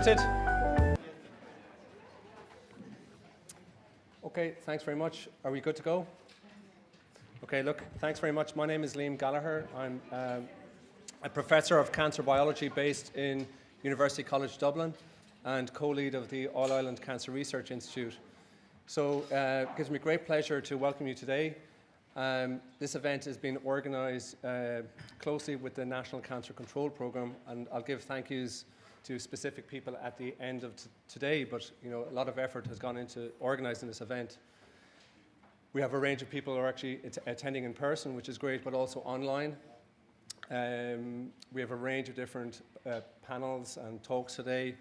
started. Okay, thanks very much. Are we good to go? Okay, look, thanks very much. My name is Liam Gallagher. I'm a professor of cancer biology based in University College Dublin and co-lead of the All-Ireland Cancer Research Institute. So it gives me great pleasure to welcome you today. This event has been organised closely with the National Cancer Control Programme, and I'll give thank yous to specific people at the end of today, but you know, a lot of effort has gone into organising this event. We have a range of people who are actually attending in person, which is great, but also online. We have a range of different panels and talks today.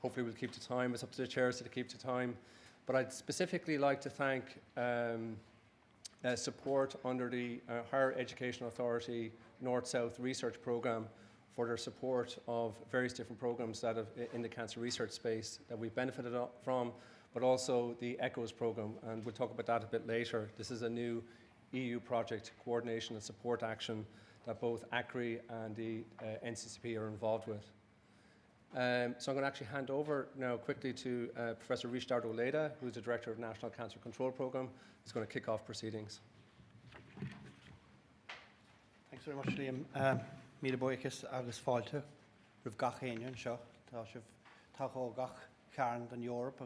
Hopefully we'll keep to time. It's up to the chairs to keep to time. But I'd specifically like to thank support under the Higher Education Authority North-South Research Programme for their support of various different programmes that have in the cancer research space that we've benefited from, but also the ECHOS programme, and we'll talk about that a bit later. This is a new EU project, coordination and support action, that both AICRI and the NCCP are involved with. So I'm going to actually hand over now quickly to Professor Risteárd Laoide, who's the Director of the National Cancer Control Programme. He's going to kick off proceedings. Thanks very much, Liam. Míle buíochas agus fáilte rih gach éineann seo tá sibh táchó gach chearn in Europe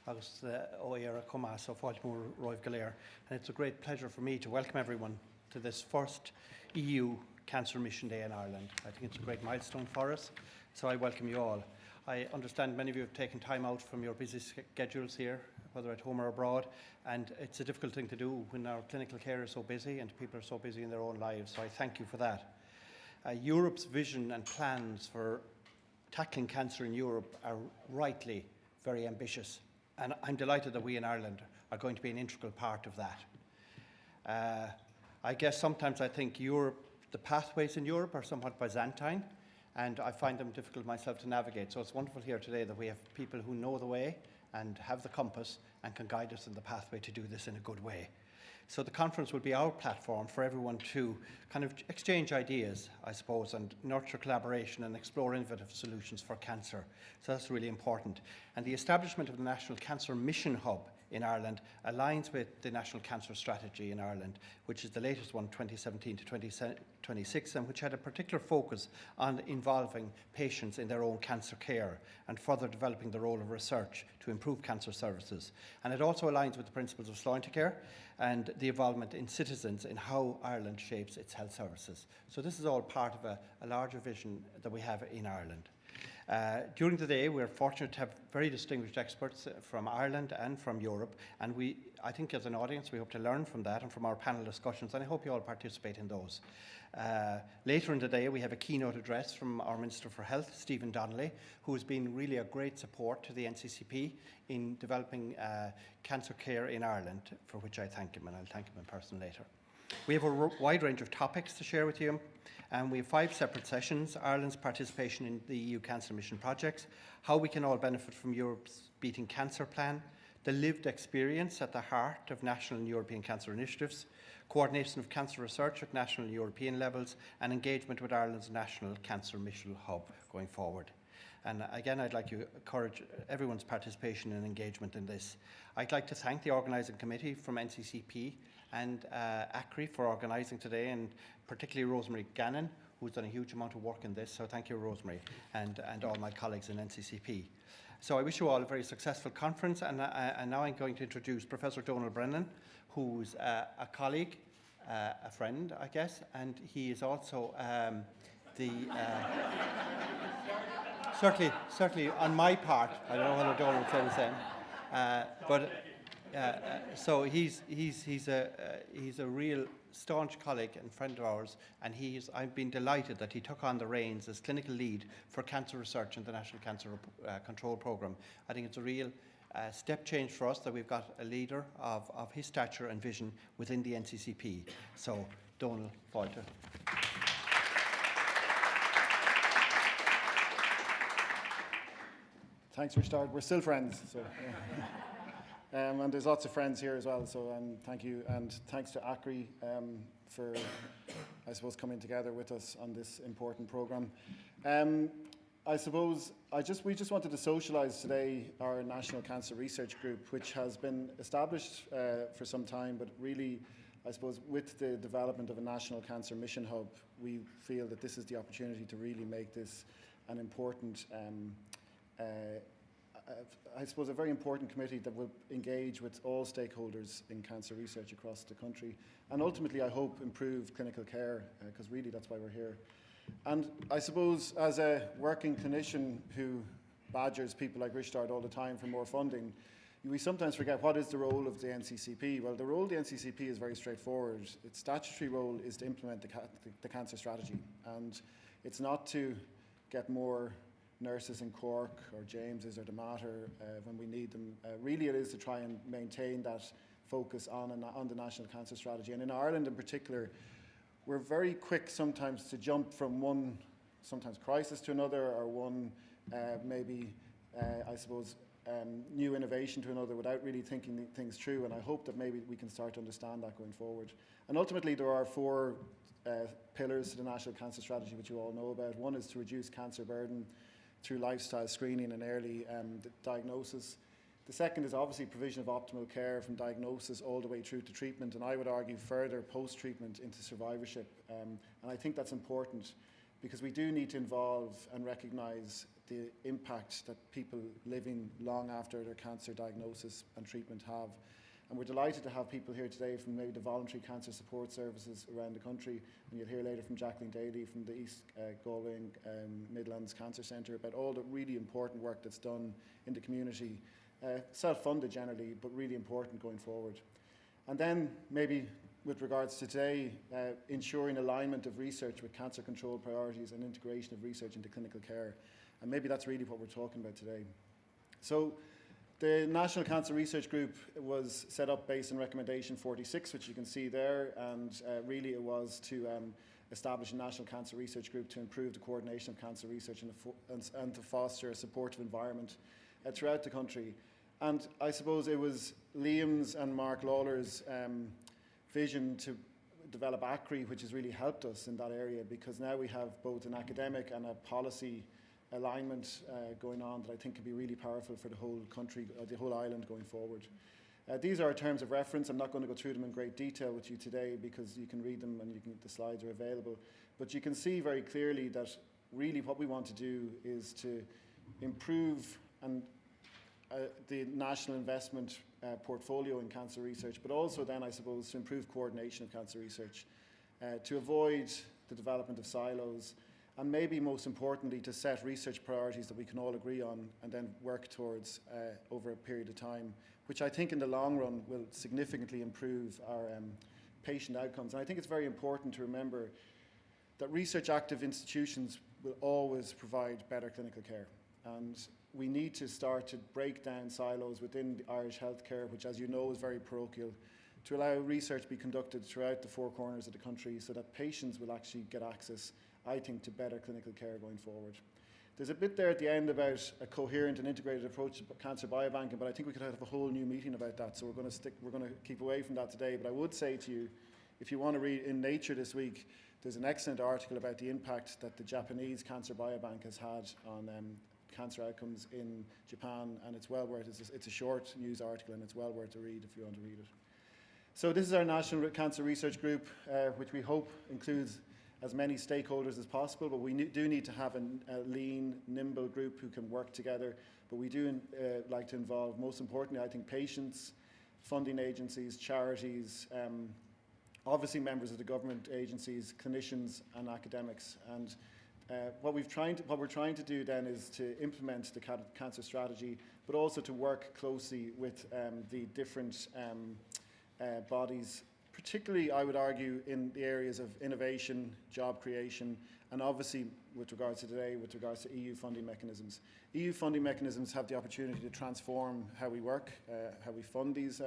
agus ó éire comá so fáilte mór roimh go léir. And it's a great pleasure for me to welcome everyone to this first EU Cancer Mission Day in Ireland. I think it's a great milestone for us, so I welcome you all. I understand many of you have taken time out from your busy schedules here, whether at home or abroad, and it's a difficult thing to do when our clinical care is so busy and people are so busy in their own lives, so I thank you for that. Europe's vision and plans for tackling cancer in Europe are rightly very ambitious, and I'm delighted that we in Ireland are going to be an integral part of that. I guess sometimes I think Europe, the pathways in Europe are somewhat Byzantine, and I find them difficult myself to navigate. So it's wonderful here today that we have people who know the way and have the compass and can guide us in the pathway to do this in a good way. So the conference will be our platform for everyone to kind of exchange ideas, I suppose, and nurture collaboration and explore innovative solutions for cancer. So that's really important. And the establishment of the National Cancer Mission Hub in Ireland aligns with the National Cancer Strategy in Ireland, which is the latest one, 2017 to 2026, and which had a particular focus on involving patients in their own cancer care and further developing the role of research to improve cancer services. And it also aligns with the principles of Laoide care and the involvement in citizens in how Ireland shapes its health services. So this is all part of a larger vision that we have in Ireland. During the day, we're fortunate to have very distinguished experts from Ireland and from Europe, and I think as an audience we hope to learn from that and from our panel discussions, and I hope you all participate in those. Later in the day, we have a keynote address from our Minister for Health, Stephen Donal, who has been really a great support to the NCCP in developing cancer care in Ireland, for which I thank him, and I'll thank him in person later. We have a wide range of topics to share with you, and we have 5 separate sessions: Ireland's participation in the EU Cancer Mission projects, how we can all benefit from Europe's Beating Cancer plan, the lived experience at the heart of national and European cancer initiatives, coordination of cancer research at national and European levels, and engagement with Ireland's National Cancer Mission Hub going forward. And again, I'd like to encourage everyone's participation and engagement in this. I'd like to thank the organising committee from NCCP and AICRI for organising today, and particularly Rosemary Gannon, who's done a huge amount of work in this. So thank you, Rosemary, and all my colleagues in NCCP. So I wish you all a very successful conference, and now I'm going to introduce Professor Donal Brennan, who's a colleague, a friend, I guess, and he is also certainly on my part. I don't know whether Donal would say the same, so he's a real staunch colleague and friend of ours, and I've been delighted that he took on the reins as clinical lead for cancer research in the National Cancer Control Programme. I think it's a real step change for us that we've got a leader of his stature and vision within the NCCP. So, Donal, fáilte. Thanks, Risteárd. We're still friends. So, and there's lots of friends here as well, so thank you. And thanks to AICRI for, I suppose, coming together with us on this important programme. I suppose we just wanted to socialise today our National Cancer Research Group, which has been established for some time, but really, I suppose, with the development of a National Cancer Mission Hub, we feel that this is the opportunity to really make this an important, I suppose, a very important committee that will engage with all stakeholders in cancer research across the country, and ultimately, I hope, improve clinical care, because really that's why we're here. And I suppose as a working clinician who badgers people like Risteárd all the time for more funding, we sometimes forget what is the role of the NCCP. Well, the role of the NCCP is very straightforward. Its statutory role is to implement the cancer strategy. And it's not to get more nurses in Cork or James's or the Mater when we need them. Really it is to try and maintain that focus on the National Cancer Strategy. And in Ireland in particular, we're very quick sometimes to jump from one, sometimes crisis to another, or one I suppose, new innovation to another without really thinking things through. And I hope that maybe we can start to understand that going forward. And ultimately, there are 4 pillars to the National Cancer Strategy, which you all know about. One is to reduce cancer burden through lifestyle screening and early diagnosis. The second is obviously provision of optimal care from diagnosis all the way through to treatment, and I would argue further post-treatment into survivorship. And I think that's important because we do need to involve and recognise the impact that people living long after their cancer diagnosis and treatment have. And we're delighted to have people here today from maybe the voluntary cancer support services around the country, and you'll hear later from Jacqueline Daly from the East Galway Midlands Cancer Centre about all the really important work that's done in the community. Self-funded generally, but really important going forward. And then maybe with regards to today, ensuring alignment of research with cancer control priorities and integration of research into clinical care. And maybe that's really what we're talking about today. So the National Cancer Research Group was set up based on recommendation 46, which you can see there, and really it was to establish a National Cancer Research Group to improve the coordination of cancer research and to foster a supportive environment throughout the country. And I suppose it was Liam's and Mark Lawler's vision to develop AICRI, which has really helped us in that area, because now we have both an academic and a policy alignment going on that I think could be really powerful for the whole country, the whole island going forward. These are our terms of reference. I'm not going to go through them in great detail with you today because you can read them and the slides are available. But you can see very clearly that really what we want to do is to improve the national investment portfolio in cancer research, but also then, I suppose, to improve coordination of cancer research, to avoid the development of silos, and maybe most importantly, to set research priorities that we can all agree on and then work towards over a period of time, which I think in the long run will significantly improve our patient outcomes. And I think it's very important to remember that research active institutions will always provide better clinical care. And we need to start to break down silos within the Irish healthcare, which, as you know, is very parochial, to allow research to be conducted throughout the 4 corners of the country so that patients will actually get access, I think, to better clinical care going forward. There's a bit there at the end about a coherent and integrated approach to cancer biobanking, but I think we could have a whole new meeting about that, so we're going to keep away from that today. But I would say to you, if you want to read in Nature this week, there's an excellent article about the impact that the Japanese cancer biobank has had on cancer outcomes in Japan, and it's well worth it. It's a short news article and it's well worth a read if you want to read it. So this is our National Cancer Research Group, which we hope includes as many stakeholders as possible, but we do need to have a lean, nimble group who can work together. But we do like to involve, most importantly, I think, patients, funding agencies, charities, obviously members of the government agencies, clinicians and academics. And what we're trying to do then is to implement the cancer strategy, but also to work closely with the different bodies, particularly, I would argue, in the areas of innovation, job creation, and obviously, with regards to today, with regards to EU funding mechanisms. EU funding mechanisms have the opportunity to transform how we work, how we fund these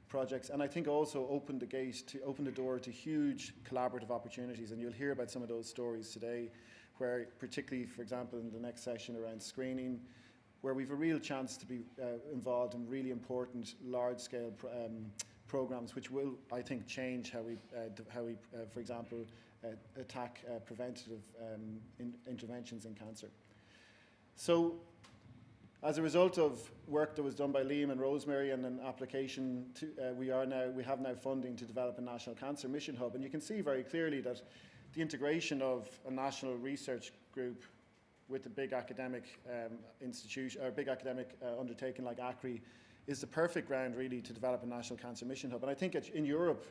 projects, and I think also open the door to huge collaborative opportunities, and you'll hear about some of those stories today, where particularly, for example, in the next session around screening, where we've a real chance to be involved in really important large-scale programs, which will, I think, change how we, for example, attack preventative interventions in cancer. So, as a result of work that was done by Liam and Rosemary and an application, we have now funding to develop a national cancer mission hub. And you can see very clearly that the integration of a national research group with a big academic institution, or a big academic undertaking like AICRI, is the perfect ground really to develop a national cancer mission hub. And I think in Europe,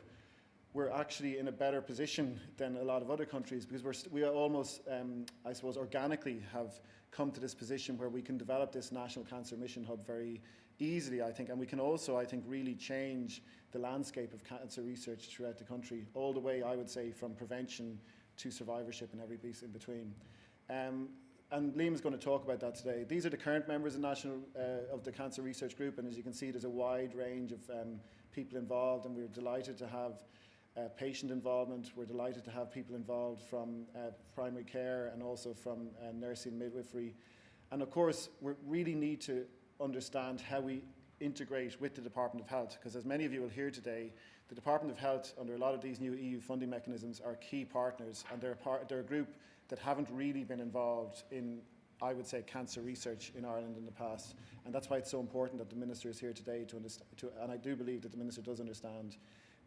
we're actually in a better position than a lot of other countries, because we are almost, I suppose, organically have come to this position where we can develop this national cancer mission hub very easily, I think, and we can also, I think, really change the landscape of cancer research throughout the country, all the way, I would say, from prevention to survivorship and every piece in between. And Liam is going to talk about that today. These are the current members of the Cancer Research Group, and as you can see, there's a wide range of people involved, and we're delighted to have patient involvement. We're delighted to have people involved from primary care and also from nursing midwifery. And of course, we really need to understand how we integrate with the Department of Health, because as many of you will hear today, the Department of Health, under a lot of these new EU funding mechanisms, are key partners, and they're a group that haven't really been involved in, I would say, cancer research in Ireland in the past. And that's why it's so important that the Minister is here today to understand, and I do believe that the Minister does understand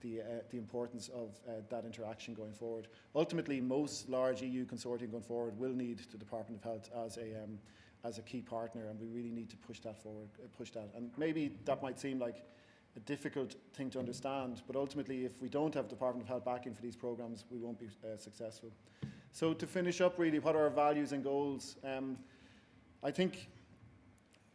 the importance of that interaction going forward. Ultimately, most large EU consortium going forward will need the Department of Health as a key partner, and we really need to push that forward, And maybe that might seem like a difficult thing to understand, but ultimately, if we don't have Department of Health backing for these programs, we won't be successful. So to finish up, really, what are our values and goals? I think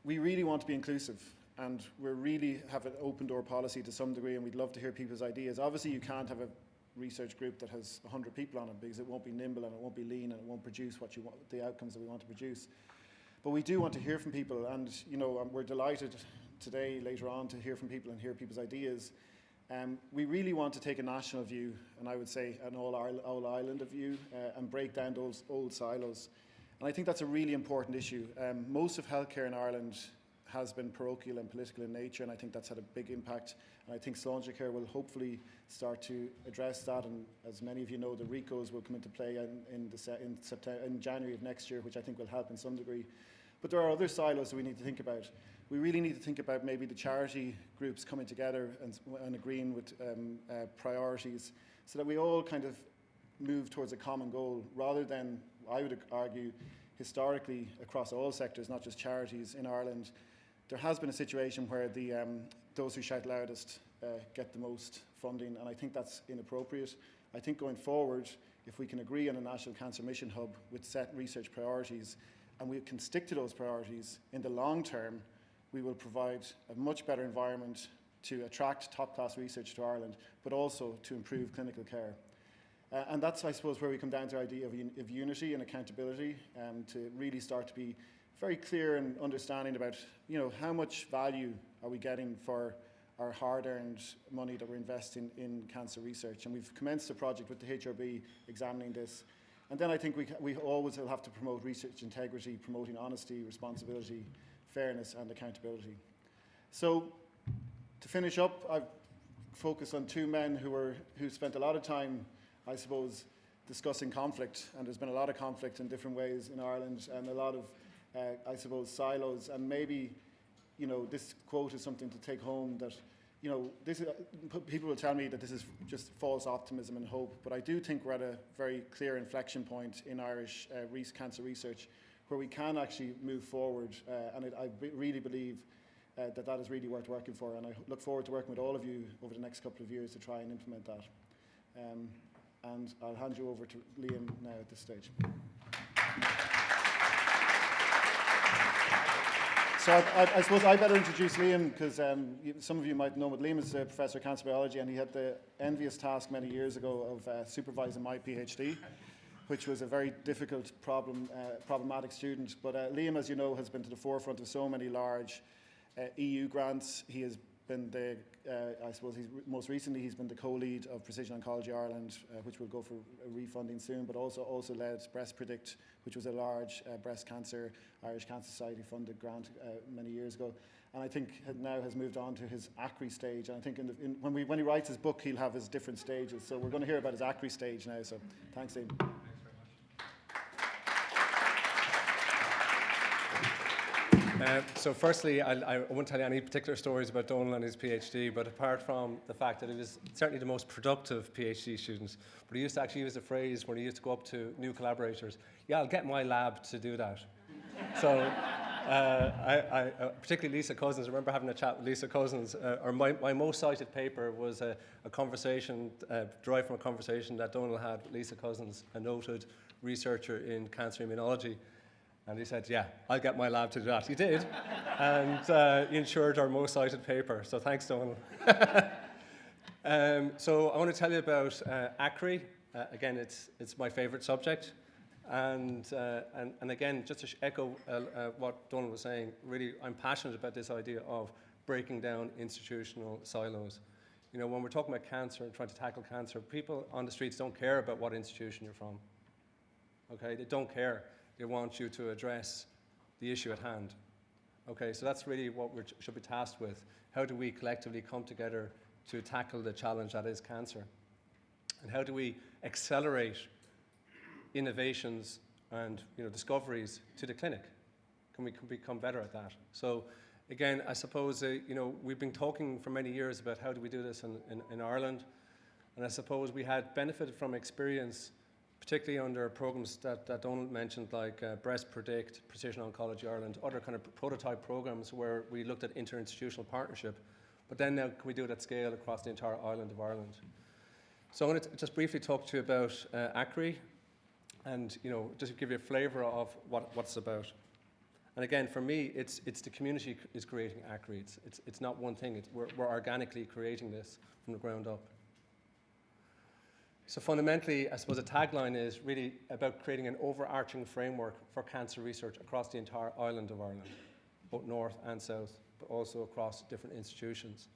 we really want to be inclusive, and we really have an open door policy to some degree, and we'd love to hear people's ideas. Obviously, you can't have a research group that has 100 people on it, because it won't be nimble and it won't be lean and it won't produce what you want, the outcomes that we want to produce. But we do want to hear from people, and we're delighted today, later on, to hear from people and hear people's ideas. We really want to take a national view, and I would say an all-Ireland view, and break down those old silos. And I think that's a really important issue. Most of healthcare in Ireland has been parochial and political in nature, and I think that's had a big impact. And I think Sláintecare will hopefully start to address that. And as many of you know, the RICOs will come into play in January of next year, which I think will help in some degree. But there are other silos that we need to think about. We really need to think about maybe the charity groups coming together and agreeing with priorities, so that we all kind of move towards a common goal, rather than, I would argue, historically across all sectors, not just charities in Ireland, there has been a situation where those who shout loudest get the most funding, and I think that's inappropriate. I think going forward, if we can agree on a National Cancer Mission Hub with set research priorities, and we can stick to those priorities, in the long term, we will provide a much better environment to attract top-class research to Ireland, but also to improve clinical care. And that's, I suppose, where we come down to the idea of unity and accountability, to really start to be very clear and understanding about, how much value are we getting for our hard-earned money that we're investing in cancer research. And we've commenced a project with the HRB examining this. And then I think we always will have to promote research integrity, promoting honesty, responsibility, fairness and accountability. So to finish up, I've focused on two men who spent a lot of time, I suppose, discussing conflict, and there's been a lot of conflict in different ways in Ireland, and a lot of, I suppose, silos, and maybe, this quote is something to take home, that, people will tell me that this is just false optimism and hope, but I do think we're at a very clear inflection point in Irish cancer research, where we can actually move forward, and I really believe that is really worth working for, and I look forward to working with all of you over the next couple of years to try and implement that. And I'll hand you over to Liam now at this stage. So I suppose I better introduce Liam, because some of you might know, but Liam is a professor of cancer biology, and he had the envious task many years ago of supervising my PhD, which was a very difficult problematic student. But Liam, as you know, has been to the forefront of so many large EU grants. He has been I suppose most recently he's been the co-lead of Precision Oncology Ireland, which will go for refunding soon, but also led Breast Predict, which was a large breast cancer, Irish Cancer Society funded grant many years ago. And I think now has moved on to his AICRI stage. And I think when he writes his book, he'll have his different stages. So we're going to hear about his AICRI stage now. So thanks, Liam. So firstly, I won't tell you any particular stories about Donal and his PhD, but apart from the fact that he was certainly the most productive PhD student, but he used to actually use a phrase when he used to go up to new collaborators, yeah, I'll get my lab to do that. So particularly Lisa Cousins, I remember having a chat with Lisa Cousins, or my most cited paper was a conversation, derived from a conversation that Donal had with Lisa Cousins, a noted researcher in cancer immunology. And he said, yeah, I'll get my lab to do that. He did, and he ensured our most cited paper. So thanks, Donal. So I want to tell you about AICRI. Again, it's my favorite subject. And again, just to echo what Donal was saying, really, I'm passionate about this idea of breaking down institutional silos. You know, when we're talking about cancer and trying to tackle cancer, people on the streets don't care about what institution you're from. Okay, they don't care. They want you to address the issue at hand. Okay, so that's really what we should be tasked with. How do we collectively come together to tackle the challenge that is cancer? And how do we accelerate innovations and discoveries to the clinic? Can we become better at that? So again, I suppose we've been talking for many years about how do we do this in Ireland, and I suppose we had benefited from experience, particularly under programs that Donal mentioned, like Breast Predict, Precision Oncology Ireland, other kind of prototype programs where we looked at interinstitutional partnership. But then now, can we do it at scale across the entire island of Ireland? So I'm going to just briefly talk to you about AICRI, and just give you a flavour of what it's about. And again, for me, it's the community is creating AICRI. It's not one thing. We're organically creating this from the ground up. So fundamentally, I suppose the tagline is really about creating an overarching framework for cancer research across the entire island of Ireland, both north and south, but also across different institutions.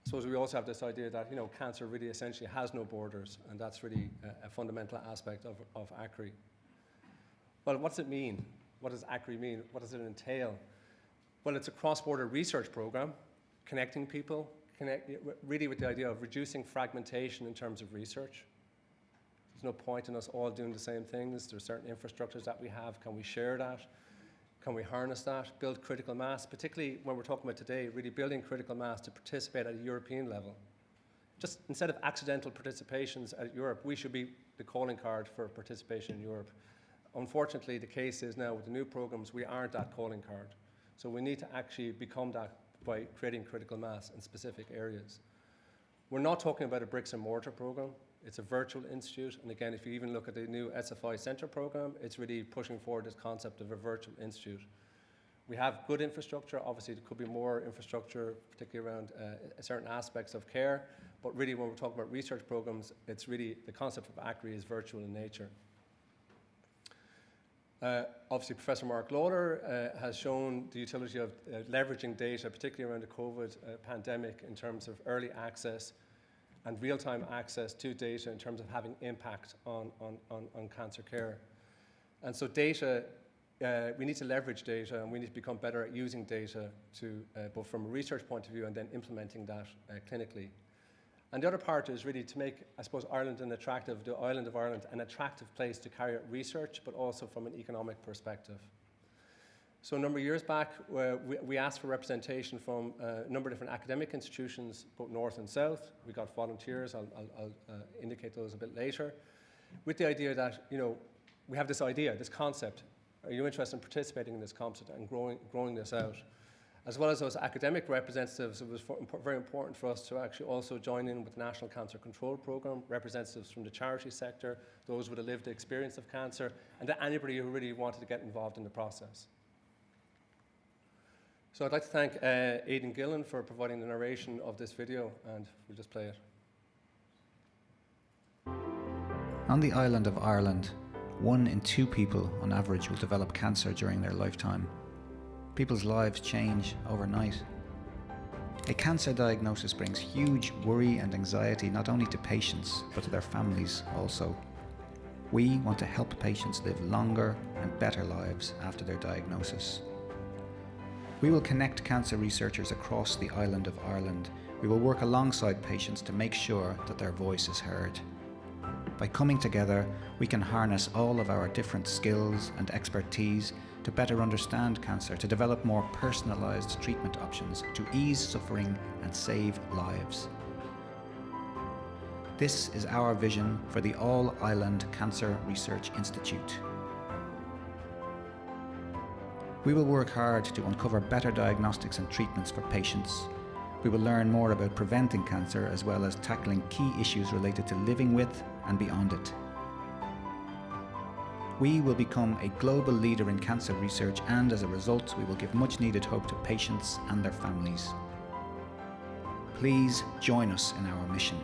I suppose we also have this idea that cancer really essentially has no borders, and that's really a fundamental aspect of AICRI. Well, what does it mean? What does AICRI mean? What does it entail? Well, it's a cross-border research program, connecting people, really with the idea of reducing fragmentation in terms of research. There's no point in us all doing the same things. There's certain infrastructures that we have. Can we share that? Can we harness that? Build critical mass, particularly when we're talking about today, really building critical mass to participate at a European level. Just instead of accidental participations at Europe, we should be the calling card for participation in Europe. Unfortunately, the case is now with the new programs, we aren't that calling card. So we need to actually become that by creating critical mass in specific areas. We're not talking about a bricks and mortar program. It's a virtual institute. And again, if you even look at the new SFI Centre program, it's really pushing forward this concept of a virtual institute. We have good infrastructure. Obviously, there could be more infrastructure, particularly around certain aspects of care. But really, when we're talking about research programs, it's really the concept of AICRI is virtual in nature. Obviously, Professor Mark Lauder has shown the utility of leveraging data, particularly around the COVID pandemic, in terms of early access and real-time access to data in terms of having impact on cancer care. And so data, we need to leverage data, and we need to become better at using data to, both from a research point of view and then implementing that clinically. And the other part is really to make, I suppose, Ireland the island of Ireland, an attractive place to carry out research, but also from an economic perspective. So a number of years back, we asked for representation from a number of different academic institutions, both north and south. We got volunteers. I'll indicate those a bit later, with the idea that, we have this idea, this concept. Are you interested in participating in this concept and growing this out? As well as those academic representatives, it was very important for us to actually also join in with the National Cancer Control Programme, representatives from the charity sector, those with a lived experience of cancer, and anybody who really wanted to get involved in the process. So I'd like to thank Aidan Gillen for providing the narration of this video, and we'll just play it. On the island of Ireland, 1 in 2 people on average will develop cancer during their lifetime. People's lives change overnight. A cancer diagnosis brings huge worry and anxiety not only to patients, but to their families also. We want to help patients live longer and better lives after their diagnosis. We will connect cancer researchers across the island of Ireland. We will work alongside patients to make sure that their voice is heard. By coming together, we can harness all of our different skills and expertise to better understand cancer, to develop more personalised treatment options, to ease suffering and save lives. This is our vision for the All-Ireland Cancer Research Institute. We will work hard to uncover better diagnostics and treatments for patients. We will learn more about preventing cancer as well as tackling key issues related to living with and beyond it. We will become a global leader in cancer research, and as a result, we will give much needed hope to patients and their families. Please join us in our mission.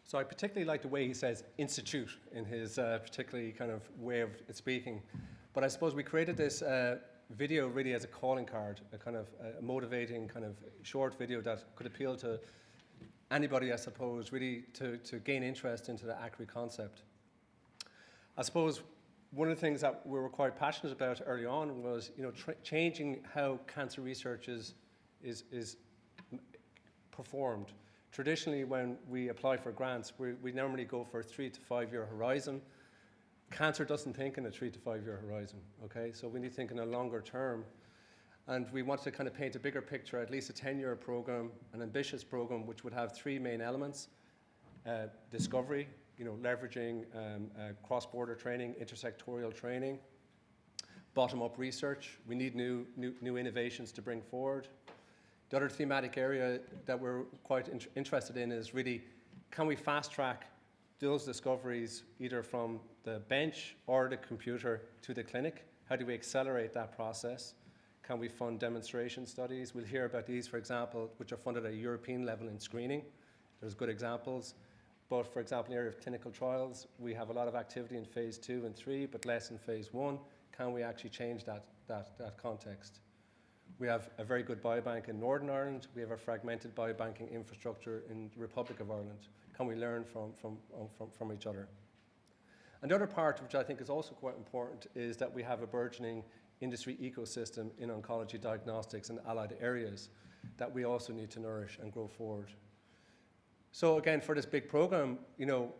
So I particularly like the way he says institute in his particularly kind of way of speaking. But I suppose we created this video really as a calling card, a kind of motivating kind of short video that could appeal to anybody, I suppose, really to gain interest into the AICRI concept. I suppose one of the things that we were quite passionate about early on was, changing how cancer research is performed. Traditionally, when we apply for grants, we normally go for a 3 to 5 year horizon. Cancer doesn't think in a 3 to 5 year horizon, okay? So we need to think in a longer term. And we wanted to kind of paint a bigger picture, at least a 10-year program, an ambitious program, which would have 3 main elements. Discovery, leveraging cross-border training, intersectorial training. Bottom-up research, we need new innovations to bring forward. The other thematic area that we're quite interested in is really, can we fast track those discoveries either from the bench or the computer to the clinic? How do we accelerate that process? Can we fund demonstration studies? We'll hear about these, for example, which are funded at a European level in screening. There's good examples. But for example, in the area of clinical trials, we have a lot of activity in phase 2 and 3, but less in phase 1. Can we actually change that context? We have a very good biobank in Northern Ireland. We have a fragmented biobanking infrastructure in the Republic of Ireland. Can we learn from each other? And the other part, which I think is also quite important, is that we have a burgeoning industry ecosystem in oncology diagnostics and allied areas that we also need to nourish and grow forward. So again, for this big program,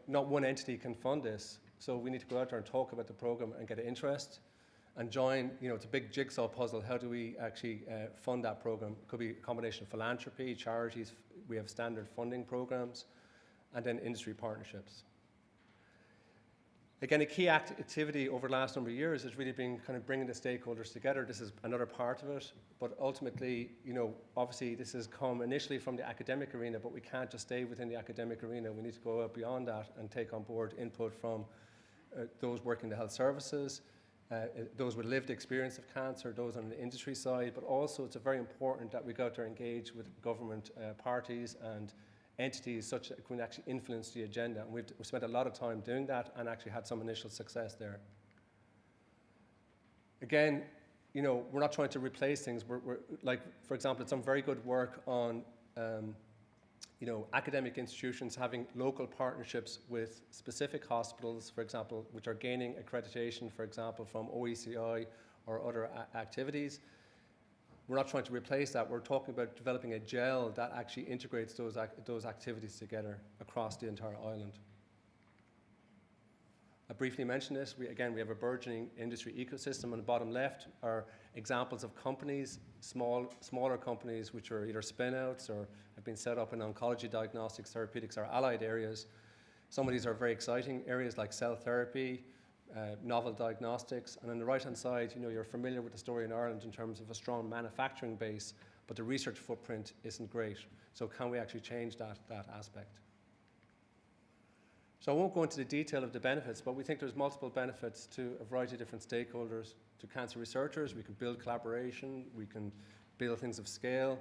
not one entity can fund this. So we need to go out there and talk about the program and get interest. And join, it's a big jigsaw puzzle. How do we actually fund that program? It could be a combination of philanthropy, charities, we have standard funding programs, and then industry partnerships. Again, a key activity over the last number of years has really been kind of bringing the stakeholders together. This is another part of it, but ultimately, obviously this has come initially from the academic arena, but we can't just stay within the academic arena. We need to go out beyond that and take on board input from those working in the health services, those with lived experience of cancer, those on the industry side, but also it's very important that we go out there and engage with government parties and entities such that can actually influence the agenda. And we've spent a lot of time doing that and actually had some initial success there. Again, we're not trying to replace things. We're like, for example, some very good work on academic institutions having local partnerships with specific hospitals, for example, which are gaining accreditation, for example, from OECI or other activities. We're not trying to replace that. We're talking about developing a gel that actually integrates those activities together across the entire island. I briefly mentioned this. We have a burgeoning industry ecosystem. On the bottom left are examples of companies, smaller companies, which are either spin-outs or have been set up in oncology, diagnostics, therapeutics, or allied areas. Some of these are very exciting areas like cell therapy, novel diagnostics. And on the right-hand side, you're familiar with the story in Ireland in terms of a strong manufacturing base, but the research footprint isn't great. So can we actually change that aspect? So I won't go into the detail of the benefits, but we think there's multiple benefits to a variety of different stakeholders. To cancer researchers, we can build collaboration, we can build things of scale.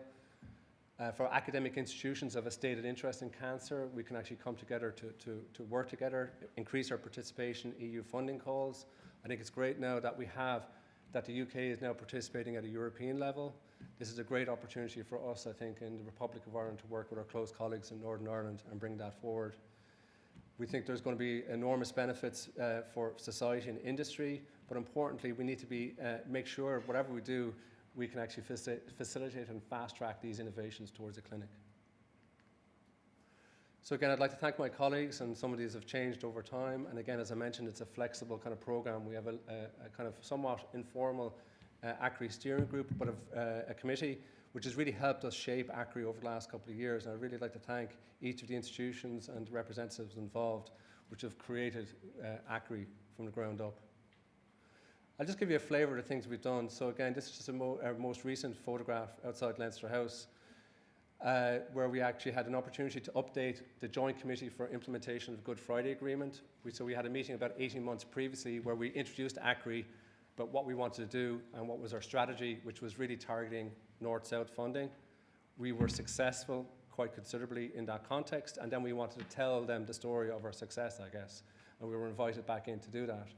For academic institutions of a stated interest in cancer, we can actually come together to work together, increase our participation in EU funding calls. I think it's great now that that the UK is now participating at a European level. This is a great opportunity for us, I think, in the Republic of Ireland to work with our close colleagues in Northern Ireland and bring that forward. We think there's going to be enormous benefits for society and industry, but importantly, we need to make sure whatever we do, we can actually facilitate and fast-track these innovations towards the clinic. So again, I'd like to thank my colleagues, and some of these have changed over time. And again, as I mentioned, it's a flexible kind of program. We have a kind of somewhat informal AICRI steering group, but a committee which has really helped us shape AICRI over the last couple of years. And I'd really like to thank each of the institutions and representatives involved, which have created AICRI from the ground up. I'll just give you a flavour of the things we've done. So again, this is just our most recent photograph outside Leinster House, where we actually had an opportunity to update the Joint Committee for Implementation of the Good Friday Agreement. So we had a meeting about 18 months previously where we introduced AICRI, but what we wanted to do and what was our strategy, which was really targeting North-South funding. We were successful quite considerably in that context, and then we wanted to tell them the story of our success, I guess, and we were invited back in to do that.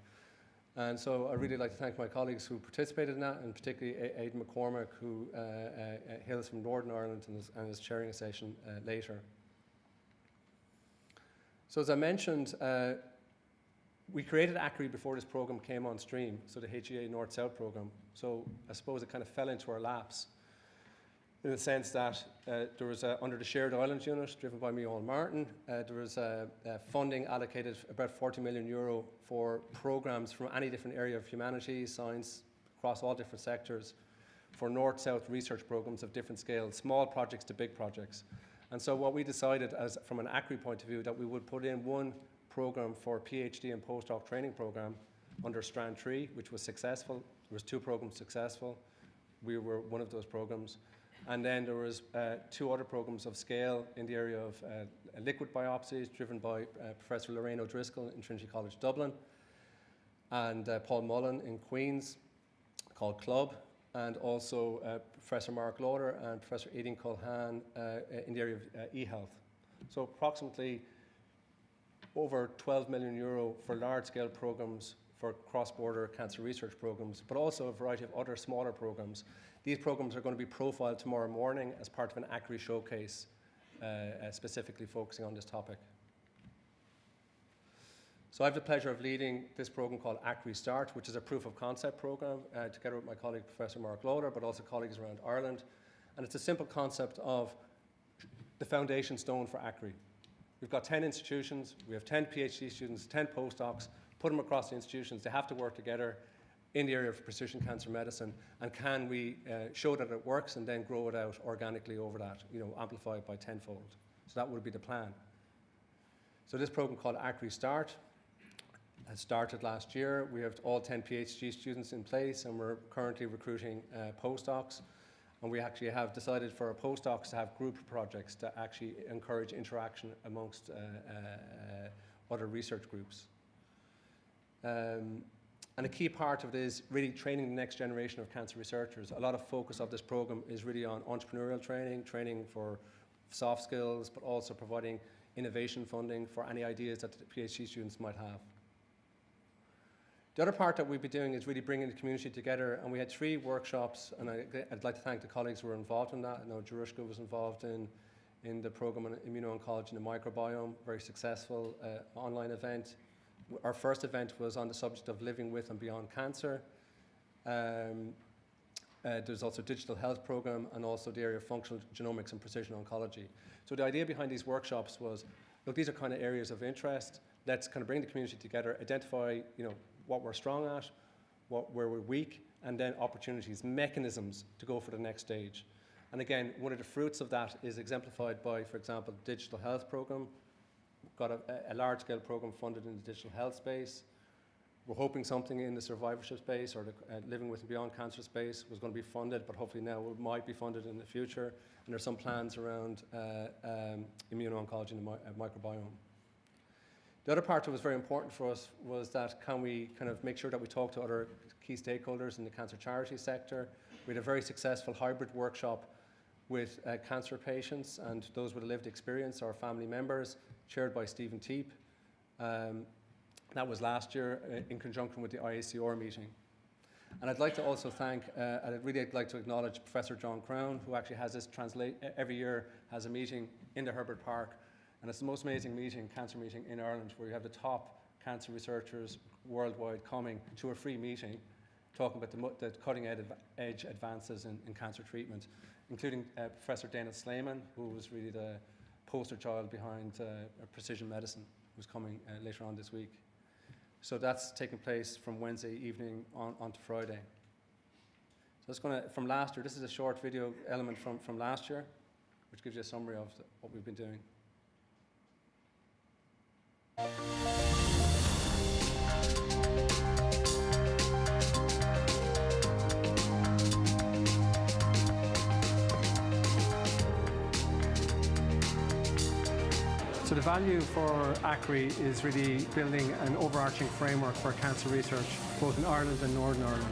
And so I'd really like to thank my colleagues who participated in that, and particularly Aidan McCormack, who hails from Northern Ireland and is chairing a session later. So as I mentioned, we created AICRI before this program came on stream, so the HEA North-South program. So I suppose it kind of fell into our laps in the sense that there was, under the Shared Islands Unit, driven by Micheál Martin, there was funding allocated, about €40 million for programs from any different area of humanities, science, across all different sectors, for North-South research programs of different scales, small projects to big projects. And so what we decided, from an AICRI point of view, that we would put in one program for PhD and postdoc training program under Strand 3, which was successful. There was 2 programs successful. We were one of those programs. And then there was 2 other programs of scale in the area of liquid biopsies, driven by Professor Lorraine O'Driscoll in Trinity College Dublin, and Paul Mullen in Queen's, called Club, and also Professor Mark Lauder and Professor Aidan Culhan in the area of e-health. So approximately over €12 million for large-scale programs for cross-border cancer research programs, but also a variety of other smaller programs. These programs are going to be profiled tomorrow morning as part of an AICRI showcase, specifically focusing on this topic. So I have the pleasure of leading this program called AICRI Start, which is a proof of concept program, together with my colleague Professor Mark Lauder, but also colleagues around Ireland. And it's a simple concept of the foundation stone for AICRI. We've got 10 institutions, we have 10 PhD students, 10 postdocs, put them across the institutions. They have to work together in the area of precision cancer medicine, and can we show that it works and then grow it out organically over that, amplify it by tenfold. So that would be the plan. So this program called AICRI Start has started last year. We have all 10 PhD students in place, and we're currently recruiting postdocs. And we actually have decided for our postdocs to have group projects to actually encourage interaction amongst other research groups. And a key part of it is really training the next generation of cancer researchers. A lot of focus of this program is really on entrepreneurial training, training for soft skills, but also providing innovation funding for any ideas that the PhD students might have. The other part that we'll be doing is really bringing the community together, and we had 3 workshops, and I'd like to thank the colleagues who were involved in that. I know Jarushka was involved in the program on immuno-oncology and the microbiome, very successful online event. Our first event was on the subject of living with and beyond cancer. There's also a digital health program, and also the area of functional genomics and precision oncology. So the idea behind these workshops was, look, these are kind of areas of interest. Let's kind of bring the community together, identify, what we're strong at, where we're weak, and then opportunities, mechanisms to go for the next stage. And again, one of the fruits of that is exemplified by, for example, the digital health program. We've got a large-scale program funded in the digital health space. We're hoping something in the survivorship space or the living with and beyond cancer space was going to be funded, but hopefully now it might be funded in the future. And there's some plans around immuno-oncology and the microbiome. The other part that was very important for us was that can we kind of make sure that we talk to other key stakeholders in the cancer charity sector. We had a very successful hybrid workshop with cancer patients and those with a lived experience or family members, chaired by Stephen Teep. That was last year in conjunction with the AICRI meeting. And I'd like to also thank, I'd like to acknowledge Professor John Crown, who actually has this every year has a meeting in the Herbert Park And it's the most amazing cancer meeting in Ireland, where you have the top cancer researchers worldwide coming to a free meeting, talking about the cutting-edge advances in cancer treatment, including Professor Donal, who was really the poster child behind precision medicine, who's coming later on this week. So that's taking place from Wednesday evening on to Friday. So it's going to, from last year, this is a short video element from last year, which gives you a summary of what we've been doing. So the value for AICRI is really building an overarching framework for cancer research, both in Ireland and Northern Ireland.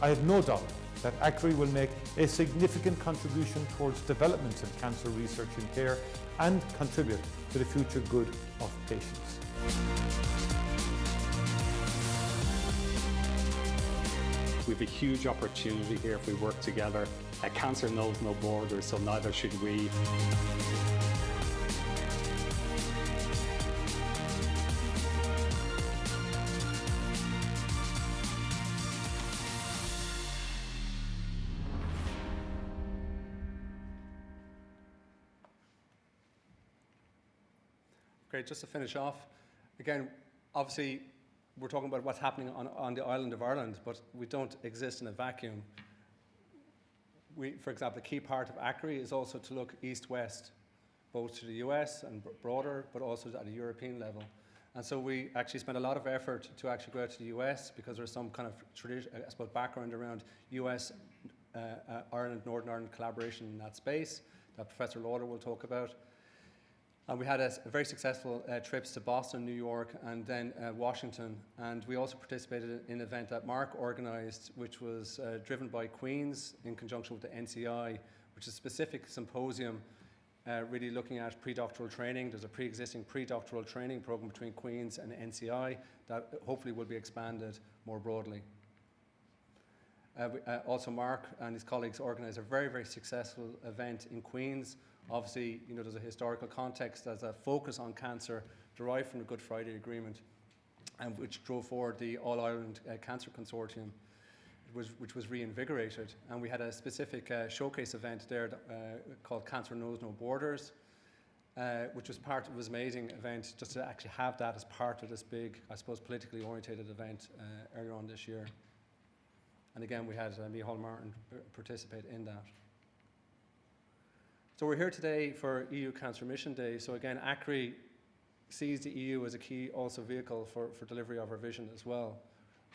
I have no doubt that AICRI will make a significant contribution towards developments in cancer research and care and contribute to the future good of patients. We have a huge opportunity here if we work together. Cancer knows no borders, so neither should we. Great, just to finish off, again, obviously, we're talking about what's happening on the island of Ireland, but we don't exist in a vacuum. For example, a key part of AICRI is also to look east-west, both to the US and broader, but also at a European level. And so we actually spent a lot of effort to actually go out to the US, because there's some kind of tradition, I suppose, background around US, Ireland, Northern Ireland collaboration in that space that Professor Laoide will talk about. And we had a very successful trips to Boston, New York, and then Washington. And we also participated in an event that Mark organised, which was driven by Queen's in conjunction with the NCI, which is a specific symposium really looking at pre-doctoral training. There's a pre-existing pre-doctoral training program between Queen's and NCI that hopefully will be expanded more broadly. Also, Mark and his colleagues organised a very, very successful event in Queen's. Obviously, you know, there's a historical context, there's a focus on cancer derived from the Good Friday Agreement, and which drove forward the All-Ireland Cancer Consortium, which was reinvigorated. And we had a specific showcase event there called Cancer Knows No Borders, which was an amazing event just to actually have that as part of this big, I suppose, politically orientated event earlier on this year. And again, we had Micheál Martin participate in that. So we're here today for EU Cancer Mission Day. So again, AICRI sees the EU as a key also vehicle for delivery of our vision as well.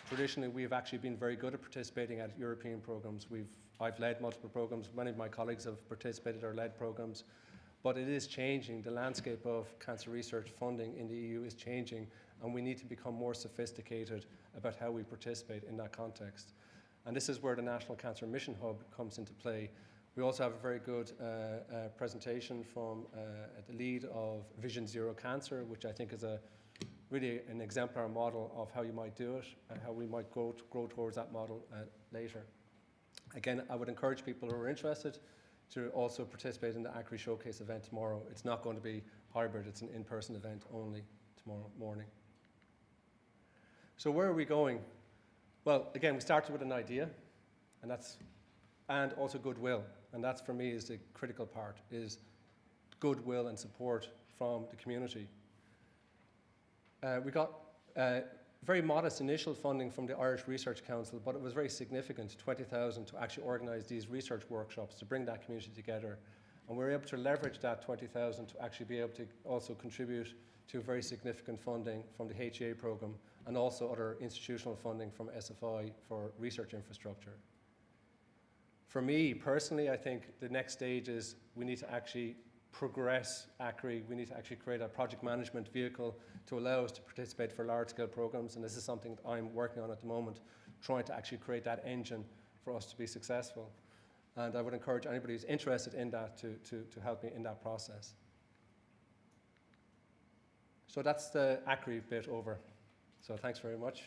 Traditionally, we've actually been very good at participating at European programs. I've led multiple programs. Many of my colleagues have participated or led programs. But it is changing. The landscape of cancer research funding in the EU is changing, and we need to become more sophisticated about how we participate in that context. And this is where the National Cancer Mission Hub comes into play. We also have a very good presentation from the lead of Vision Zero Cancer, which I think is really an exemplar model of how you might do it and how we might grow towards that model later. Again, I would encourage people who are interested to also participate in the AICRI Showcase event tomorrow. It's not going to be hybrid, it's an in-person event only tomorrow morning. So where are we going? Well, again, we started with an idea, and also goodwill. And that's, for me, is the critical part, is goodwill and support from the community. We got very modest initial funding from the Irish Research Council, but it was very significant, 20,000 to actually organise these research workshops to bring that community together. And we were able to leverage that 20,000 to actually be able to also contribute to very significant funding from the HEA programme and also other institutional funding from SFI for research infrastructure. For me, personally, I think the next stage is we need to actually progress AICRI. We need to actually create a project management vehicle to allow us to participate for large-scale programs, and this is something that I'm working on at the moment, trying to actually create that engine for us to be successful. And I would encourage anybody who's interested in that to help me in that process. So that's the AICRI bit over. So thanks very much.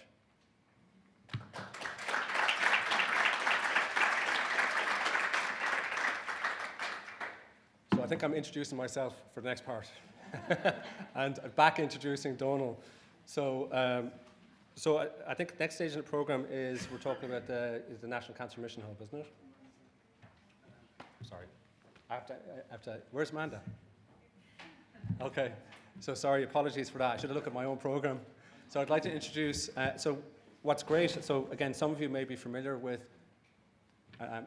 think I'm introducing myself for the next part. And back introducing Donal. So, I think the next stage in the programme is we're talking about the National Cancer Mission Hub, isn't it? Sorry. I have to, where's Amanda? Okay. So sorry, apologies for that. I should have looked at my own programme. So I'd like to introduce, so what's great, so again, some of you may be familiar with,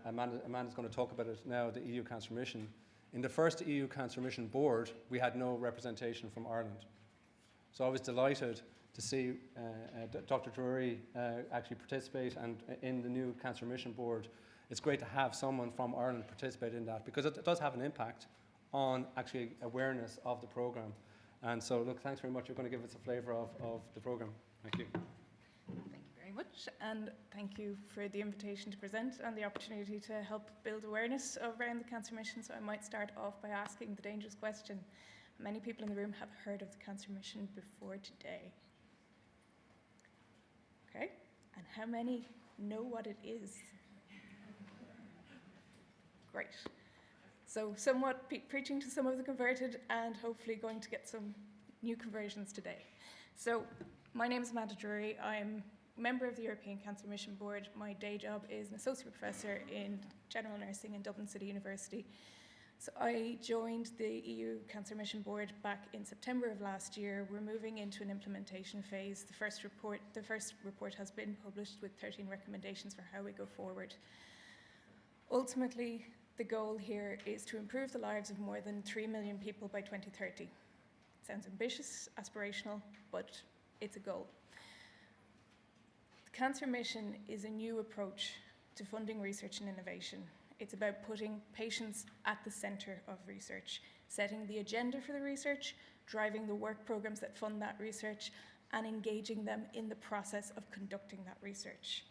Amanda's going to talk about it now, the EU Cancer Mission. In the first EU Cancer Mission board, we had no representation from Ireland. So I was delighted to see Dr. Drury actually participate, and in the new Cancer Mission board, it's great to have someone from Ireland participate in that, because it does have an impact on actually awareness of the programme. And so, look, thanks very much. You're going to give us a flavour of the programme. Thank you. Thank you very much, and thank you for the invitation to present and the opportunity to help build awareness around the Cancer Mission. So I might start off by asking the dangerous question. Many people in the room have heard of the Cancer Mission before today. Okay, and how many know what it is? Great. So somewhat preaching to some of the converted and hopefully going to get some new conversions today. So my name is Amanda Drury. I'm a member of the European Cancer Mission Board. My day job is an associate professor in general nursing in Dublin City University. So I joined the EU Cancer Mission Board back in September of last year. We're moving into an implementation phase. The first report has been published with 13 recommendations for how we go forward. Ultimately, the goal here is to improve the lives of more than 3 million people by 2030. It sounds ambitious, aspirational, but it's a goal. The Cancer Mission is a new approach to funding research and innovation. It's about putting patients at the centre of research, setting the agenda for the research, driving the work programmes that fund that research, and engaging them in the process of conducting that research.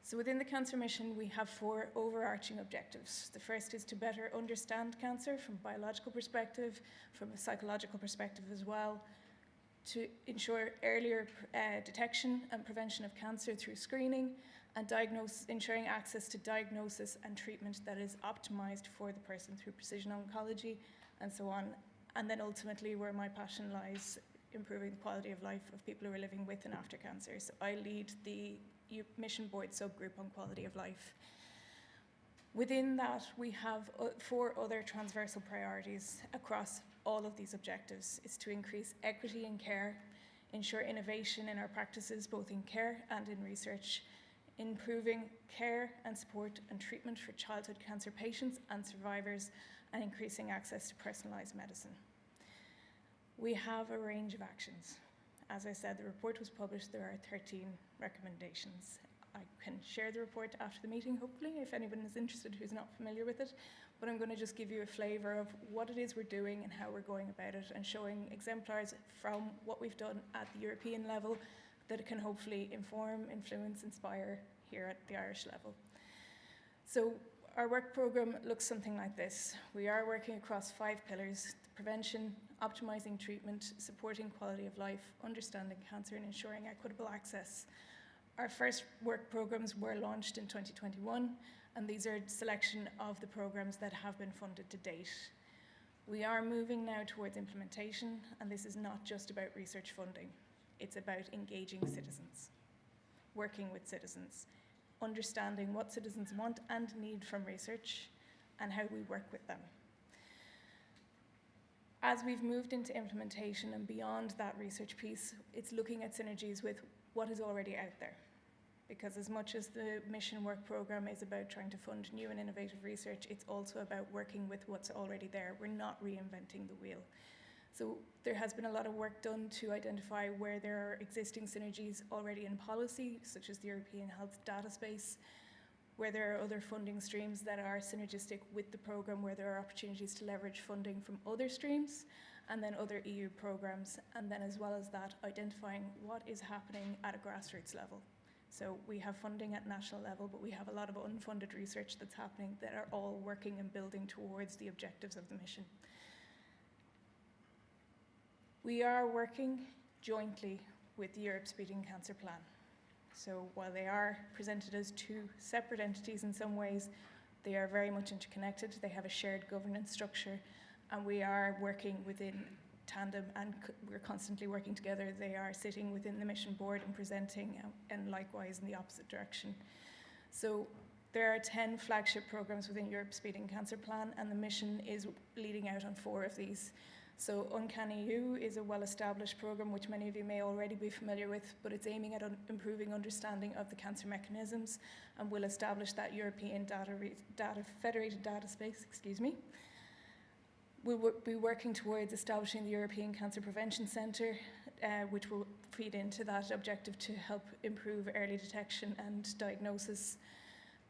So within the Cancer Mission, we have 4 overarching objectives. The first is to better understand cancer from a biological perspective, from a psychological perspective as well, to ensure earlier detection and prevention of cancer through screening, and ensuring access to diagnosis and treatment that is optimized for the person through precision oncology, and so on. And then ultimately, where my passion lies, improving the quality of life of people who are living with and after cancer. So I lead the Mission Board subgroup on quality of life. Within that, we have 4 other transversal priorities across all of these objectives. It's to increase equity in care, ensure innovation in our practices, both in care and in research, improving care and support and treatment for childhood cancer patients and survivors, and increasing access to personalised medicine. We have a range of actions. As I said, the report was published. There are 13 recommendations. I can share the report after the meeting, hopefully, if anyone is interested who's not familiar with it. But I'm going to just give you a flavour of what it is we're doing and how we're going about it, and showing exemplars from what we've done at the European level that it can hopefully inform, influence, inspire here at the Irish level. So our work programme looks something like this. We are working across 5 pillars: prevention, optimising treatment, supporting quality of life, understanding cancer, and ensuring equitable access. Our first work programmes were launched in 2021, and these are a selection of the programmes that have been funded to date. We are moving now towards implementation, and this is not just about research funding. It's about engaging citizens, working with citizens, understanding what citizens want and need from research, and how we work with them. As we've moved into implementation and beyond that research piece, it's looking at synergies with what is already out there. Because as much as the Mission Work Programme is about trying to fund new and innovative research, it's also about working with what's already there. We're not reinventing the wheel. So there has been a lot of work done to identify where there are existing synergies already in policy, such as the European Health Data Space, where there are other funding streams that are synergistic with the programme, where there are opportunities to leverage funding from other streams, and then other EU programmes, and then as well as that, identifying what is happening at a grassroots level. So we have funding at national level, but we have a lot of unfunded research that's happening that are all working and building towards the objectives of the mission. We are working jointly with Europe's Beating Cancer Plan. So while they are presented as 2 separate entities in some ways, they are very much interconnected. They have a shared governance structure, and we are working within tandem, and we're constantly working together. They are sitting within the mission board and presenting, and likewise in the opposite direction. So there are 10 flagship programs within Europe's Speeding Cancer Plan, and the mission is leading out on 4 of these. So UncannyU is a well-established program which many of you may already be familiar with, but it's aiming at improving understanding of the cancer mechanisms and will establish that European federated data space. We'll be working towards establishing the European Cancer Prevention Centre, which will feed into that objective to help improve early detection and diagnosis.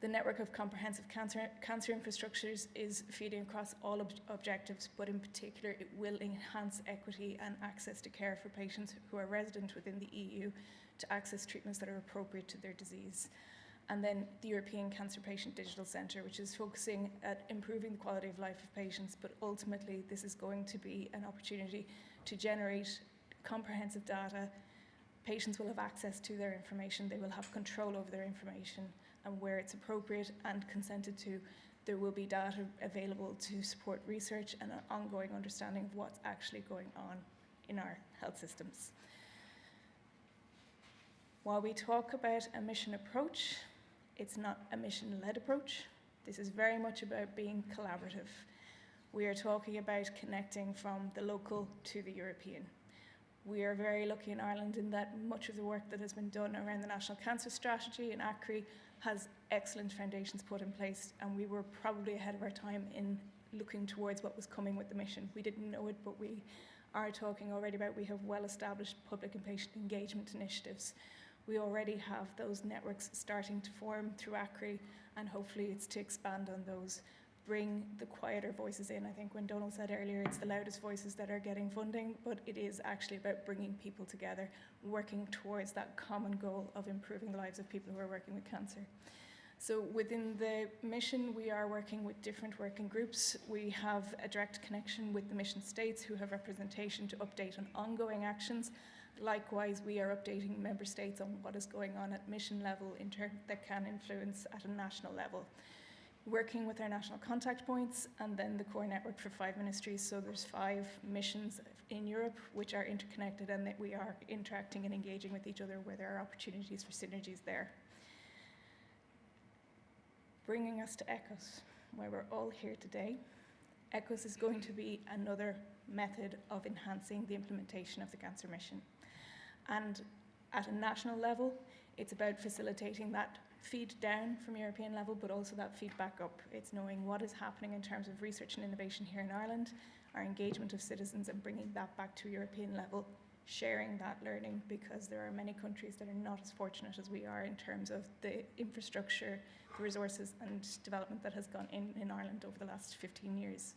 The network of comprehensive cancer infrastructures is feeding across all objectives, but in particular it will enhance equity and access to care for patients who are resident within the EU to access treatments that are appropriate to their disease. And then the European Cancer Patient Digital Centre, which is focusing at improving the quality of life of patients, but ultimately this is going to be an opportunity to generate comprehensive data. Patients will have access to their information, they will have control over their information, and where it's appropriate and consented to, there will be data available to support research and an ongoing understanding of what's actually going on in our health systems. While we talk about a mission approach, it's not a mission-led approach. This is very much about being collaborative. We are talking about connecting from the local to the European. We are very lucky in Ireland in that much of the work that has been done around the National Cancer Strategy and AICRI has excellent foundations put in place, and we were probably ahead of our time in looking towards what was coming with the mission. We didn't know it, but we are talking already about, we have well-established public and patient engagement initiatives. We already have those networks starting to form through AICRI, and hopefully it's to expand on those, bring the quieter voices in. I think when Donal said earlier, it's the loudest voices that are getting funding, but it is actually about bringing people together, working towards that common goal of improving the lives of people who are working with cancer. So within the mission, we are working with different working groups. We have a direct connection with the mission states who have representation to update on ongoing actions. Likewise, we are updating member states on what is going on at mission level that can influence at a national level. Working with our national contact points and then the core network for 5 ministries. So there's 5 missions in Europe which are interconnected and that we are interacting and engaging with each other where there are opportunities for synergies there. Bringing us to ECOS, where we're all here today. ECOS is going to be another method of enhancing the implementation of the cancer mission. And at a national level, it's about facilitating that feed down from European level, but also that feedback up. It's knowing what is happening in terms of research and innovation here in Ireland, our engagement of citizens and bringing that back to European level, sharing that learning, because there are many countries that are not as fortunate as we are in terms of the infrastructure, the resources and development that has gone in Ireland over the last 15 years.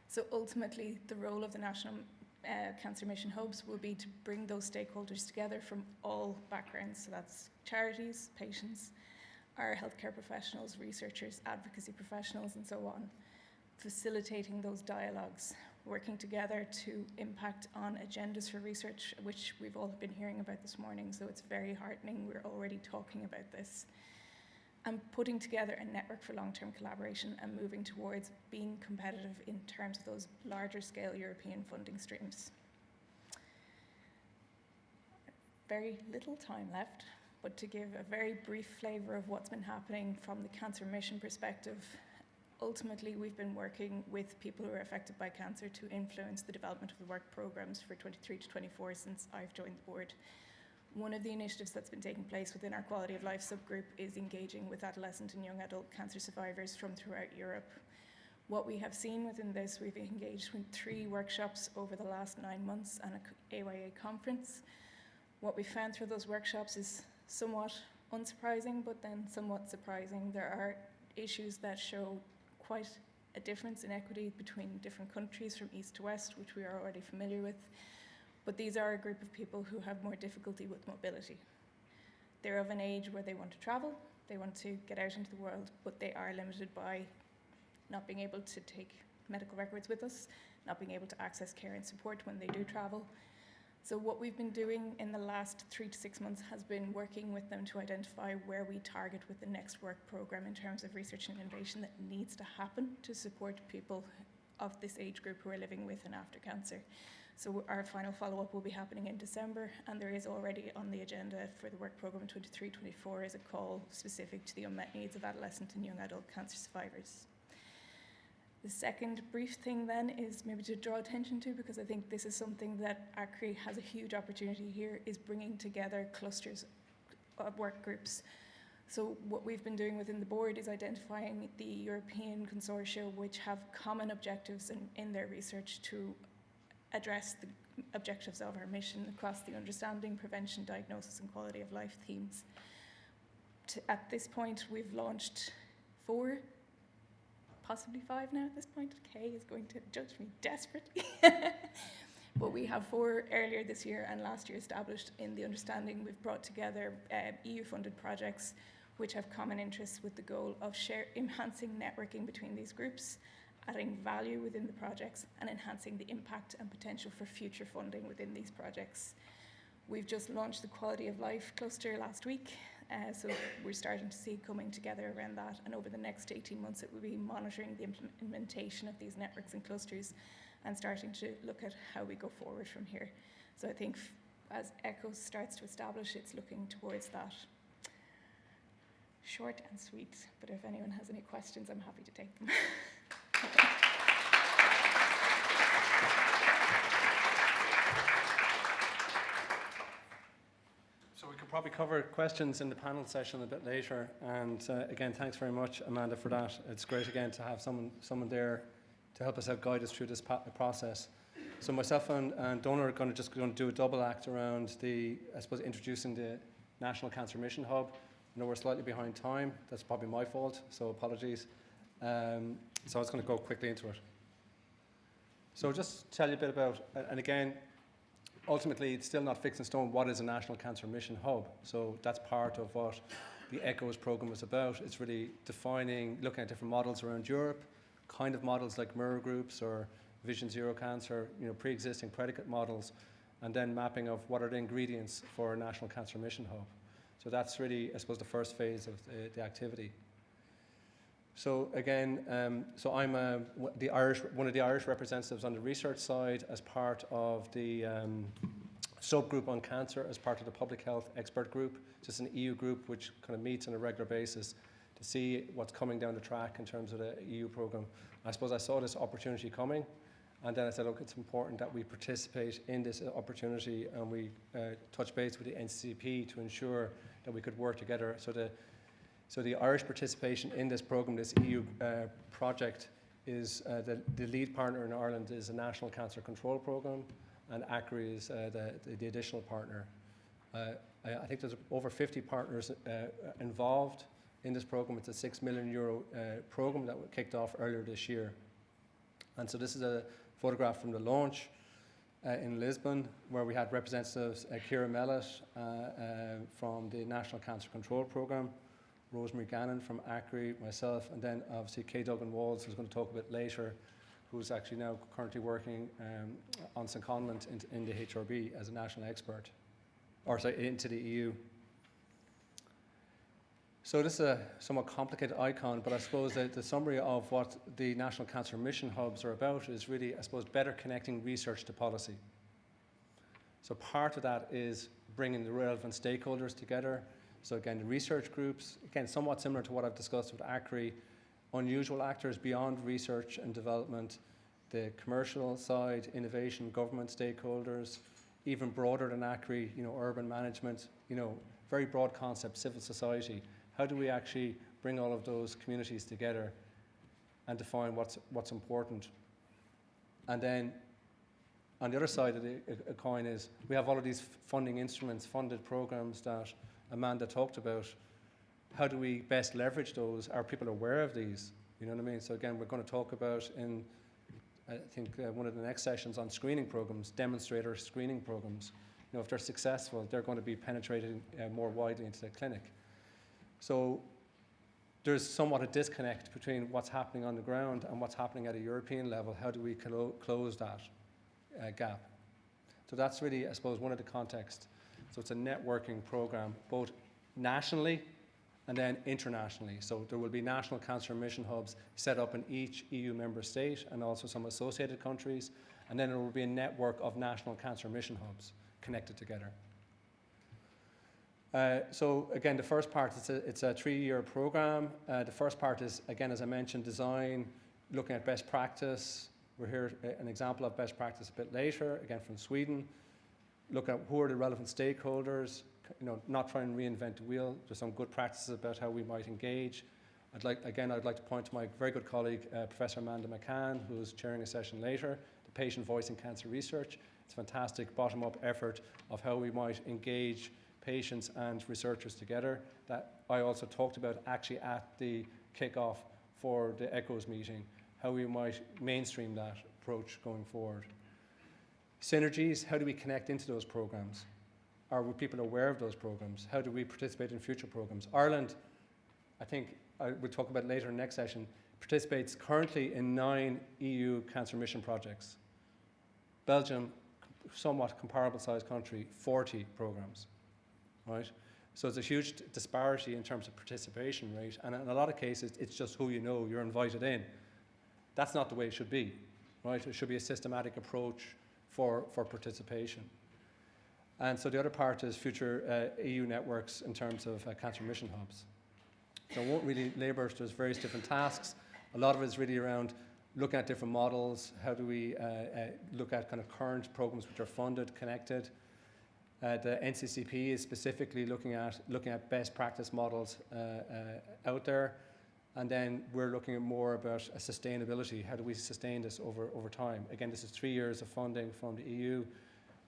So ultimately, the role of the National Cancer Mission Hubs will be to bring those stakeholders together from all backgrounds. So that's charities, patients, our healthcare professionals, researchers, advocacy professionals, and so on, facilitating those dialogues, working together to impact on agendas for research, which we've all been hearing about this morning. So it's very heartening. We're already talking about this. And putting together a network for long-term collaboration and moving towards being competitive in terms of those larger scale European funding streams. Very little time left, but to give a very brief flavour of what's been happening from the cancer mission perspective, ultimately we've been working with people who are affected by cancer to influence the development of the work programmes for 23 to 24 since I've joined the board. One of the initiatives that's been taking place within our quality of life subgroup is engaging with adolescent and young adult cancer survivors from throughout Europe. What we have seen within this, we've engaged with 3 workshops over the last 9 months and an AYA conference. What we found through those workshops is somewhat unsurprising, but then somewhat surprising. There are issues that show quite a difference in equity between different countries from east to west, which we are already familiar with. But these are a group of people who have more difficulty with mobility. They're of an age where they want to travel, they want to get out into the world, but they are limited by not being able to take medical records with us, not being able to access care and support when they do travel. So what we've been doing in the last 3 to 6 months has been working with them to identify where we target with the next work programme in terms of research and innovation that needs to happen to support people of this age group who are living with and after cancer. So our final follow-up will be happening in December, and there is already on the agenda for the work programme 23-24 is a call specific to the unmet needs of adolescent and young adult cancer survivors. The second brief thing then is maybe to draw attention to, because I think this is something that AICRI has a huge opportunity here, is bringing together clusters of work groups. So what we've been doing within the board is identifying the European consortia which have common objectives in their research to address the objectives of our mission across the understanding, prevention, diagnosis and quality of life themes. At this point, we've launched 4, possibly 5 now at this point. Kay is going to judge me desperately. But we have 4 earlier this year and last year established in the understanding. We've brought together EU-funded projects which have common interests with the goal of enhancing networking between these groups, adding value within the projects and enhancing the impact and potential for future funding within these projects. We've just launched the Quality of Life cluster last week, so we're starting to see coming together around that, and over the next 18 months it will be monitoring the implementation of these networks and clusters and starting to look at how we go forward from here. So I think as ECHO starts to establish, it's looking towards that. Short and sweet, but if anyone has any questions, I'm happy to take them. So we could probably cover questions in the panel session a bit later. And again, thanks very much, Amanda, for that. It's great again to have someone there to help us out, guide us through this process. So myself and Donal are going to do a double act around introducing the National Cancer Mission Hub. I know we're slightly behind time. That's probably my fault, so apologies. So I was going to go quickly into it. So just tell you a bit about, and again, ultimately it's still not fixed in stone what is a National Cancer Mission Hub. So that's part of what the ECHOS programme is about. It's really defining, looking at different models around Europe, kind of models like mirror groups or Vision Zero Cancer, pre-existing predicate models, and then mapping of what are the ingredients for a National Cancer Mission Hub. So that's really, I suppose, the first phase of the activity. So again, I'm one of the Irish representatives on the research side as part of the subgroup on cancer, as part of the public health expert group, just an EU group which kind of meets on a regular basis to see what's coming down the track in terms of the EU programme. I suppose I saw this opportunity coming, and then I said, look, it's important that we participate in this opportunity, and we touch base with the NCCP to ensure that we could work together. So the Irish participation in this programme, this EU project, is the lead partner in Ireland is the National Cancer Control Programme, and AICRI is the additional partner. I think there's over 50 partners involved in this programme. It's a €6 million programme that kicked off earlier this year. And so this is a photograph from the launch in Lisbon, where we had representatives, Ciara Mellett from the National Cancer Control Programme, Rosemary Gannon from AICRI, myself, and then obviously Kay Duggan-Walls, who's going to talk a bit later, who's actually now currently working on secondment in the HRB as a national expert, into the EU. So this is a somewhat complicated icon, but I suppose that the summary of what the National Cancer Mission Hubs are about is really, I suppose, better connecting research to policy. So part of that is bringing the relevant stakeholders together. So again, the research groups, again, somewhat similar to what I've discussed with AICRI, unusual actors beyond research and development, the commercial side, innovation, government stakeholders, even broader than AICRI, urban management, very broad concept, civil society. How do we actually bring all of those communities together and define what's important? And then on the other side of the coin is we have all of these funding instruments, funded programs that Amanda talked about. How do we best leverage those? Are people aware of these? You know what I mean? So again, we're going to talk about in, I think, one of the next sessions on screening programs, demonstrator screening programs. If they're successful, they're going to be penetrated more widely into the clinic. So there's somewhat a disconnect between what's happening on the ground and what's happening at a European level. How do we close that gap? So that's really, I suppose, one of the contexts. So it's a networking program, both nationally and then internationally. So there will be national cancer mission hubs set up in each EU member state and also some associated countries, and then there will be a network of national cancer mission hubs connected together. So again, the first part, it's a 3-year program. The first part is, again, as I mentioned, design, looking at best practice. We'll hear an example of best practice a bit later, again from Sweden. Look at who are the relevant stakeholders, not try and reinvent the wheel. There's some good practices about how we might engage. I'd like to point to my very good colleague, Professor Amanda McCann, who's chairing a session later, the Patient Voice in Cancer Research. It's a fantastic bottom-up effort of how we might engage patients and researchers together that I also talked about actually at the kickoff for the ECHOS meeting, how we might mainstream that approach going forward. Synergies, how do we connect into those programs? Are people aware of those programs? How do we participate in future programs? Ireland, I think we'll talk about later in the next session, participates currently in 9 EU cancer mission projects. Belgium, somewhat comparable sized country, 40 programs, right? So it's a huge disparity in terms of participation rate, and in a lot of cases, it's just who you know, you're invited in. That's not the way it should be, right? It should be a systematic approach for participation. And so the other part is future EU networks in terms of cancer mission hubs. So I won't really labour, there's various different tasks. A lot of it is really around looking at different models. How do we look at kind of current programs which are funded, connected? The NCCP is specifically looking at best practice models out there. And then we're looking at more about sustainability. How do we sustain this over time? Again, this is 3 years of funding from the EU.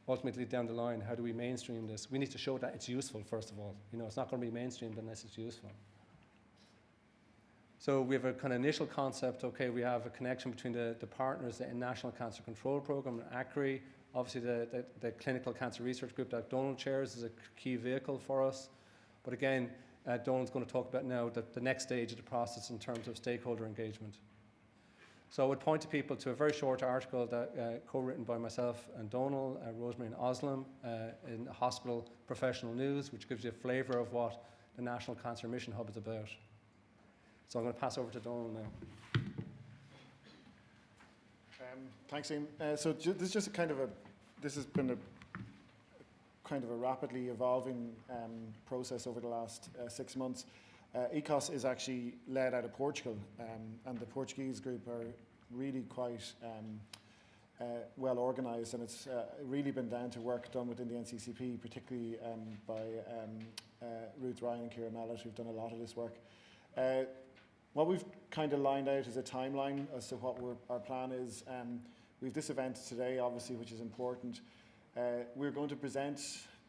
Ultimately, down the line, how do we mainstream this? We need to show that it's useful, first of all. It's not going to be mainstreamed unless it's useful. So we have a kind of initial concept. Okay, we have a connection between the partners, the National Cancer Control Programme and AICRI. Obviously, the clinical cancer research group that Donal chairs is a key vehicle for us. But again, Donal's going to talk about now the next stage of the process in terms of stakeholder engagement. So I would point to people to a very short article that co-written by myself and Donal, Rosemary and Oslam, in Hospital Professional News, which gives you a flavour of what the National Cancer Mission Hub is about. So I'm going to pass over to Donal now. Thanks, Ian. So this is just this has been a kind of a rapidly evolving process over the last 6 months. ECOS is actually led out of Portugal, and the Portuguese group are really quite well organised, and it's really been down to work done within the NCCP, particularly by Ruth Ryan and Ciara Mallet, who've done a lot of this work. What we've kind of lined out is a timeline as to what our plan is. We have this event today, obviously, which is important. We're going to present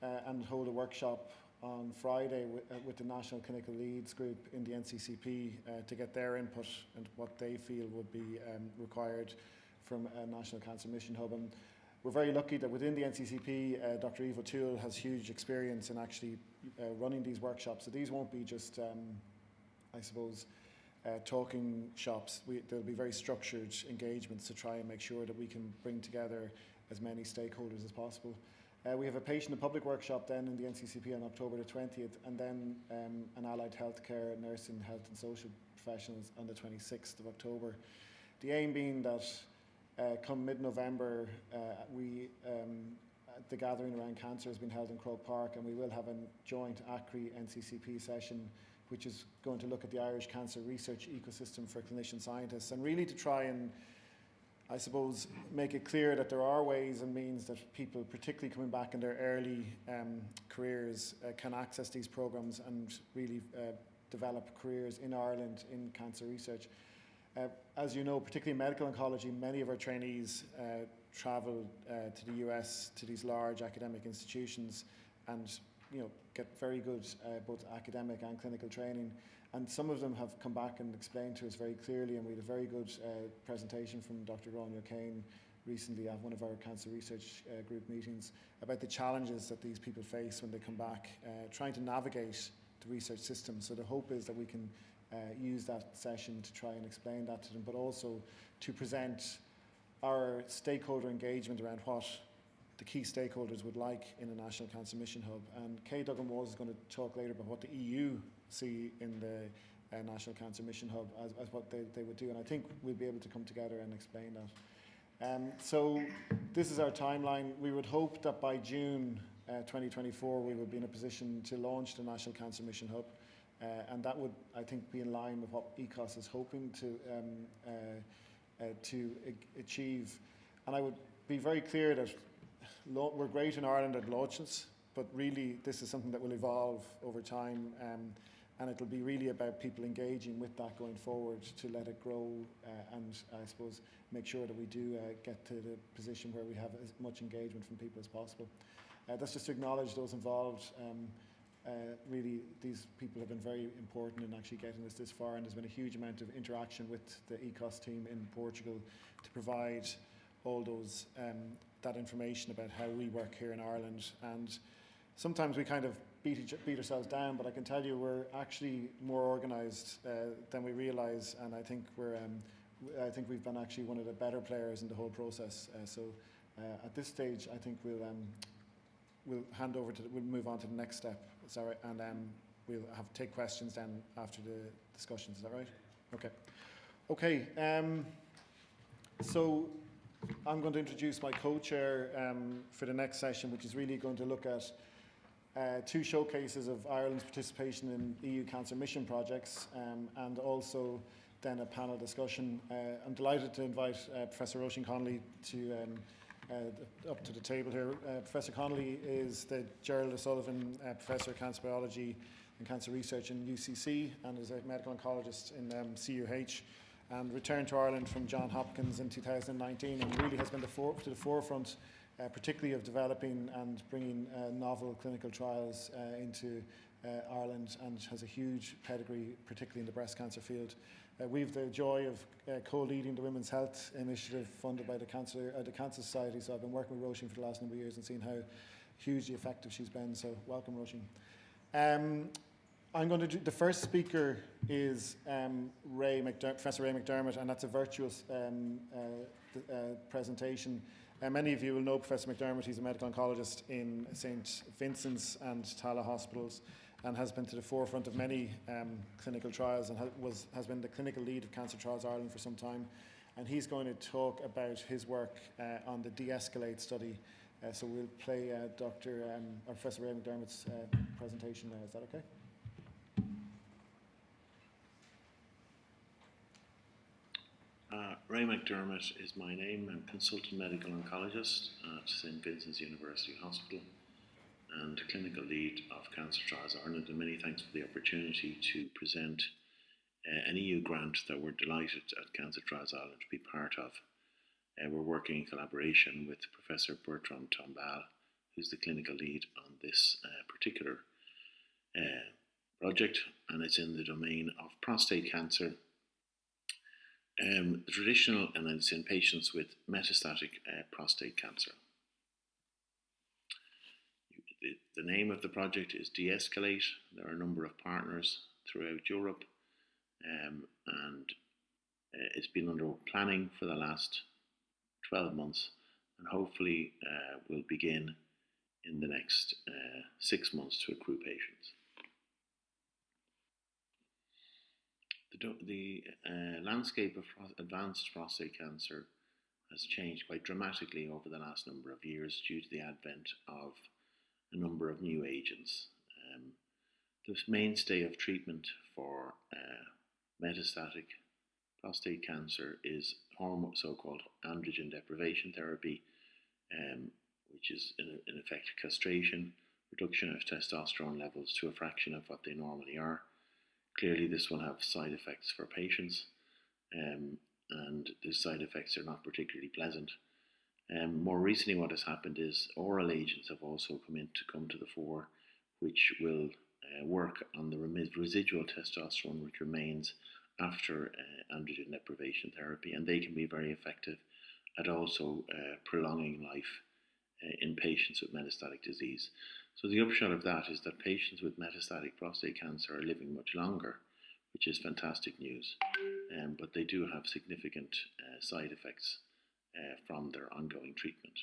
and hold a workshop on Friday with the National Clinical Leads group in the NCCP to get their input and what they feel would be required from a National Cancer Mission Hub. And we're very lucky that within the NCCP, Dr. Eve O'Toole has huge experience in actually running these workshops. So these won't be just, I suppose, talking shops. There'll be very structured engagements to try and make sure that we can bring together as many stakeholders as possible. We have a patient and public workshop then in the NCCP on October the 20th, and then an allied healthcare, nursing, health and social professionals on the 26th of October. The aim being that come mid-November, the gathering around cancer has been held in Croke Park, and we will have a joint AICRI NCCP session which is going to look at the Irish cancer research ecosystem for clinician scientists, and really to try and, I suppose, make it clear that there are ways and means that people, particularly coming back in their early careers, can access these programs and really develop careers in Ireland in cancer research. As you know, particularly in medical oncology, many of our trainees travel to the US, to these large academic institutions, and get very good both academic and clinical training. And some of them have come back and explained to us very clearly, and we had a very good presentation from Dr. Ron O'Kane recently at one of our cancer research group meetings about the challenges that these people face when they come back, trying to navigate the research system. So the hope is that we can use that session to try and explain that to them, but also to present our stakeholder engagement around what the key stakeholders would like in a National Cancer Mission Hub. And Kay Duggan-Walls is going to talk later about what the EU see in the National Cancer Mission Hub as what they would do. And I think we'll be able to come together and explain that. So this is our timeline. We would hope that by June 2024 we would be in a position to launch the National Cancer Mission Hub. And that would, I think, be in line with what ECOS is hoping to achieve. And I would be very clear that we're great in Ireland at launches, but really this is something that will evolve over time, and it'll be really about people engaging with that going forward to let it grow and I suppose make sure that we do get to the position where we have as much engagement from people as possible. That's just to acknowledge those involved. Really, these people have been very important in actually getting us this far, and there's been a huge amount of interaction with the ECOS team in Portugal to provide all those that information about how we work here in Ireland. And sometimes we kind of beat ourselves down, but I can tell you we're actually more organised than we realise, and I think we've been actually one of the better players in the whole process. So at this stage, I think we'll hand over to we'll move on to the next step. Sorry, and we'll take questions then after the discussions. Is that right? Okay. Okay. So I'm going to introduce my co-chair for the next session, which is really going to look at two showcases of Ireland's participation in EU cancer mission projects, and also then a panel discussion. I'm delighted to invite Professor Roisin Connolly to up to the table here. Professor Connolly is the Gerald O'Sullivan Professor of Cancer Biology and Cancer Research in UCC, and is a medical oncologist in CUH, and returned to Ireland from Johns Hopkins in 2019, and really has been to the forefront, particularly of developing and bringing novel clinical trials into Ireland, and has a huge pedigree, particularly in the breast cancer field. We've the joy of co-leading the Women's Health Initiative funded by the Cancer Society, so I've been working with Roisin for the last number of years and seen how hugely effective she's been, so welcome, Roisin. I'm going to do, the first speaker is Professor Ray McDermott, and that's a virtuous presentation. Many of you will know Professor McDermott. He's a medical oncologist in St Vincent's and Tala hospitals, and has been to the forefront of many clinical trials, and has been the clinical lead of Cancer Trials Ireland for some time. And he's going to talk about his work on the de-escalate study. So we'll play Professor Ray McDermott's presentation now. Is that okay? Ray McDermott is my name. I'm consultant medical oncologist at St Vincent's University Hospital and clinical lead of Cancer Trials Ireland, and many thanks for the opportunity to present an EU grant that we're delighted at Cancer Trials Ireland to be part of. We're working in collaboration with Professor Bertrand Tombal, who's the clinical lead on this particular project, and it's in the domain of prostate cancer. The traditional, and it's in patients with metastatic prostate cancer. The name of the project is De-escalate. There are a number of partners throughout Europe, and it's been under planning for the last 12 months, and hopefully will begin in the next 6 months to accrue patients. The landscape of advanced prostate cancer has changed quite dramatically over the last number of years due to the advent of a number of new agents. The mainstay of treatment for metastatic prostate cancer is so-called androgen deprivation therapy, which is in effect castration, reduction of testosterone levels to a fraction of what they normally are. Clearly this will have side effects for patients, and the side effects are not particularly pleasant. More recently what has happened is oral agents have also come to the fore, which will work on the residual testosterone which remains after androgen deprivation therapy, and they can be very effective at also prolonging life in patients with metastatic disease. So the upshot of that is that patients with metastatic prostate cancer are living much longer, which is fantastic news, but they do have significant side effects from their ongoing treatment.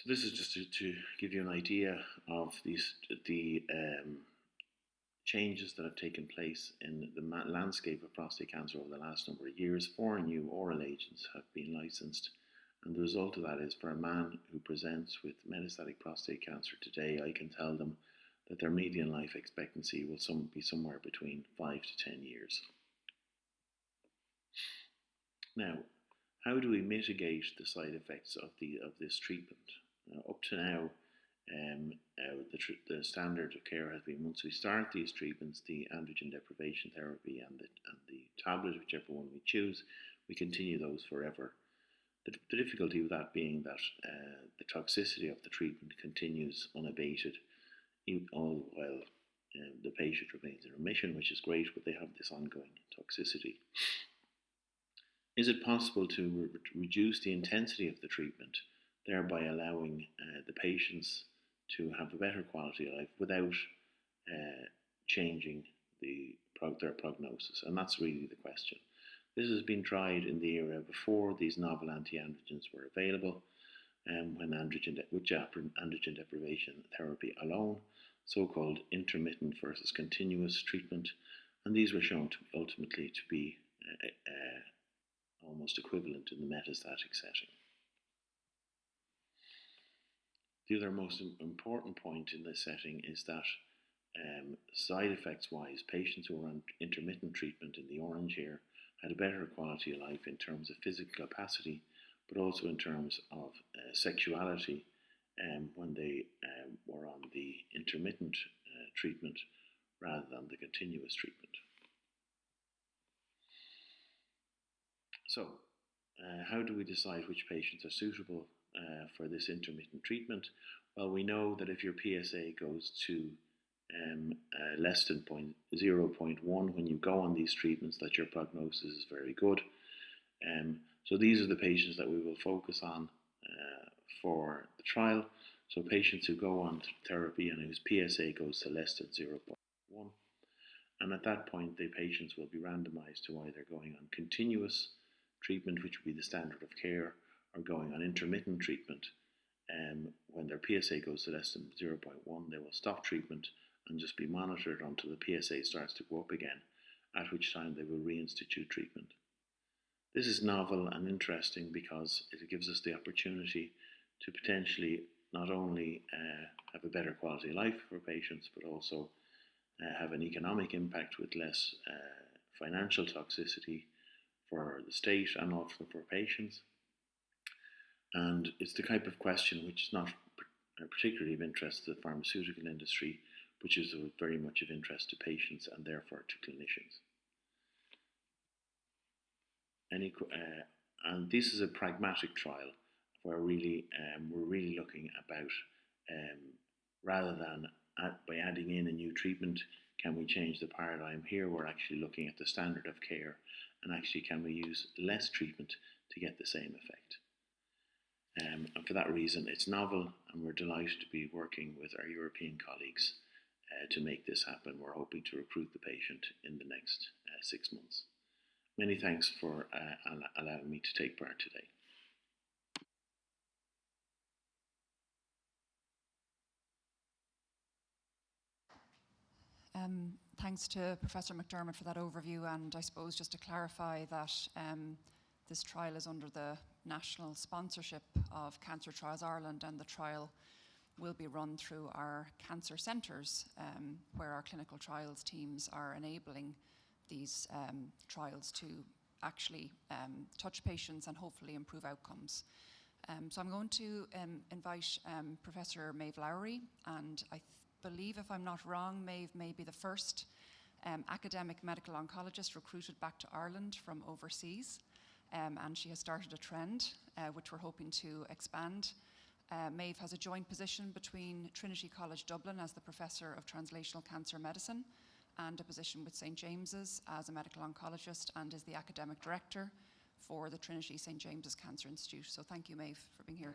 So this is just to give you an idea of the changes that have taken place in the landscape of prostate cancer over the last number of years. 4 new oral agents have been licensed, and the result of that is, for a man who presents with metastatic prostate cancer today, I can tell them that their median life expectancy will be somewhere between 5 to 10 years. Now, how do we mitigate the side effects of this treatment? Up to now, the standard of care has been, once we start these treatments, the androgen deprivation therapy and the tablet, whichever one we choose, we continue those forever. The difficulty with that being that the toxicity of the treatment continues unabated, all while the patient remains in remission, which is great, but they have this ongoing toxicity. Is it possible to reduce the intensity of the treatment, thereby allowing the patients to have a better quality of life without changing their prognosis? And that's really the question. This has been tried in the era before these novel anti-androgens were available, when androgen deprivation therapy alone, so-called intermittent versus continuous treatment, and these were shown to ultimately to be almost equivalent in the metastatic setting. The other most important point in this setting is that side effects wise, patients who were on intermittent treatment in the orange here had a better quality of life in terms of physical capacity, but also in terms of sexuality when they were on the intermittent treatment rather than the continuous treatment. So, how do we decide which patients are suitable for this intermittent treatment? Well, we know that if your PSA goes to less than 0.1 when you go on these treatments, that your prognosis is very good. So these are the patients that we will focus on for the trial. So patients who go on therapy and whose PSA goes to less than 0.1. And at that point, the patients will be randomized to either going on continuous treatment, which would be the standard of care, or going on intermittent treatment. When their PSA goes to less than 0.1, they will stop treatment and just be monitored until the PSA starts to go up again, at which time they will reinstitute treatment. This is novel and interesting because it gives us the opportunity to potentially not only have a better quality of life for patients, but also have an economic impact with less financial toxicity for the state and also for patients. And it's the type of question which is not particularly of interest to the pharmaceutical industry, which is very much of interest to patients and therefore to clinicians. And this is a pragmatic trial where really we're really looking about rather than by adding in a new treatment, can we change the paradigm? Here we're actually looking at the standard of care and actually can we use less treatment to get the same effect. And for that reason it's novel, and we're delighted to be working with our European colleagues to make this happen. We're hoping to recruit the patient in the next 6 months. Many thanks for allowing me to take part today. Thanks to Professor McDermott for that overview, and I suppose just to clarify that this trial is under the national sponsorship of Cancer Trials Ireland, and the trial will be run through our cancer centres where our clinical trials teams are enabling these trials to actually touch patients and hopefully improve outcomes. So I'm going to invite Professor Maeve Lowry, and I believe, if I'm not wrong, Maeve may be the first academic medical oncologist recruited back to Ireland from overseas, and she has started a trend which we're hoping to expand. Maeve has a joint position between Trinity College Dublin as the Professor of Translational Cancer Medicine and a position with St James's as a medical oncologist, and is the academic director for the Trinity St James's Cancer Institute. So thank you, Maeve, for being here.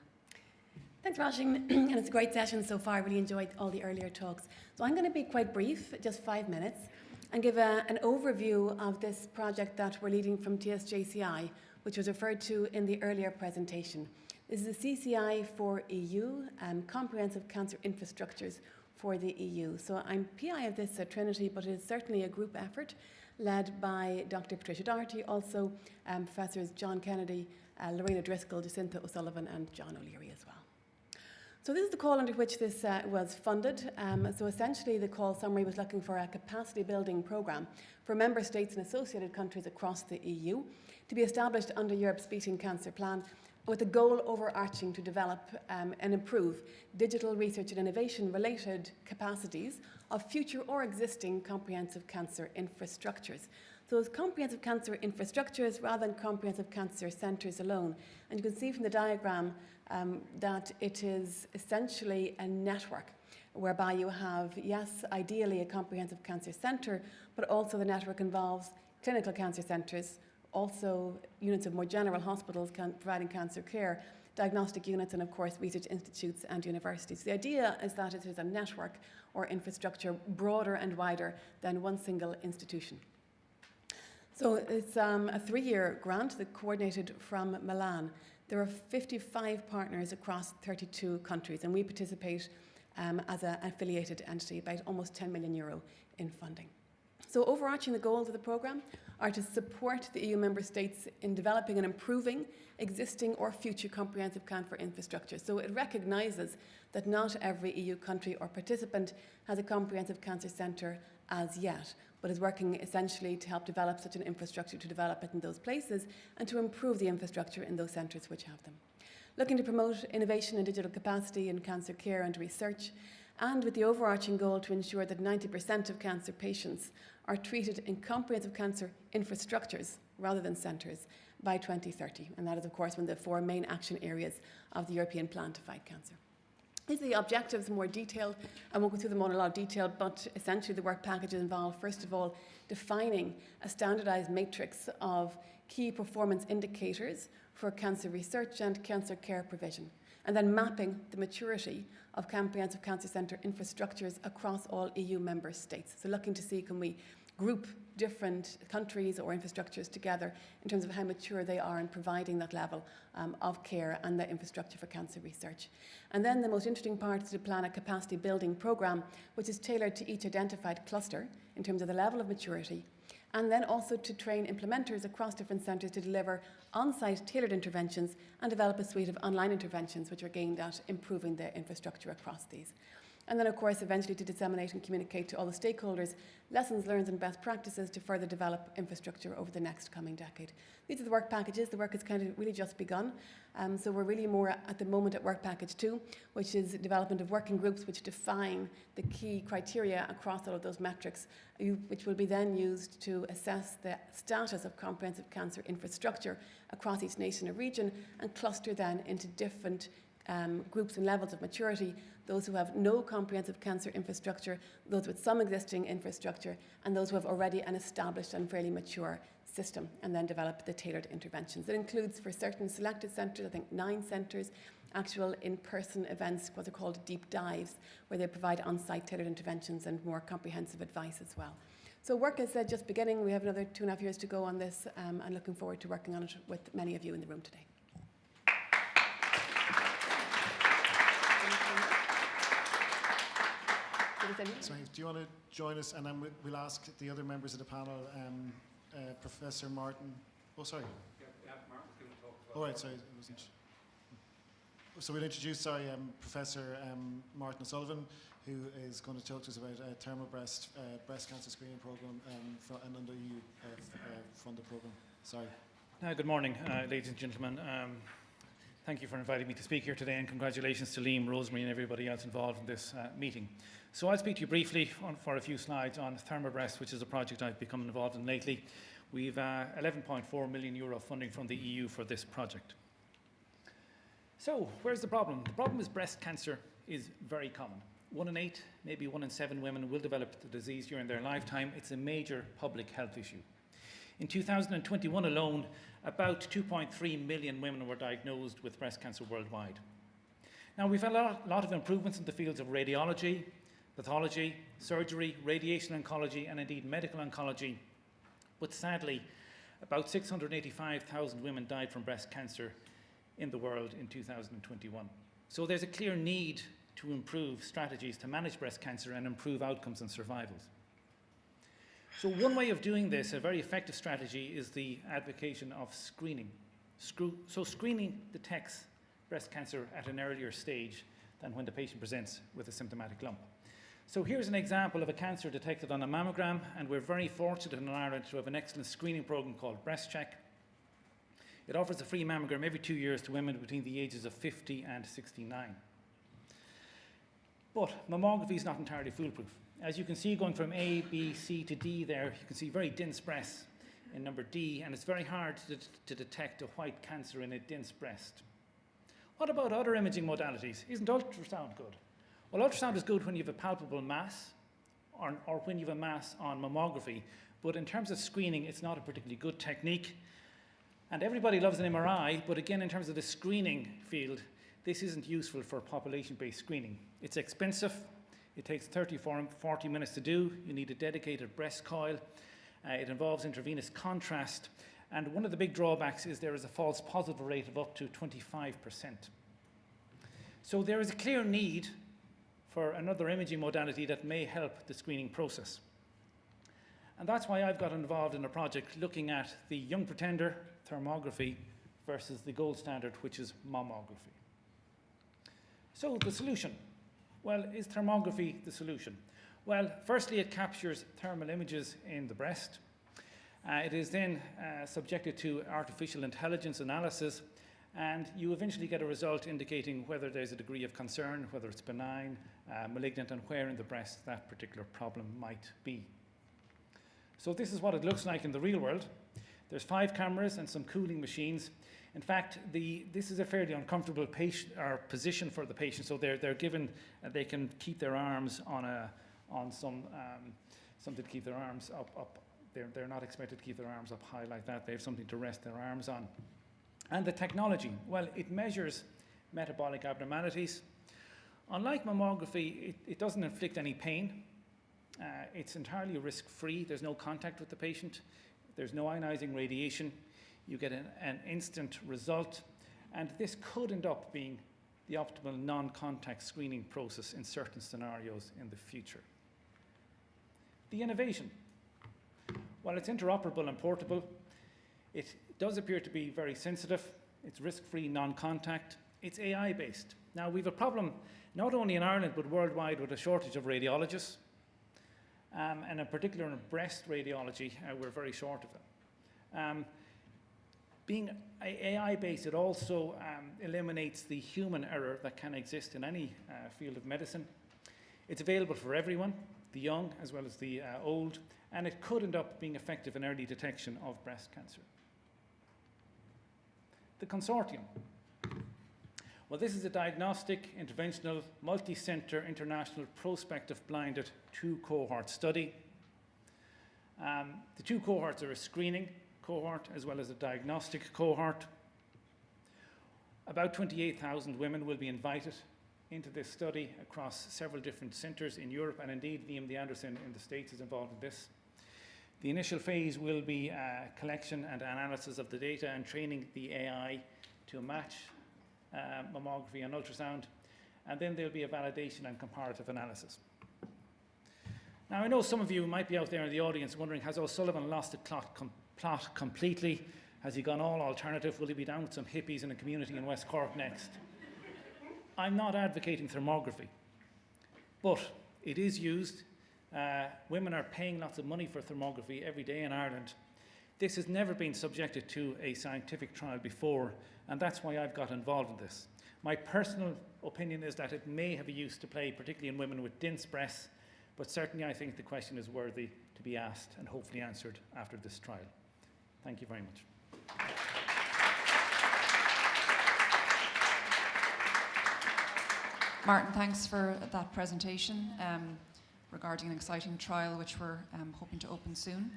Thanks, Roisin, and it's a great session so far. I really enjoyed all the earlier talks. So I'm going to be quite brief, just 5 minutes, and give an overview of this project that we're leading from TSJCI, which was referred to in the earlier presentation. This is the CCI for EU, Comprehensive Cancer Infrastructures for the EU. So I'm PI of this at Trinity, but it is certainly a group effort led by Dr. Patricia Doherty, also Professors John Kennedy, Lorena Driscoll, Jacinta O'Sullivan and John O'Leary as well. So this is the call under which this was funded. So essentially the call summary was looking for a capacity building programme for member states and associated countries across the EU to be established under Europe's Beating Cancer Plan, with the goal overarching to develop and improve digital research and innovation related capacities of future or existing comprehensive cancer infrastructures. So it's comprehensive cancer infrastructures rather than comprehensive cancer centres alone. And you can see from the diagram that it is essentially a network whereby you have, yes, ideally a comprehensive cancer centre, but also the network involves clinical cancer centres, also units of more general hospitals providing cancer care, diagnostic units, and of course research institutes and universities. The idea is that it is a network or infrastructure broader and wider than one single institution. So it's a 3-year grant that coordinated from Milan. There are 55 partners across 32 countries, and we participate as an affiliated entity, about almost €10 million in funding. So overarching the goals of the programme are to support the EU member states in developing and improving existing or future comprehensive cancer infrastructure. So it recognises that not every EU country or participant has a comprehensive cancer centre as yet, but is working essentially to help develop such an infrastructure, to develop it in those places and to improve the infrastructure in those centres which have them. Looking to promote innovation and digital capacity in cancer care and research, and with the overarching goal to ensure that 90% of cancer patients are treated in comprehensive cancer infrastructures rather than centres by 2030. And that is, of course, one of the 4 main action areas of the European Plan to Fight Cancer. These are the objectives in more detail. I won't go through them all in a lot of detail, but essentially the work packages involve, first of all, defining a standardised matrix of key performance indicators for cancer research and cancer care provision, and then mapping the maturity of comprehensive cancer centre infrastructures across all EU member states. So looking to see, can we group different countries or infrastructures together in terms of how mature they are in providing that level of care and the infrastructure for cancer research. And then the most interesting part is to plan a capacity building programme which is tailored to each identified cluster in terms of the level of maturity, and then also to train implementers across different centres to deliver on-site tailored interventions and develop a suite of online interventions which are aimed at improving the infrastructure across these. And then, of course, eventually to disseminate and communicate to all the stakeholders lessons learned and best practices to further develop infrastructure over the next coming decade. These are the work packages. The work has kind of really just begun. So we're really more at the moment at work package 2, which is development of working groups which define the key criteria across all of those metrics, which will be then used to assess the status of comprehensive cancer infrastructure across each nation or region, and cluster then into different groups and levels of maturity, those who have no comprehensive cancer infrastructure, those with some existing infrastructure, and those who have already an established and fairly mature system, and then develop the tailored interventions. It includes, for certain selected centres, I think 9 centres, actual in-person events, what are called deep dives, where they provide on-site tailored interventions and more comprehensive advice as well. So work is just beginning. We have another 2.5 years to go on this, and looking forward to working on it with many of you in the room today. So do you want to join us, and then we'll ask the other members of the panel, Professor Martin. Oh, sorry. Yeah, Martin's going to talk as well. Oh, right, sorry. It wasn't. So we'll introduce, Professor Martin O'Sullivan, who is going to talk to us about a thermal breast cancer screening programme and under EU funded programme. Sorry. Good morning, ladies and gentlemen. Thank you for inviting me to speak here today, and congratulations to Liam, Rosemary and everybody else involved in this meeting. So I'll speak to you briefly for a few slides on ThermoBreast, which is a project I've become involved in lately. We've €11.4 million funding from the EU for this project. So where's the problem? The problem is breast cancer is very common. 1 in 8, maybe 1 in 7 women will develop the disease during their lifetime. It's a major public health issue. In 2021 alone, about 2.3 million women were diagnosed with breast cancer worldwide. Now, we've had a lot of improvements in the fields of radiology, pathology, surgery, radiation oncology, and indeed medical oncology. But sadly, about 685,000 women died from breast cancer in the world in 2021. So there's a clear need to improve strategies to manage breast cancer and improve outcomes and survivals. So one way of doing this, a very effective strategy, is the advocacy of screening. So screening detects breast cancer at an earlier stage than when the patient presents with a symptomatic lump. So here's an example of a cancer detected on a mammogram, and we're very fortunate in Ireland to have an excellent screening program called Breast Check. It offers a free mammogram every 2 years to women between the ages of 50 and 69. But mammography is not entirely foolproof. As you can see, going from A, B, C to D there, you can see very dense breasts in number D, and it's very hard to detect a white cancer in a dense breast. What about other imaging modalities? Isn't ultrasound good? Well, ultrasound is good when you have a palpable mass or when you have a mass on mammography, but in terms of screening, it's not a particularly good technique. And everybody loves an MRI, but again, in terms of the screening field, this isn't useful for population-based screening. It's expensive. It takes 30 or 40 minutes to do. You need a dedicated breast coil. It involves intravenous contrast. And one of the big drawbacks is there is a false positive rate of up to 25%. So there is a clear need for another imaging modality that may help the screening process. And that's why I've got involved in a project looking at the young pretender, thermography, versus the gold standard, which is mammography. So the solution. Well, is thermography the solution? Well, firstly, it captures thermal images in the breast. It is then subjected to artificial intelligence analysis, and you eventually get a result indicating whether there's a degree of concern, whether it's benign, malignant, and where in the breast that particular problem might be. So this is what it looks like in the real world. There's 5 cameras and some cooling machines. In fact, this is a fairly uncomfortable position for the patient. So they're given, they can keep their arms on something to keep their arms up. They're not expected to keep their arms up high like that. They have something to rest their arms on. And the technology, well, it measures metabolic abnormalities. Unlike mammography, it doesn't inflict any pain. It's entirely risk-free. There's no contact with the patient. There's no ionizing radiation. You get an instant result. And this could end up being the optimal non-contact screening process in certain scenarios in the future. The innovation. Well, it's interoperable and portable. It does appear to be very sensitive. It's risk-free, non-contact. It's AI-based. Now, we have a problem not only in Ireland but worldwide with a shortage of radiologists. And in particular in breast radiology, we're very short of them. Being AI-based, it also eliminates the human error that can exist in any field of medicine. It's available for everyone, the young as well as the old, and it could end up being effective in early detection of breast cancer. The consortium. Well, this is a diagnostic, interventional, multi-center, international, prospective, blinded 2-cohort study. The 2 cohorts are a screening cohort as well as a diagnostic cohort. About 28,000 women will be invited into this study across several different centres in Europe, and indeed the Anderson in the States is involved in this. The initial phase will be collection and analysis of the data and training the AI to match mammography and ultrasound, and then there'll be a validation and comparative analysis. Now, I know some of you might be out there in the audience wondering, has O'Sullivan lost the plot completely? Has he gone all alternative? Will he be down with some hippies in a community in West Cork next? I'm not advocating thermography, but it is used. Women are paying lots of money for thermography every day in Ireland. This has never been subjected to a scientific trial before, and that's why I've got involved in this. My personal opinion is that it may have a use to play, particularly in women with dense breasts, but certainly I think the question is worthy to be asked and hopefully answered after this trial. Thank you very much. Martin, thanks for that presentation regarding an exciting trial which we're hoping to open soon.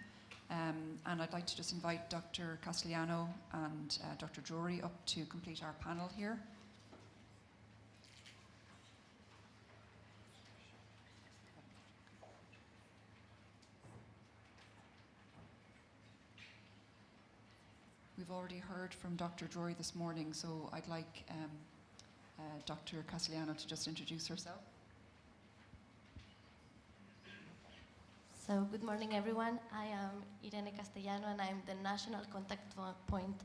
And I'd like to just invite Dr. Castellano and Dr. Drury up to complete our panel here. We've already heard from Dr. Drury this morning, so I'd like Dr. Castellano to just introduce herself. So, good morning, everyone. I am Irene Castellano, and I'm the national contact point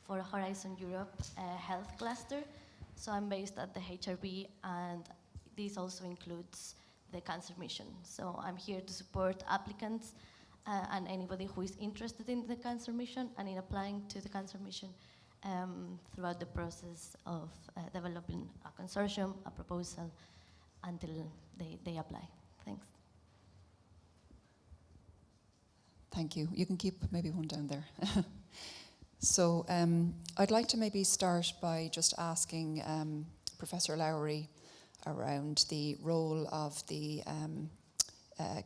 for Horizon Europe Health Cluster. So I'm based at the HRB, and this also includes the Cancer Mission. So I'm here to support applicants and anybody who is interested in the Cancer Mission and in applying to the Cancer Mission throughout the process of developing a consortium, a proposal, until they apply. Thanks. Thank you. You can keep maybe one down there. So I'd like to maybe start by just asking Professor Lowry around the role of the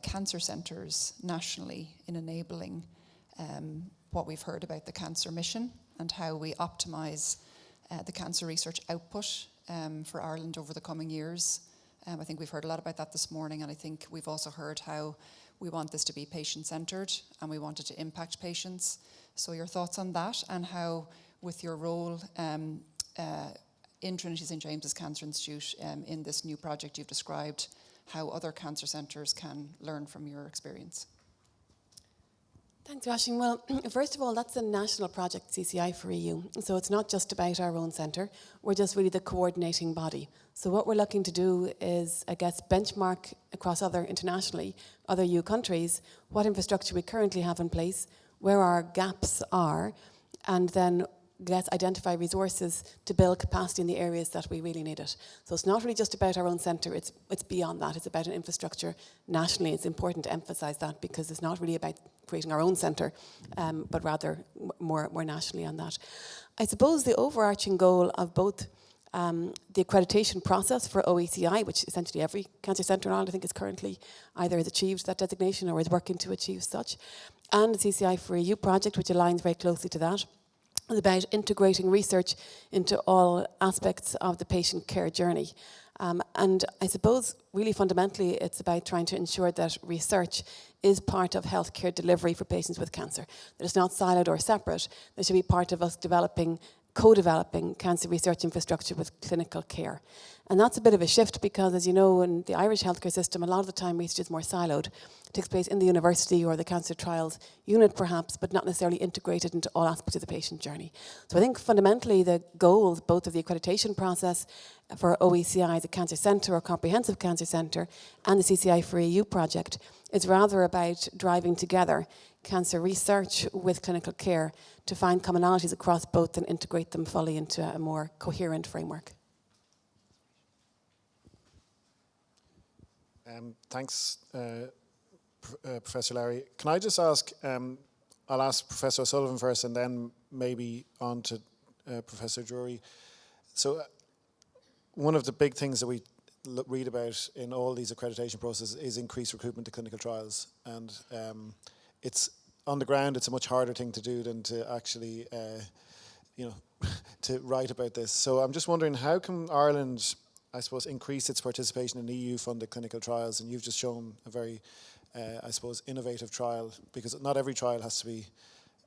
cancer centres nationally in enabling what we've heard about the Cancer Mission and how we optimise the cancer research output for Ireland over the coming years. I think we've heard a lot about that this morning, and I think we've also heard how we want this to be patient-centred and we want it to impact patients. So your thoughts on that, and how, with your role in Trinity St James's Cancer Institute in this new project you've described, how other cancer centres can learn from your experience. Thanks, Roisin. Well, first of all, that's a national project, CCI for EU. So it's not just about our own centre. We're just really the coordinating body. So what we're looking to do is, I guess, benchmark across internationally, other EU countries, what infrastructure we currently have in place, where our gaps are, and then let's identify resources to build capacity in the areas that we really need it. So it's not really just about our own centre, it's beyond that. It's about an infrastructure nationally. It's important to emphasise that, because it's not really about creating our own centre, but rather more nationally on that. I suppose the overarching goal of both the accreditation process for OECI, which essentially every cancer centre in Ireland I think is currently either has achieved that designation or is working to achieve such, and the CCI for EU project, which aligns very closely to that, is about integrating research into all aspects of the patient care journey. And I suppose really fundamentally it's about trying to ensure that research is part of healthcare delivery for patients with cancer. That it's not siloed or separate. There should be part of us co-developing cancer research infrastructure with clinical care. And that's a bit of a shift because, as you know, in the Irish healthcare system, a lot of the time research is more siloed. It takes place in the university or the cancer trials unit perhaps, but not necessarily integrated into all aspects of the patient journey. So I think fundamentally the goals, both of the accreditation process for OECI as a cancer centre or comprehensive cancer centre and the CCI for EU project, is rather about driving together cancer research with clinical care to find commonalities across both and integrate them fully into a more coherent framework. Thanks, Professor Lowry. Can I just ask, I'll ask Professor O'Sullivan first and then maybe on to Professor Drury. So one of the big things that we read about in all these accreditation processes is increased recruitment to clinical trials. And it's on the ground, it's a much harder thing to do than to actually, to write about this. So I'm just wondering, how can Ireland, I suppose, increase its participation in EU-funded clinical trials? And you've just shown a very, I suppose, innovative trial, because not every trial has to be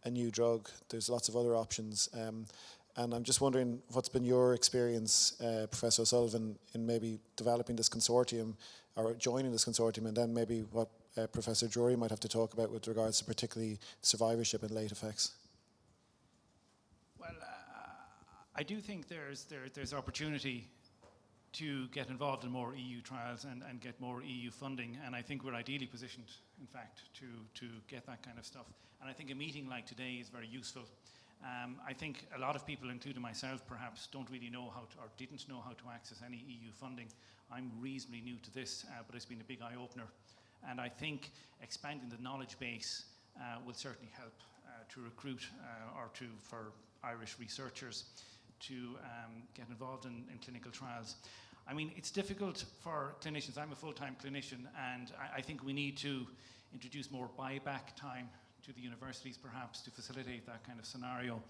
a new drug. There's lots of other options. And I'm just wondering, what's been your experience, Professor O'Sullivan, in maybe developing this consortium or joining this consortium, and then maybe what Professor Drury might have to talk about with regards to particularly survivorship and late effects? Well, I do think there's opportunity to get involved in more EU trials and get more EU funding, and I think we're ideally positioned, in fact, to get that kind of stuff. And I think a meeting like today is very useful. I think a lot of people, including myself perhaps, don't really know how to, or didn't know how to access any EU funding. I'm reasonably new to this, but it's been a big eye-opener. And I think expanding the knowledge base will certainly help to recruit for Irish researchers to get involved in clinical trials. I mean, it's difficult for clinicians. I'm a full-time clinician, and I think we need to introduce more buyback time to the universities, perhaps, to facilitate that kind of scenario.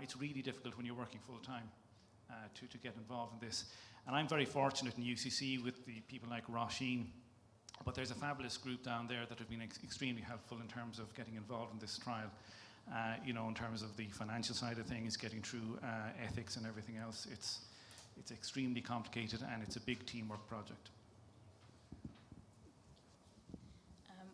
It's really difficult when you're working full-time to get involved in this. And I'm very fortunate in UCC with the people like Roisin, but there's a fabulous group down there that have been extremely helpful in terms of getting involved in this trial. you know, in terms of the financial side of things, getting through ethics and everything else. It's extremely complicated, and it's a big teamwork project.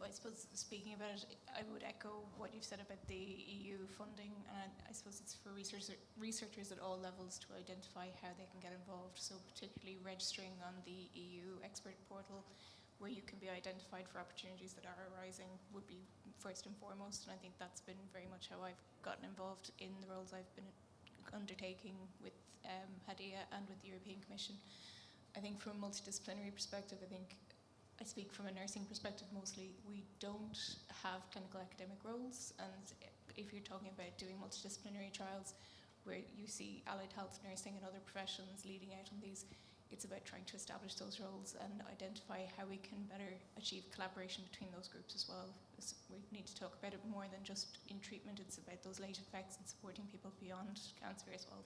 I suppose, speaking about it, I would echo what you've said about the EU funding, and I suppose it's for researchers at all levels to identify how they can get involved, so particularly registering on the EU expert portal, where you can be identified for opportunities that are arising, would be first and foremost, and I think that's been very much how I've gotten involved in the roles I've been undertaking with HADIA and with the European Commission. I think from a multidisciplinary perspective, I speak from a nursing perspective mostly, we don't have clinical academic roles, and if you're talking about doing multidisciplinary trials where you see allied health nursing and other professions leading out on these, it's about trying to establish those roles and identify how we can better achieve collaboration between those groups as well. We need to talk about it more than just in treatment, it's about those late effects and supporting people beyond cancer as well.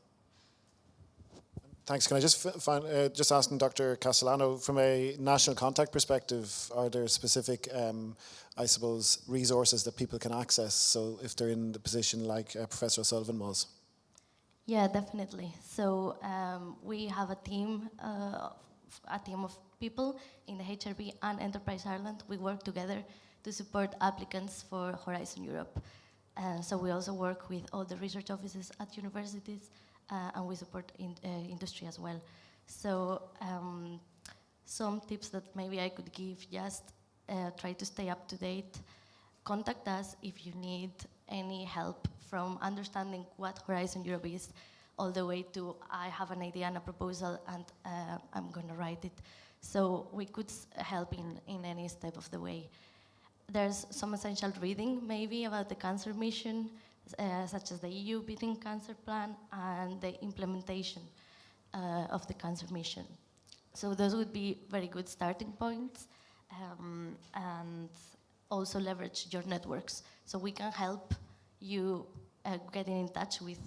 Thanks. Can I just asking Dr. Castellano, from a national contact perspective, are there specific, I suppose, resources that people can access? So if they're in the position like Professor O'Sullivan was? Yeah, definitely. So we have a team of people in the HRB and Enterprise Ireland. We work together to support applicants for Horizon Europe. So we also work with all the research offices at universities, and we support industry as well. So some tips that maybe I could give, just try to stay up to date. Contact us if you need any help from understanding what Horizon Europe is, all the way to I have an idea and a proposal and I'm going to write it. So we could help in any step of the way. There's some essential reading maybe about the cancer mission, such as the EU Beating Cancer Plan and the implementation of the cancer mission. So those would be very good starting points, and also leverage your networks. So we can help you getting in touch with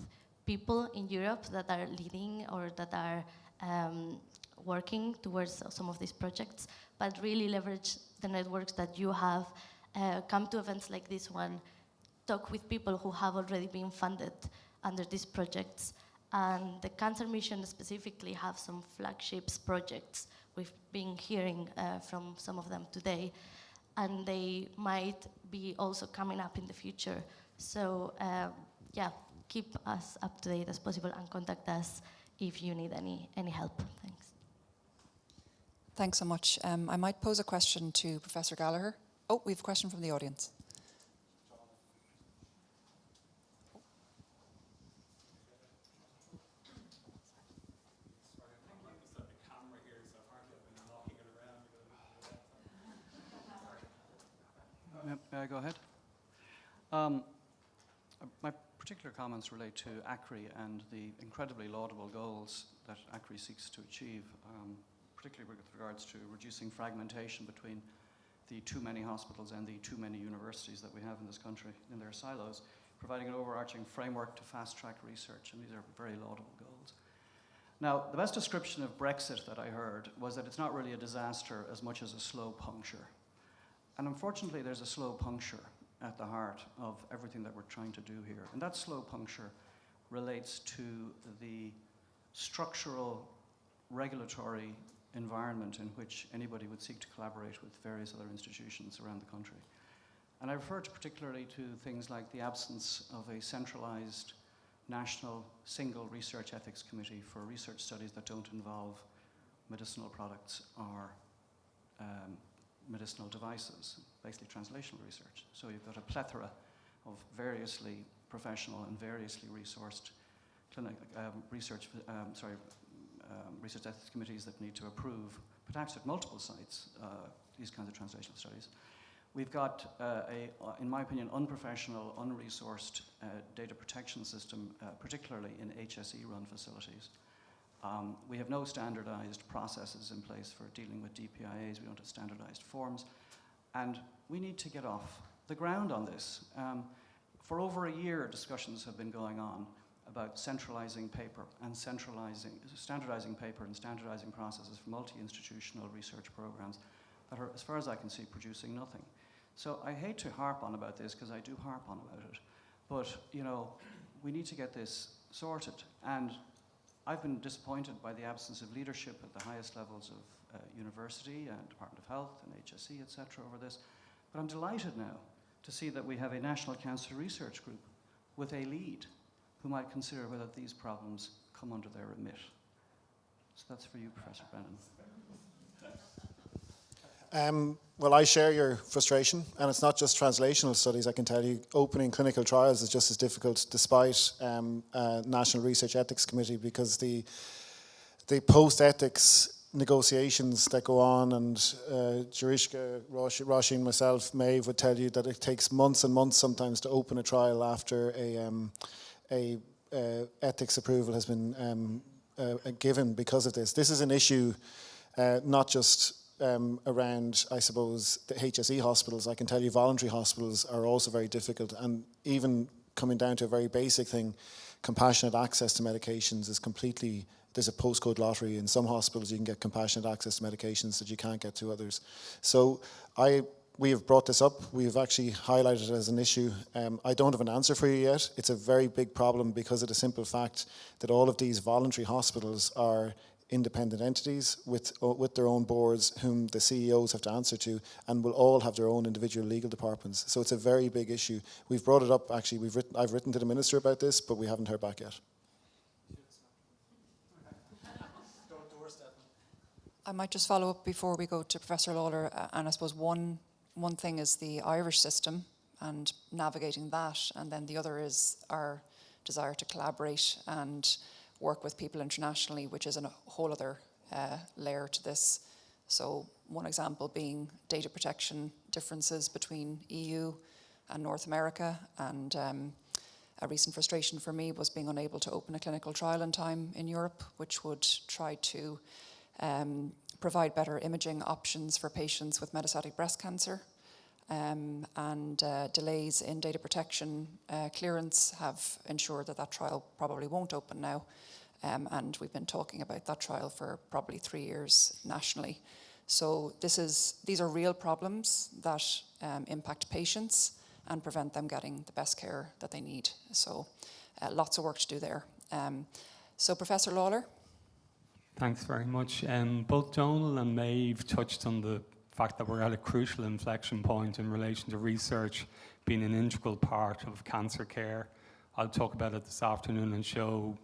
people in Europe that are leading or that are working towards some of these projects, but really leverage the networks that you have, come to events like this one, talk with people who have already been funded under these projects. And the Cancer Mission specifically have some flagships projects. We've been hearing from some of them today, and they might be also coming up in the future. So yeah, keep us up to date as possible and contact us if you need any help. Thanks. Thanks so much. I might pose a question to Professor Gallagher. Oh, we have a question from the audience. May I go ahead? My particular comments relate to AICRI and the incredibly laudable goals that AICRI seeks to achieve, particularly with regards to reducing fragmentation between the too many hospitals and the too many universities that we have in this country in their silos, providing an overarching framework to fast-track research, and these are very laudable goals. Now, the best description of Brexit that I heard was that it's not really a disaster as much as a slow puncture. And unfortunately, there's a slow puncture at the heart of everything that we're trying to do here. And that slow puncture relates to the structural regulatory environment in which anybody would seek to collaborate with various other institutions around the country. And I refer particularly to things like the absence of a centralized national single research ethics committee for research studies that don't involve medicinal products or medicinal devices, basically translational research. So you've got a plethora of variously professional and variously resourced research ethics committees that need to approve, perhaps at multiple sites, these kinds of translational studies. We've got in my opinion, unprofessional, unresourced data protection system, particularly in HSE-run facilities. We have no standardized processes in place for dealing with DPIAs. We don't have standardized forms. And we need to get off the ground on this. For over a year, discussions have been going on about centralizing paper and standardizing paper and standardizing processes for multi-institutional research programs that are, as far as I can see, producing nothing. So I hate to harp on about this, because I do harp on about it, But, you know, we need to get this sorted. And I've been disappointed by the absence of leadership at the highest levels of university and Department of Health and HSE, etc. over this. But I'm delighted now to see that we have a National Cancer Research Group with a lead who might consider whether these problems come under their remit. So that's for you, Professor Brennan. Well, I share your frustration, and it's not just translational studies. I can tell you opening clinical trials is just as difficult despite a National Research Ethics Committee, because the post-ethics negotiations that go on, and Gynaecological, Roshi and myself, Maeve, would tell you that it takes months and months sometimes to open a trial after a ethics approval has been given because of this. This is an issue not just around, I suppose, the HSE hospitals. I can tell you voluntary hospitals are also very difficult, and even coming down to a very basic thing, compassionate access to medications is completely, there's a postcode lottery. In some hospitals you can get compassionate access to medications that you can't get to others. So we have brought this up. We've actually highlighted it as an issue. I don't have an answer for you yet. It's a very big problem because of the simple fact that all of these voluntary hospitals are independent entities with their own boards whom the CEOs have to answer to, and will all have their own individual legal departments. So it's a very big issue. We've brought it up, actually, I've written to the Minister about this, but we haven't heard back yet. I might just follow up before we go to Professor Lawler, and I suppose one thing is the Irish system and navigating that, and then the other is our desire to collaborate and work with people internationally, which is a whole other layer to this. So one example being data protection differences between EU and North America, and a recent frustration for me was being unable to open a clinical trial in time in Europe, which would try to provide better imaging options for patients with metastatic breast cancer. And delays in data protection clearance have ensured that trial probably won't open now. And we've been talking about that trial for probably 3 years nationally. So these are real problems that impact patients and prevent them getting the best care that they need. So lots of work to do there. So Professor Lawler. Thanks very much. Both Donal and Maeve touched on the fact that we're at a crucial inflection point in relation to research being an integral part of cancer care. I'll talk about it this afternoon and show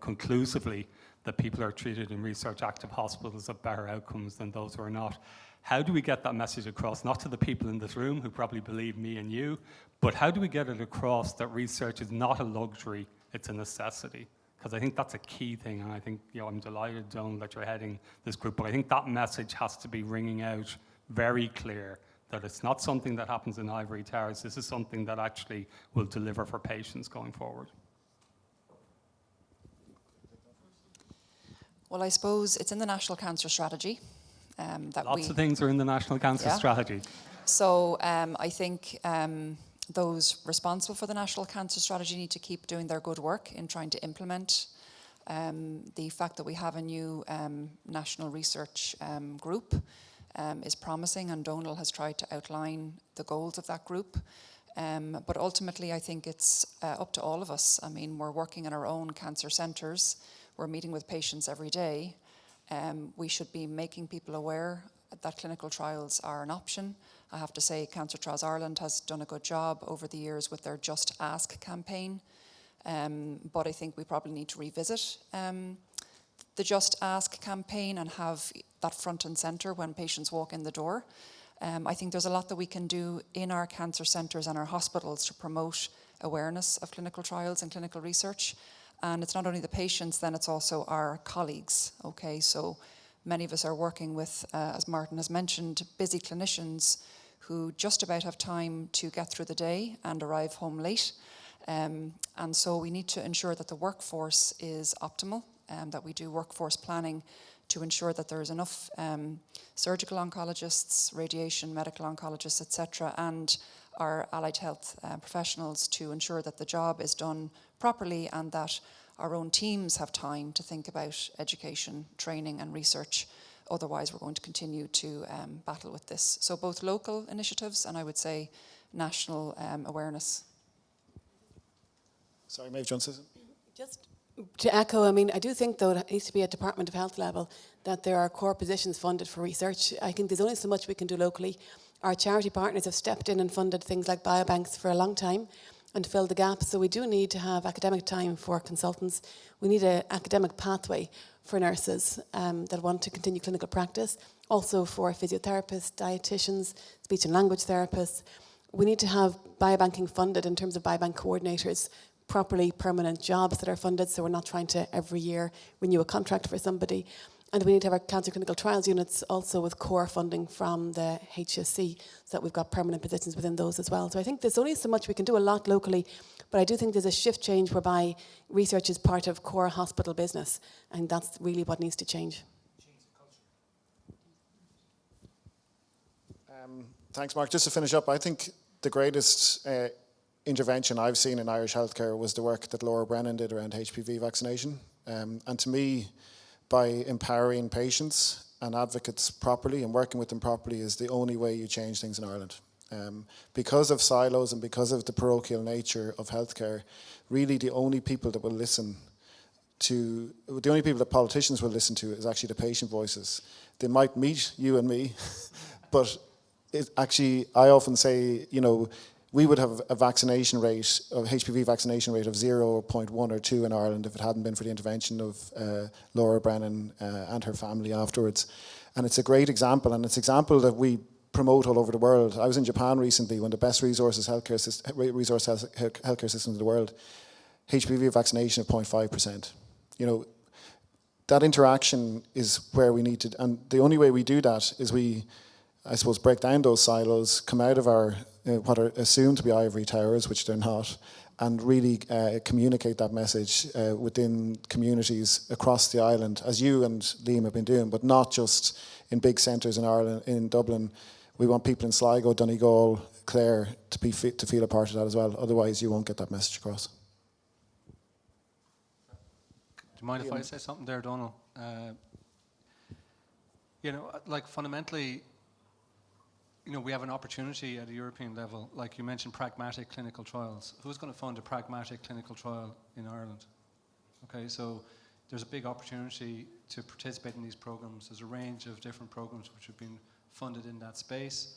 conclusively that people are treated in research-active hospitals have better outcomes than those who are not. How do we get that message across, not to the people in this room who probably believe me and you, but how do we get it across that research is not a luxury, it's a necessity? Because I think that's a key thing, and I think I'm delighted, Donal, that you're heading this group, but I think that message has to be ringing out very clear, that it's not something that happens in ivory towers. This is something that actually will deliver for patients going forward. Well, I suppose it's in the National Cancer Strategy. Lots of things are in the National Cancer Strategy. So I think those responsible for the National Cancer Strategy need to keep doing their good work in trying to implement the fact that we have a new national research group. Is promising, and Donal has tried to outline the goals of that group. But ultimately, I think it's up to all of us. I mean, we're working in our own cancer centres. We're meeting with patients every day. We should be making people aware that clinical trials are an option. I have to say, Cancer Trials Ireland has done a good job over the years with their Just Ask campaign. But I think we probably need to revisit the Just Ask campaign and have that front and centre when patients walk in the door. I think there's a lot that we can do in our cancer centres and our hospitals to promote awareness of clinical trials and clinical research. And it's not only the patients, then it's also our colleagues. Okay, so many of us are working with, as Martin has mentioned, busy clinicians who just about have time to get through the day and arrive home late. And so we need to ensure that the workforce is optimal, that we do workforce planning to ensure that there is enough surgical oncologists, radiation, medical oncologists, etc., and our allied health professionals to ensure that the job is done properly and that our own teams have time to think about education, training and research. Otherwise, we're going to continue to battle with this. So both local initiatives and I would say national awareness. Sorry, Maeve Johnson. Just to echo, I mean, I do think, though, it needs to be at Department of Health level that there are core positions funded for research. I think there's only so much we can do locally. Our charity partners have stepped in and funded things like biobanks for a long time and filled the gaps. So we do need to have academic time for consultants. We need an academic pathway for nurses that want to continue clinical practice, also for physiotherapists, dietitians, speech and language therapists. We need to have biobanking funded in terms of biobank coordinators, properly permanent jobs that are funded, so we're not trying to every year renew a contract for somebody. And we need to have our cancer clinical trials units also with core funding from the HSC, so that we've got permanent positions within those as well. So I think there's only so much we can do a lot locally, but I do think there's a shift change whereby research is part of core hospital business, and that's really what needs to change. Thanks, Mark. Just to finish up, I think the greatest intervention I've seen in Irish healthcare was the work that Laura Brennan did around HPV vaccination. And to me, by empowering patients and advocates properly and working with them properly is the only way you change things in Ireland. Because of silos and because of the parochial nature of healthcare, really the only people that will listen to, the only people that politicians will listen to is actually the patient voices. They might meet you and me, but it actually, I often say, you know, we would have a vaccination rate, of HPV vaccination rate of 0.1 or 2 in Ireland if it hadn't been for the intervention of Laura Brennan and her family afterwards. And it's a great example, and it's an example that we promote all over the world. I was in Japan recently, one of the best healthcare systems in the world. HPV vaccination of 0.5%. You know, that interaction is where we need to, and the only way we do that is we, I suppose, break down those silos, come out of our what are assumed to be ivory towers, which they're not, and really communicate that message within communities across the island, as you and Liam have been doing, but not just in big centres in Ireland, in Dublin. We want people in Sligo, Donegal, Clare to feel a part of that as well. Otherwise, you won't get that message across. Do you mind if I say something there, Donal? You know, like fundamentally, you know, we have an opportunity at a European level, like you mentioned, pragmatic clinical trials. Who's going to fund a pragmatic clinical trial in Ireland? Okay, so there's a big opportunity to participate in these programs. There's a range of different programs which have been funded in that space.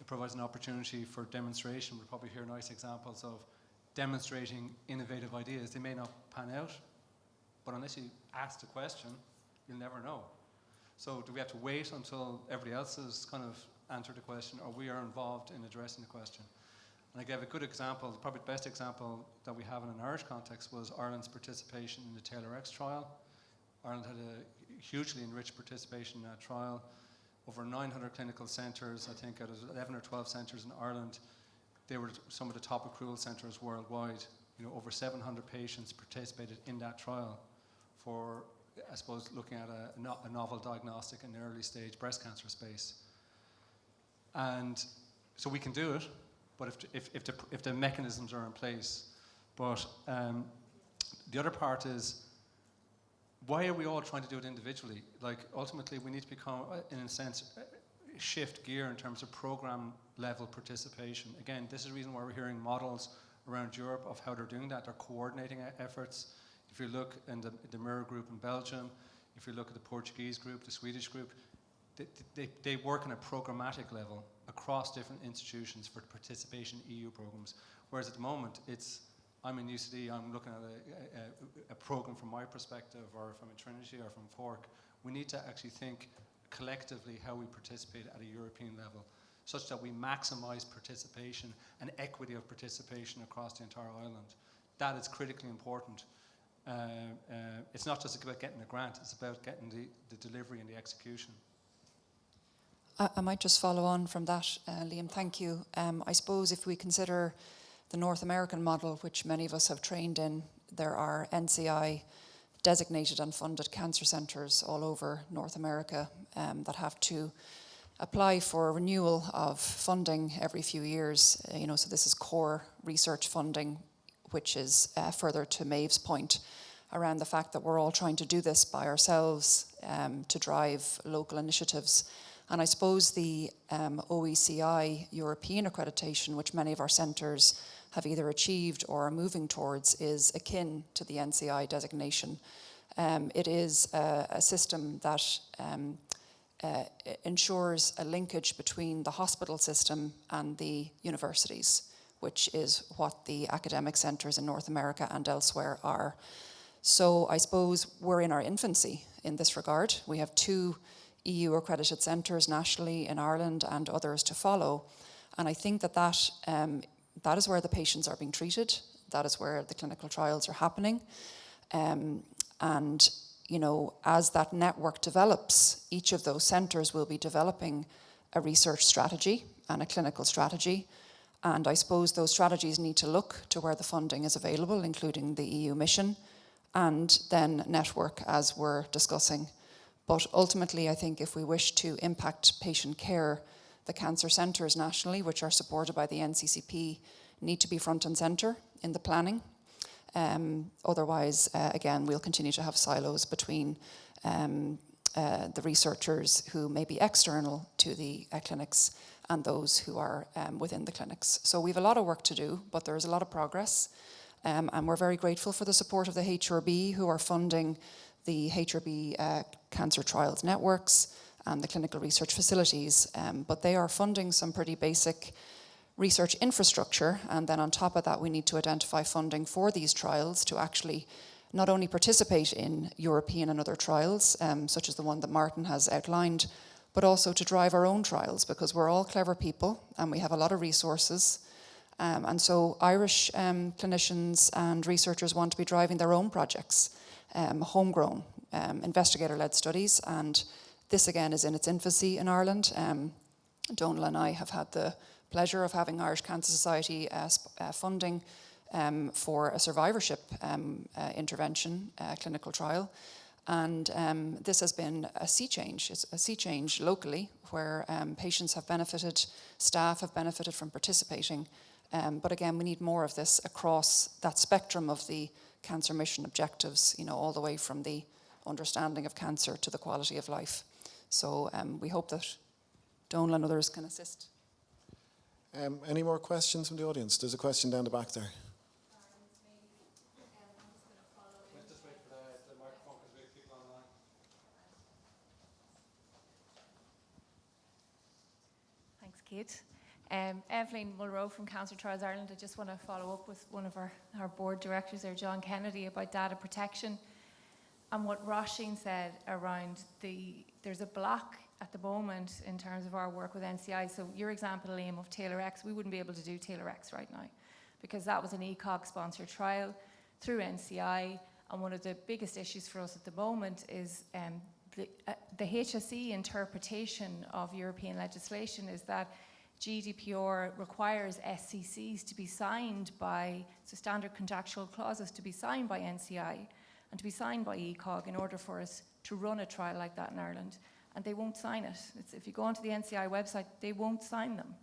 It provides an opportunity for demonstration. We'll probably hear nice examples of demonstrating innovative ideas. They may not pan out, but unless you ask the question, you'll never know. So do we have to wait until everybody else has kind of answered the question, or we are involved in addressing the question? And I gave a good example, probably the best example that we have in an Irish context was Ireland's participation in the TAILOR-X trial. Ireland had a hugely enriched participation in that trial. Over 900 clinical centres, I think out of 11 or 12 centres in Ireland, they were some of the top accrual centres worldwide. You know, over 700 patients participated in that trial for, I suppose, looking at a novel diagnostic in the early stage breast cancer space. And so we can do it, but if the mechanisms are in place. But the other part is, why are we all trying to do it individually? Like, ultimately, we need to become, in a sense, shift gear in terms of program level participation. Again, this is the reason why we're hearing models around Europe of how they're doing that. They're coordinating efforts. If you look in the Mirror group in Belgium, if you look at the Portuguese group, the Swedish group, they work on a programmatic level across different institutions for participation in EU programs. Whereas at the moment, I'm in UCD, I'm looking at a program from my perspective, or if I'm in Trinity or from Cork. We need to actually think collectively how we participate at a European level, such that we maximise participation and equity of participation across the entire island. That is critically important. It's not just about getting a grant, it's about getting the delivery and the execution. I might just follow on from that, Liam, thank you. I suppose if we consider the North American model, which many of us have trained in, there are NCI designated and funded cancer centres all over North America that have to apply for renewal of funding every few years. You know, so this is core research funding, which is further to Maeve's point around the fact that we're all trying to do this by ourselves to drive local initiatives. And I suppose the OECI European accreditation, which many of our centres have either achieved or are moving towards is akin to the NCI designation. It is a system that ensures a linkage between the hospital system and the universities, which is what the academic centres in North America and elsewhere are. So I suppose we're in our infancy in this regard. We have 2 EU accredited centres nationally in Ireland and others to follow. And I think that that is where the patients are being treated. That is where the clinical trials are happening. And, you know, as that network develops, each of those centres will be developing a research strategy and a clinical strategy. And I suppose those strategies need to look to where the funding is available, including the EU mission, and then network as we're discussing. But ultimately, I think if we wish to impact patient care, the cancer centres nationally, which are supported by the NCCP, need to be front and centre in the planning. Otherwise, again, we'll continue to have silos between the researchers who may be external to the clinics and those who are within the clinics. So we have a lot of work to do, but there is a lot of progress. And we're very grateful for the support of the HRB, who are funding the HRB cancer trials networks and the clinical research facilities. But they are funding some pretty basic research infrastructure, and then on top of that we need to identify funding for these trials to actually not only participate in European and other trials, such as the one that Martin has outlined, but also to drive our own trials, because we're all clever people and we have a lot of resources. And so Irish clinicians and researchers want to be driving their own projects, homegrown, investigator-led studies, and this again is in its infancy in Ireland. Donal and I have had the pleasure of having Irish Cancer Society funding for a survivorship intervention clinical trial. And this has been a sea change. It's a sea change locally where patients have benefited, staff have benefited from participating. But again, we need more of this across that spectrum of the cancer mission objectives, you know, all the way from the understanding of cancer to the quality of life. So we hope that Donal and others can assist. Any more questions from the audience? There's a question down the back there. Thanks, Kate. Evelyn Mulroe from Cancer Trials Ireland. I just want to follow up with one of our board directors there, John Kennedy, about data protection and what Roisin said around there's a block at the moment in terms of our work with NCI. So your example, Liam, of TAILOR-X, we wouldn't be able to do TAILOR-X right now because that was an ECOG sponsored trial through NCI, and one of the biggest issues for us at the moment is the HSE interpretation of European legislation is that GDPR requires SCCs to be signed by, so standard contractual clauses to be signed by NCI and to be signed by ECOG in order for us to run a trial like that in Ireland. And they won't sign it. If you go onto the NCI website, they won't sign them.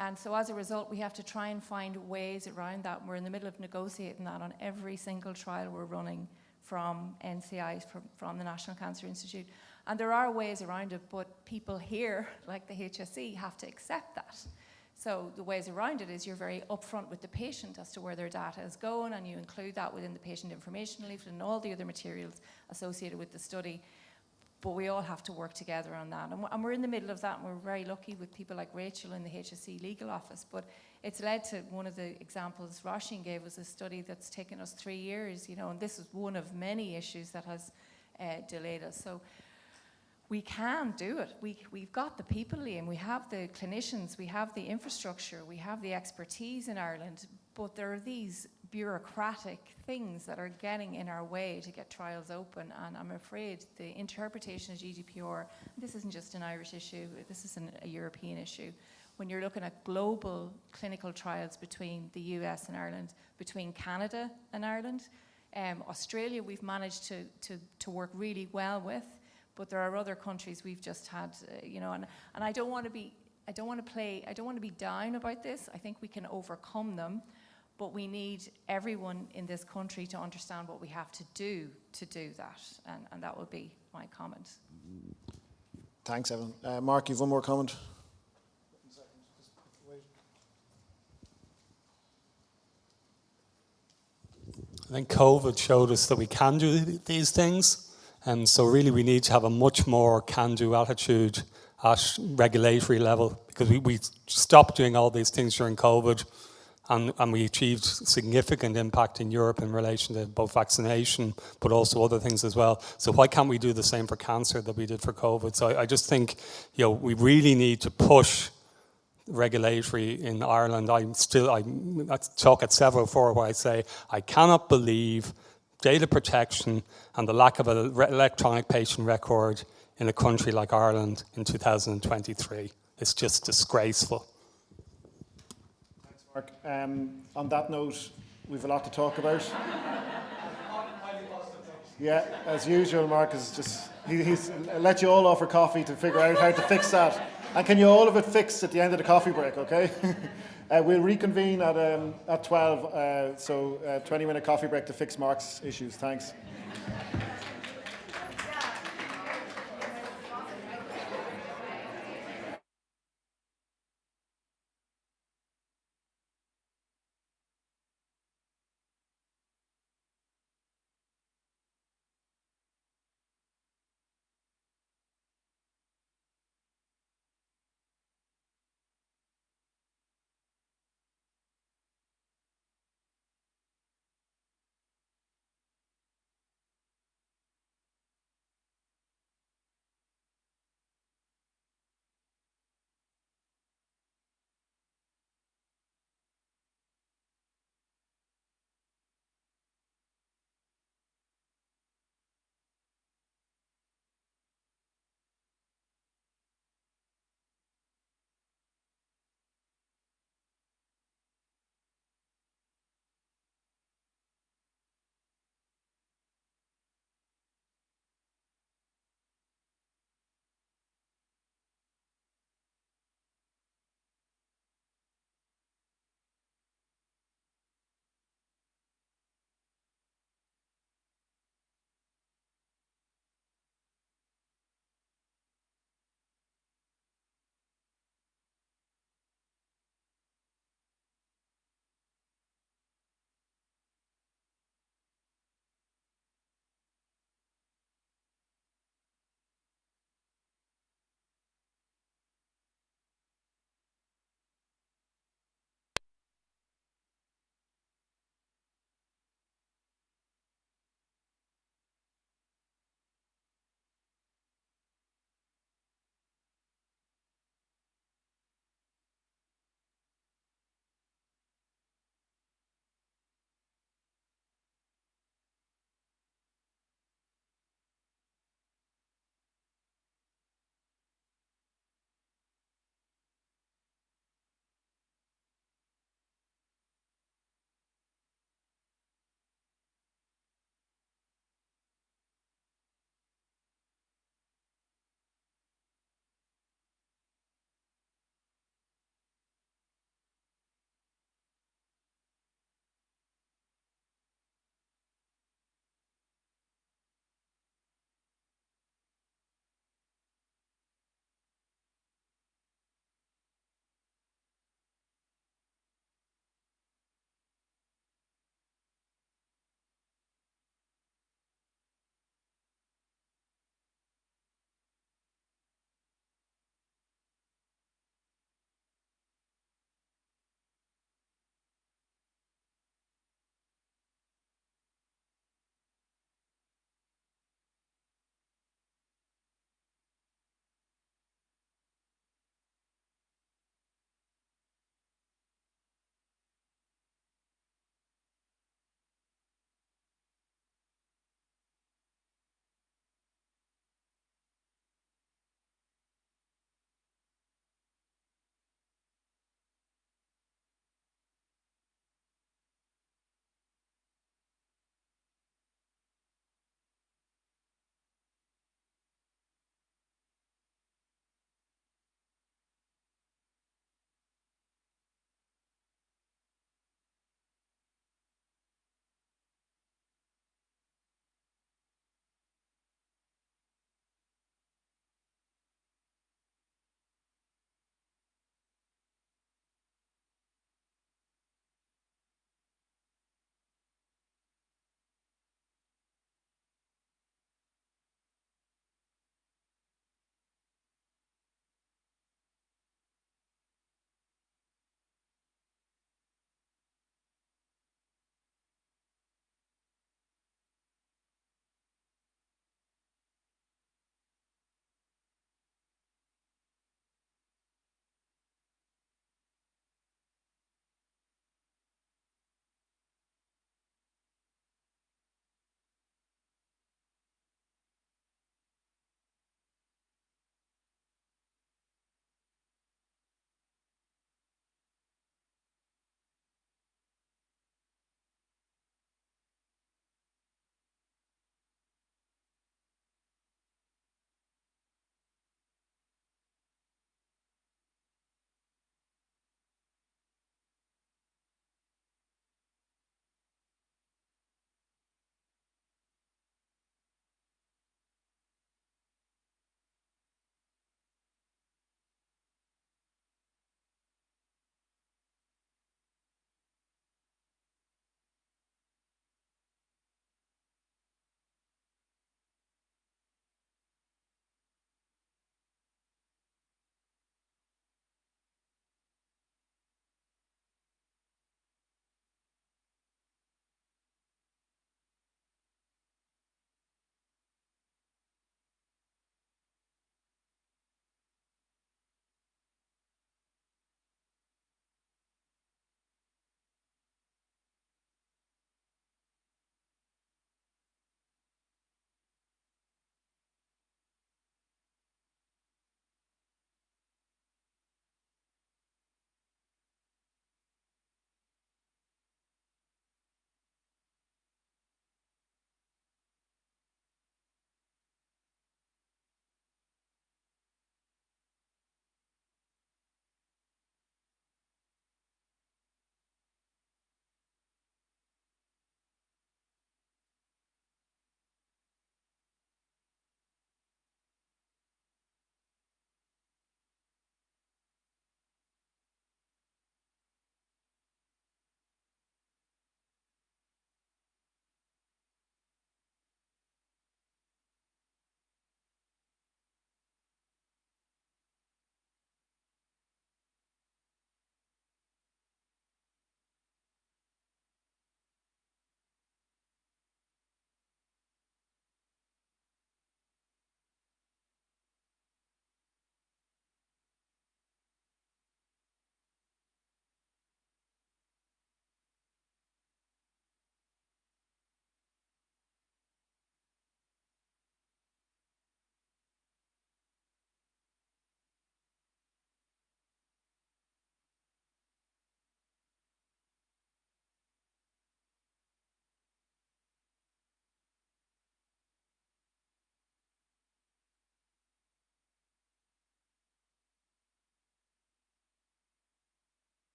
And so as a result, we have to try and find ways around that. We're in the middle of negotiating that on every single trial we're running from NCI, from the National Cancer Institute. And there are ways around it, but people here, like the HSE, have to accept that. So the ways around it is you're very upfront with the patient as to where their data is going, and you include that within the patient information leaflet and all the other materials associated with the study. But we all have to work together on that. And we're in the middle of that, and we're very lucky with people like Rachel in the HSE legal office. But it's led to one of the examples Roisin gave was a study that's taken us 3 years, you know, and this is one of many issues that has delayed us. So we can do it. We've got the people, Liam, we have the clinicians, we have the infrastructure, we have the expertise in Ireland, but there are these bureaucratic things that are getting in our way to get trials open, and I'm afraid the interpretation of GDPR, this isn't just an Irish issue, this is a European issue. When you're looking at global clinical trials between the US and Ireland, between Canada and Ireland, Australia we've managed to work really well with, but there are other countries we've just had, you know, and I don't want to be down about this. I think we can overcome them. But we need everyone in this country to understand what we have to do that. And that would be my comment. Thanks, Evelyn. Mark, you've one more comment? I think COVID showed us that we can do these things, and so really we need to have a much more can-do attitude at regulatory level, because we stopped doing all these things during COVID, and we achieved significant impact in Europe in relation to both vaccination, but also other things as well. So why can't we do the same for cancer that we did for COVID? So I just think, you know, we really need to push regulatory in Ireland. I talk at several fora where I say, I cannot believe data protection and the lack of an electronic patient record in a country like Ireland in 2023. It's just disgraceful. Thanks, Mark. On that note, we've a lot to talk about. Yeah, as usual, Mark is just, he's let you all offer coffee to figure out how to fix that. And can you all of it fix at the end of the coffee break, okay? We'll reconvene at 12, so 20-minute coffee break to fix Mark's issues. Thanks.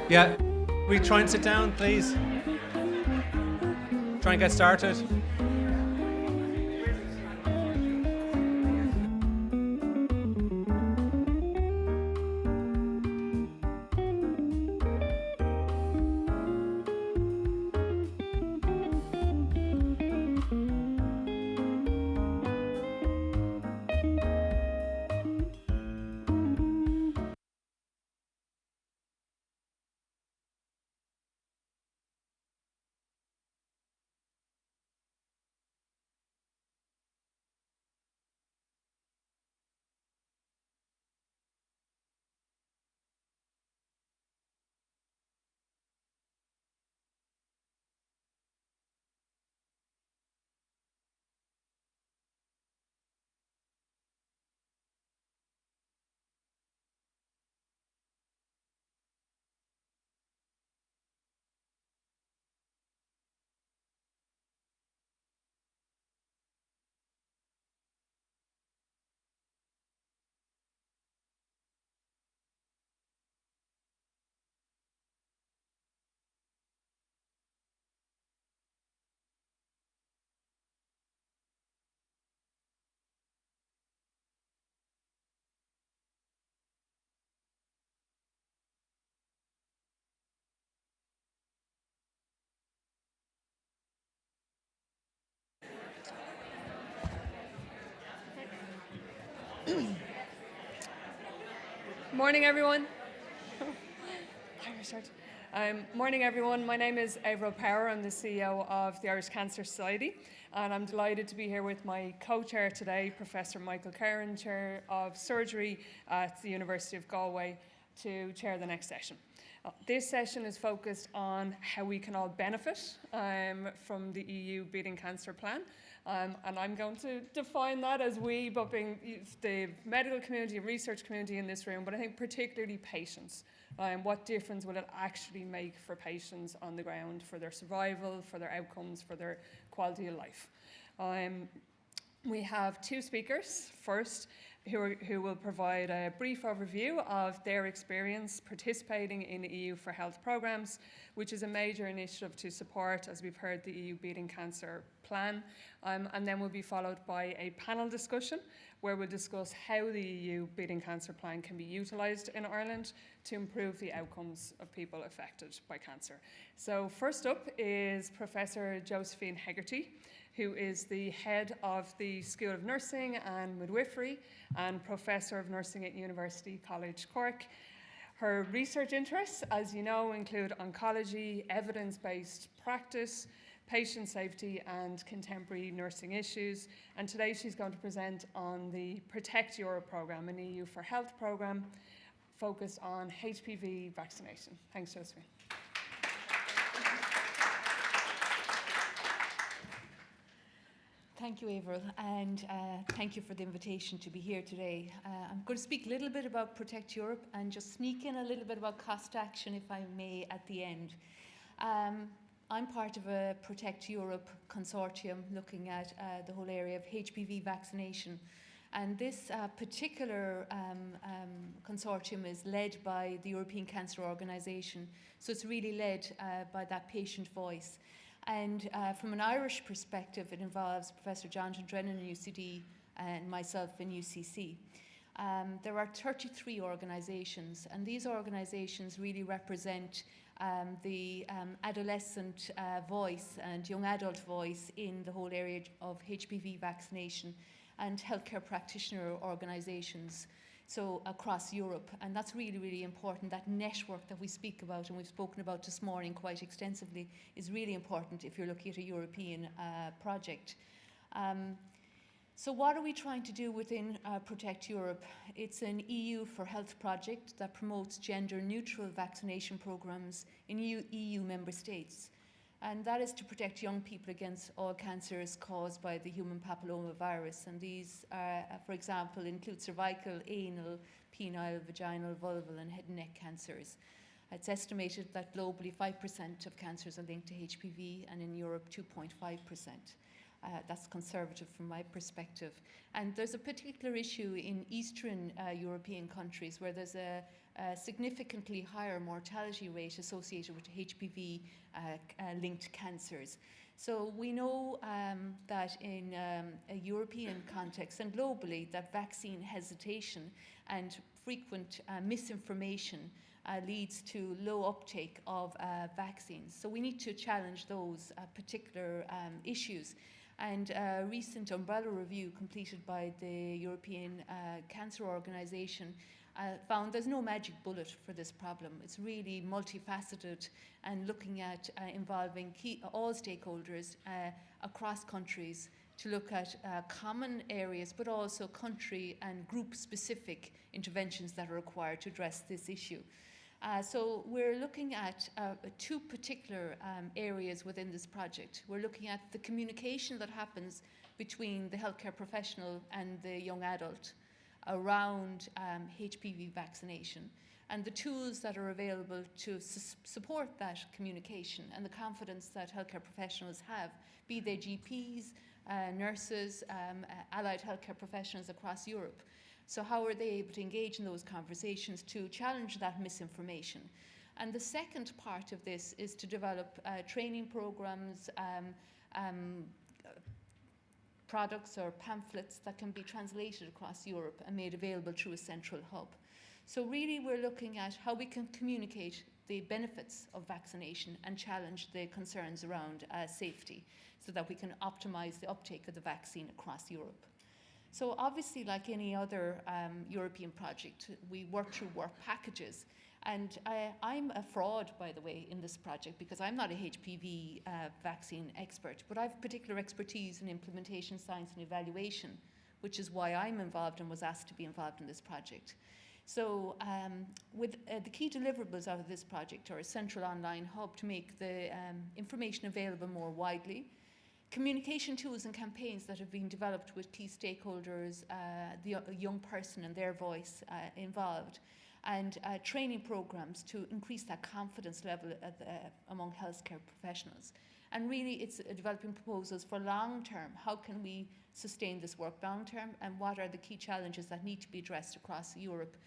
Yeah, we try and sit down, please. Try and get started. Morning, everyone. Morning, everyone. My name is Herbert Power. I'm the CEO of the Irish Cancer Society, and I'm delighted to be here with my co-chair today, Professor Michael Curran, Chair of Surgery at the University of Galway, to chair the next session. This session is focused on how we can all benefit from the EU Beating Cancer Plan. And I'm going to define that as we, but being the medical community and research community in this room, but I think particularly patients. What difference will it actually make for patients on the ground, for their survival, for their outcomes, for their quality of life? We have two speakers. First, who will provide a brief overview of their experience participating in the EU for Health programmes, which is a major initiative to support, as we've heard, the EU Beating Cancer Plan. And then we'll be followed by a panel discussion where we'll discuss how the EU Beating Cancer Plan can be utilised in Ireland to improve the outcomes of people affected by cancer. So first up is Professor Josephine Hegarty, who is the head of the School of Nursing and Midwifery and Professor of Nursing at University College Cork. Her research interests, as you know, include oncology, evidence-based practice, patient safety and contemporary nursing issues. And today she's going to present on the Protect Europe programme, an EU for Health programme focused on HPV vaccination. Thanks, Josephine. Thank you, Avril, and thank you for the invitation to be here today. I'm going to speak a little bit about Protect Europe and just sneak in a little bit about cost action, if I may, at the end. I'm part of a Protect Europe consortium looking at the whole area of HPV vaccination. And this particular consortium is led by the European Cancer Organisation. So it's really led by that patient voice. And from an Irish perspective, it involves Professor Jonathan Brennan in UCD and myself in UCC. There are 33 organisations, and these organisations really represent the adolescent voice and young adult voice in the whole area of HPV vaccination and healthcare practitioner organisations. So across Europe, and that's really, really important. That network that we speak about and we've spoken about this morning quite extensively is really important if you're looking at a European project. So what are we trying to do within Protect Europe? It's an EU for Health project that promotes gender-neutral vaccination programmes in EU member states. And that is to protect young people against all cancers caused by the human papillomavirus. And these, for example, include cervical, anal, penile, vaginal, vulval, and head and neck cancers. It's estimated that globally 5% of cancers are linked to HPV, and in Europe 2.5%. That's conservative from my perspective. And there's a particular issue in Eastern European countries where there's a significantly higher mortality rate associated with HPV-linked cancers. So we know that in a European context and globally that vaccine hesitation and frequent misinformation leads to low uptake of vaccines. So we need to challenge those particular issues. And a recent umbrella review completed by the European Cancer Organisation found there's no magic bullet for this problem. It's really multifaceted and looking at involving all stakeholders across countries to look at common areas, but also country and group-specific interventions that are required to address this issue. So we're looking at two particular areas within this project. We're looking at the communication that happens between the healthcare professional and the young adult around HPV vaccination, and the tools that are available to support that communication and the confidence that healthcare professionals have, be they GPs, nurses, allied healthcare professionals across Europe. So how are they able to engage in those conversations to challenge that misinformation? And the second part of this is to develop training programs, products or pamphlets that can be translated across Europe and made available through a central hub. So really we're looking at how we can communicate the benefits of vaccination and challenge the concerns around safety so that we can optimize the uptake of the vaccine across Europe. So obviously, like any other European project, we work through work packages. And I'm a fraud, by the way, in this project because I'm not a HPV vaccine expert, but I have particular expertise in implementation science and evaluation, which is why I'm involved and was asked to be involved in this project. So with the key deliverables out of this project are a central online hub to make the information available more widely, communication tools and campaigns that have been developed with key stakeholders, the young person and their voice involved, and training programs to increase that confidence level among healthcare professionals. And really it's developing proposals for long term. How can we sustain this work long term, and what are the key challenges that need to be addressed across Europe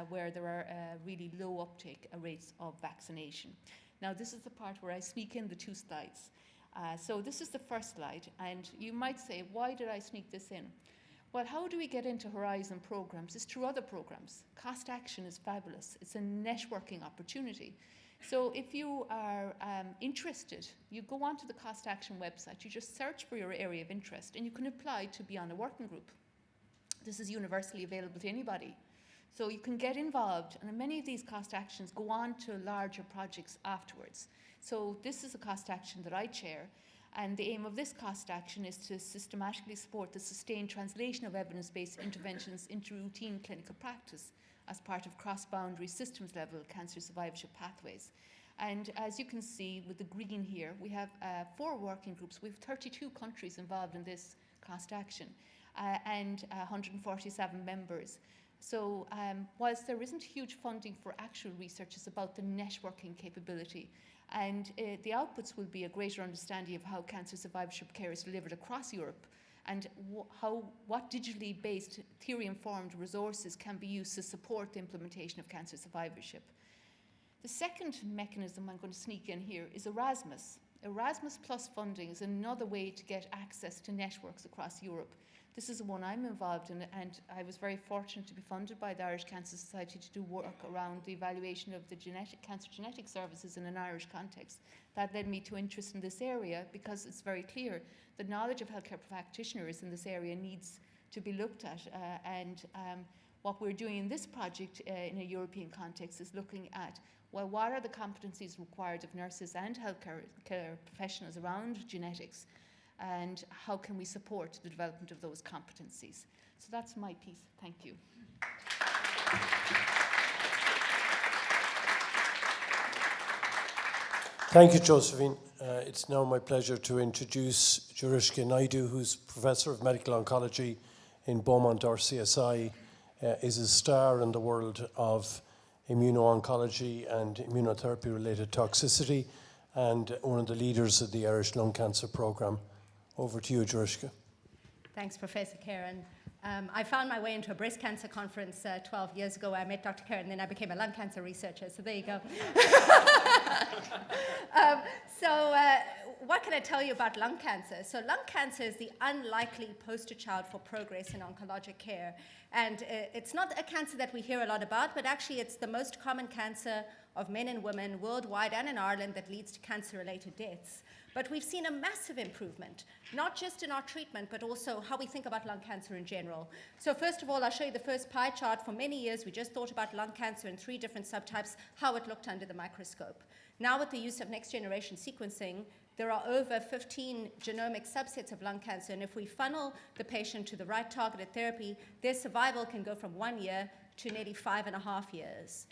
where there are really low uptake rates of vaccination. Now this is the part where I sneak in the two slides. So this is the first slide, and you might say, why did I sneak this in? Well, how do we get into Horizon programs? It's through other programs. Cost Action is fabulous. It's a networking opportunity. So if you are interested, you go onto the Cost Action website, you just search for your area of interest, and you can apply to be on a working group. This is universally available to anybody. So you can get involved, and many of these cost actions go on to larger projects afterwards. So this is a cost action that I chair, and the aim of this cost action is to systematically support the sustained translation of evidence-based interventions into routine clinical practice as part of cross-boundary systems-level cancer survivorship pathways. And as you can see with the green here, we have 4 working groups. We have 32 countries involved in this cost action and 147 members. So whilst there isn't huge funding for actual research, it's about the networking capability. And the outputs will be a greater understanding of how cancer survivorship care is delivered across Europe, and what digitally based theory-informed resources can be used to support the implementation of cancer survivorship. The second mechanism I'm going to sneak in here is Erasmus. Erasmus Plus funding is another way to get access to networks across Europe. This is the one I'm involved in, and I was very fortunate to be funded by the Irish Cancer Society to do work around the evaluation of the cancer genetic services in an Irish context. That led me to interest in this area because it's very clear the knowledge of healthcare practitioners in this area needs to be looked at, and what we're doing in this project in a European context is looking at, well, what are the competencies required of nurses and healthcare professionals around genetics, and how can we support the development of those competencies? So that's my piece. Thank you. Thank you, Josephine. It's now my pleasure to introduce Gynaecological Naidu, who's Professor of Medical Oncology in Beaumont RCSI, is a star in the world of immuno-oncology and immunotherapy-related toxicity, and one of the leaders of the Irish Lung Cancer Programme. Over to you, Gynaecological. Thanks, Professor Karen. I found my way into a breast cancer conference 12 years ago. I met Dr. Karen, and then I became a lung cancer researcher, so there you go. What can I tell you about lung cancer? So lung cancer is the unlikely poster child for progress in oncologic care. And it's not a cancer that we hear a lot about, but actually it's the most common cancer of men and women worldwide and in Ireland that leads to cancer-related deaths. But we've seen a massive improvement, not just in our treatment, but also how we think about lung cancer in general. So first of all, I'll show you the first pie chart. For many years, we just thought about lung cancer in 3 different subtypes, how it looked under the microscope. Now with the use of next-generation sequencing, there are over 15 genomic subsets of lung cancer, and if we funnel the patient to the right targeted therapy, their survival can go from 1 year to nearly 5.5 years.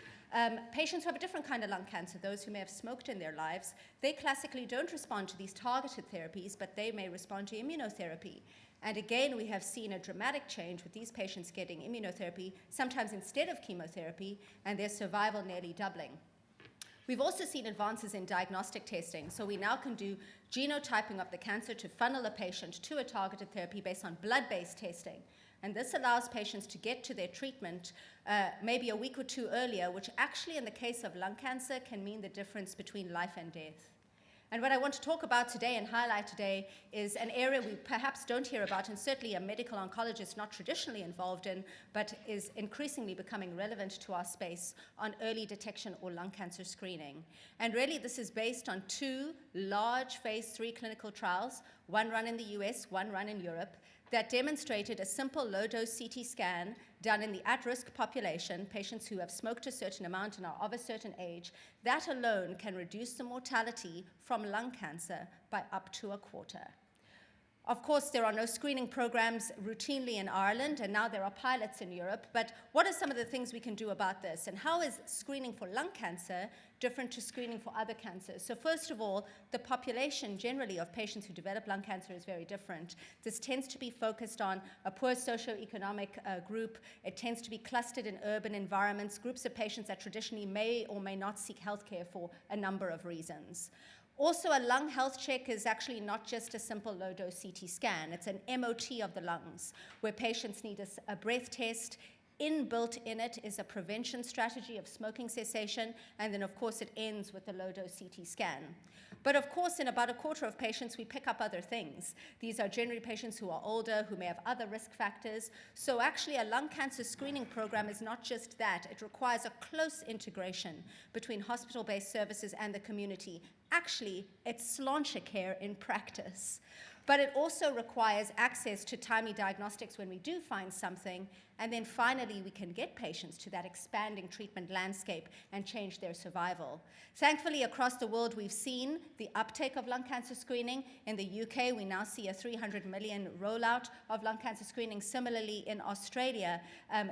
Patients who have a different kind of lung cancer, those who may have smoked in their lives, they classically don't respond to these targeted therapies, but they may respond to immunotherapy. And again, we have seen a dramatic change with these patients getting immunotherapy, sometimes instead of chemotherapy, and their survival nearly doubling. We've also seen advances in diagnostic testing. So we now can do genotyping of the cancer to funnel a patient to a targeted therapy based on blood-based testing. And this allows patients to get to their treatment maybe a week or 2 earlier, which actually in the case of lung cancer can mean the difference between life and death. And what I want to talk about today and highlight today is an area we perhaps don't hear about, and certainly a medical oncologist not traditionally involved in, but is increasingly becoming relevant to our space on early detection or lung cancer screening. And really this is based on 2 large phase 3 clinical trials, one run in the US, one run in Europe, that demonstrated a simple low-dose CT scan done in the at-risk population, patients who have smoked a certain amount and are of a certain age. That alone can reduce the mortality from lung cancer by up to 1/4. Of course, there are no screening programs routinely in Ireland, and now there are pilots in Europe. But what are some of the things we can do about this? And how is screening for lung cancer different to screening for other cancers? So first of all, the population generally of patients who develop lung cancer is very different. This tends to be focused on a poor socioeconomic group. It tends to be clustered in urban environments, groups of patients that traditionally may or may not seek healthcare for a number of reasons. Also, a lung health check is actually not just a simple low-dose CT scan. It's an MOT of the lungs, where patients need a breath test. Inbuilt in it is a prevention strategy of smoking cessation, and then of course it ends with the low-dose CT scan. But of course, in about 1/4 of patients, we pick up other things. These are generally patients who are older, who may have other risk factors. So actually, a lung cancer screening program is not just that. It requires a close integration between hospital-based services and the community. Actually, it's sláinte care in practice. But it also requires access to timely diagnostics when we do find something, and then finally we can get patients to that expanding treatment landscape and change their survival. Thankfully, across the world, we've seen the uptake of lung cancer screening. In the UK, we now see a 300 million rollout of lung cancer screening. Similarly, in Australia,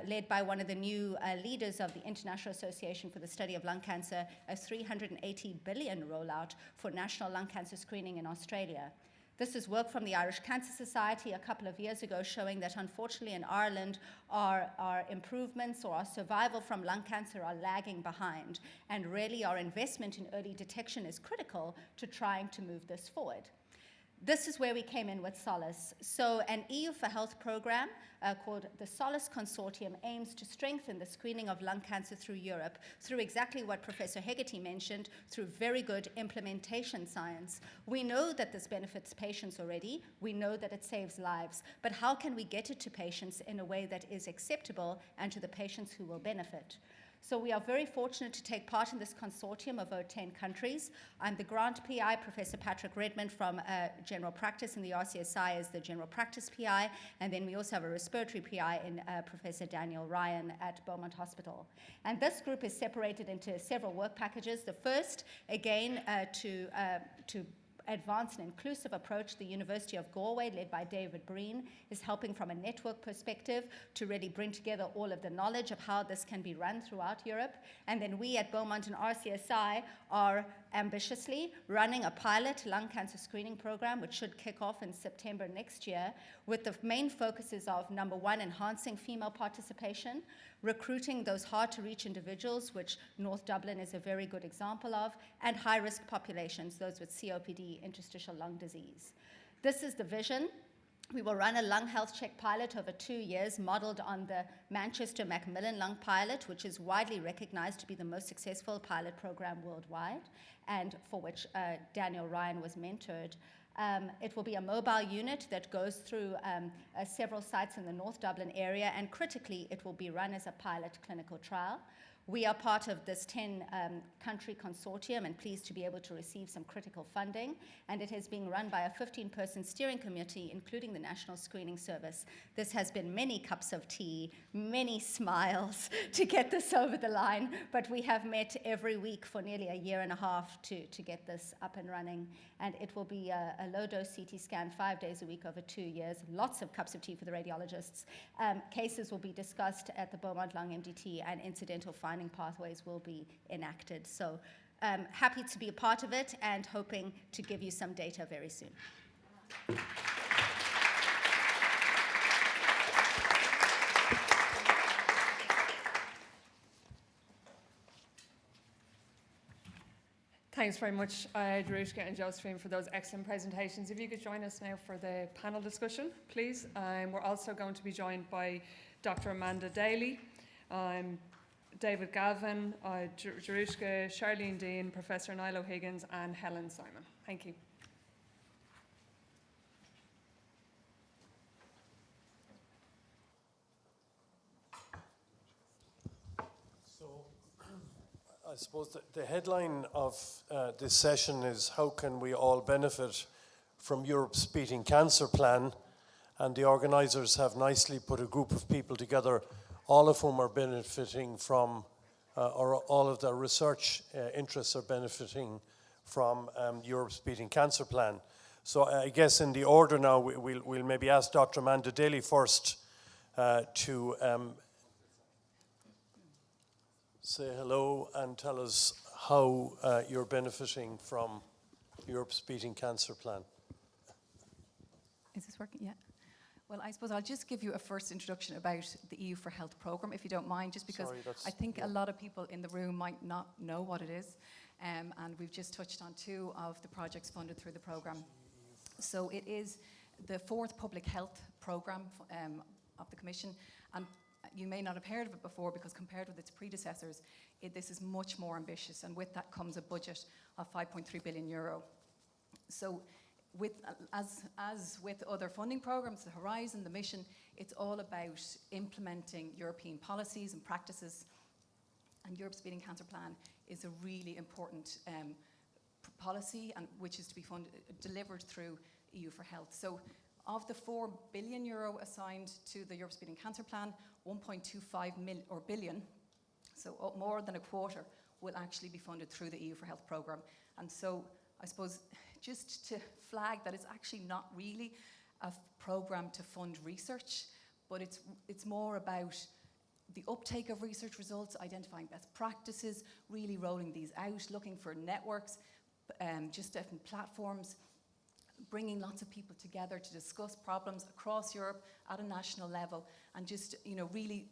led by one of the new leaders of the International Association for the Study of Lung Cancer, a 380 billion rollout for national lung cancer screening in Australia. This is work from the Irish Cancer Society a couple of years ago showing that unfortunately in Ireland our improvements or our survival from lung cancer are lagging behind, and really our investment in early detection is critical to trying to move this forward. This is where we came in with Solace. So an EU for Health program called the Solace Consortium aims to strengthen the screening of lung cancer through Europe through exactly what Professor Hegarty mentioned, through very good implementation science. We know that this benefits patients already. We know that it saves lives. But how can we get it to patients in a way that is acceptable and to the patients who will benefit? So we are very fortunate to take part in this consortium of over 10 countries. I'm the grant PI. Professor Patrick Redmond from General Practice in the RCSI is the General Practice PI. And then we also have a respiratory PI in Professor Daniel Ryan at Beaumont Hospital. And this group is separated into several work packages. The first, again, to advance an inclusive approach. The University of Galway, led by David Breen, is helping from a network perspective to really bring together all of the knowledge of how this can be run throughout Europe. And then we at Beaumont and RCSI are ambitiously running a pilot lung cancer screening program, which should kick off in September next year, with the main focuses of, number one, enhancing female participation, recruiting those hard-to-reach individuals, which North Dublin is a very good example of, and high-risk populations, those with COPD, interstitial lung disease. This is the vision. We will run a lung health check pilot over 2 years, modeled on the Manchester Macmillan lung pilot, which is widely recognized to be the most successful pilot program worldwide, and for which Daniel Ryan was mentored. It will be a mobile unit that goes through several sites in the North Dublin area, and critically, it will be run as a pilot clinical trial. We are part of this 10-country consortium and pleased to be able to receive some critical funding. And it is being run by a 15-person steering committee, including the National Screening Service. This has been many cups of tea, many smiles to get this over the line. But we have met every week for nearly a year and a half to get this up and running. And it will be a low-dose CT scan 5 days a week over 2 years. Lots of cups of tea for the radiologists. Cases will be discussed at the Beaumont Lung MDT, and incidental finding pathways will be enacted. So happy to be a part of it and hoping to give you some data very soon. Thanks very much, Darushka and Josephine, for those excellent presentations. If you could join us now for the panel discussion, please. We're also going to be joined by Dr. Amanda Daly, David Galvin, Darushka, Charlene Dean, Professor Niall O'Higgins, and Helen Simon. Thank you. I suppose the headline of this session is how can we all benefit from Europe's Beating Cancer plan, and the organisers have nicely put a group of people together, all of whom are benefiting from, or all of their research interests are benefiting from Europe's Beating Cancer plan. So I guess in the order now, we'll maybe ask Dr. Amanda Daly first to say hello and tell us how you're benefiting from Europe's Beating Cancer plan. Is this working? Yeah. Well, I suppose I'll just give you a first introduction about the EU for Health programme, if you don't mind, just because I think a lot of people in the room might not know what it is. And we've just touched on 2 of the projects funded through the programme. So it is the 4th public health programme of the Commission. And you may not have heard of it before, because compared with its predecessors, this is much more ambitious, and with that comes a budget of €5.3 billion. So as with other funding programmes, the Horizon, the Mission, it's all about implementing European policies and practices, and Europe's Beating Cancer plan is a really important policy, and which is to be delivered through EU for Health. So of the €4 billion assigned to the Europe's Beating Cancer plan, 1.25 billion, so more than a quarter, will actually be funded through the EU for Health programme. And so I suppose just to flag that it's actually not really a programme to fund research, but it's more about the uptake of research results, identifying best practices, really rolling these out, looking for networks, just different platforms, bringing lots of people together to discuss problems across Europe at a national level, and just really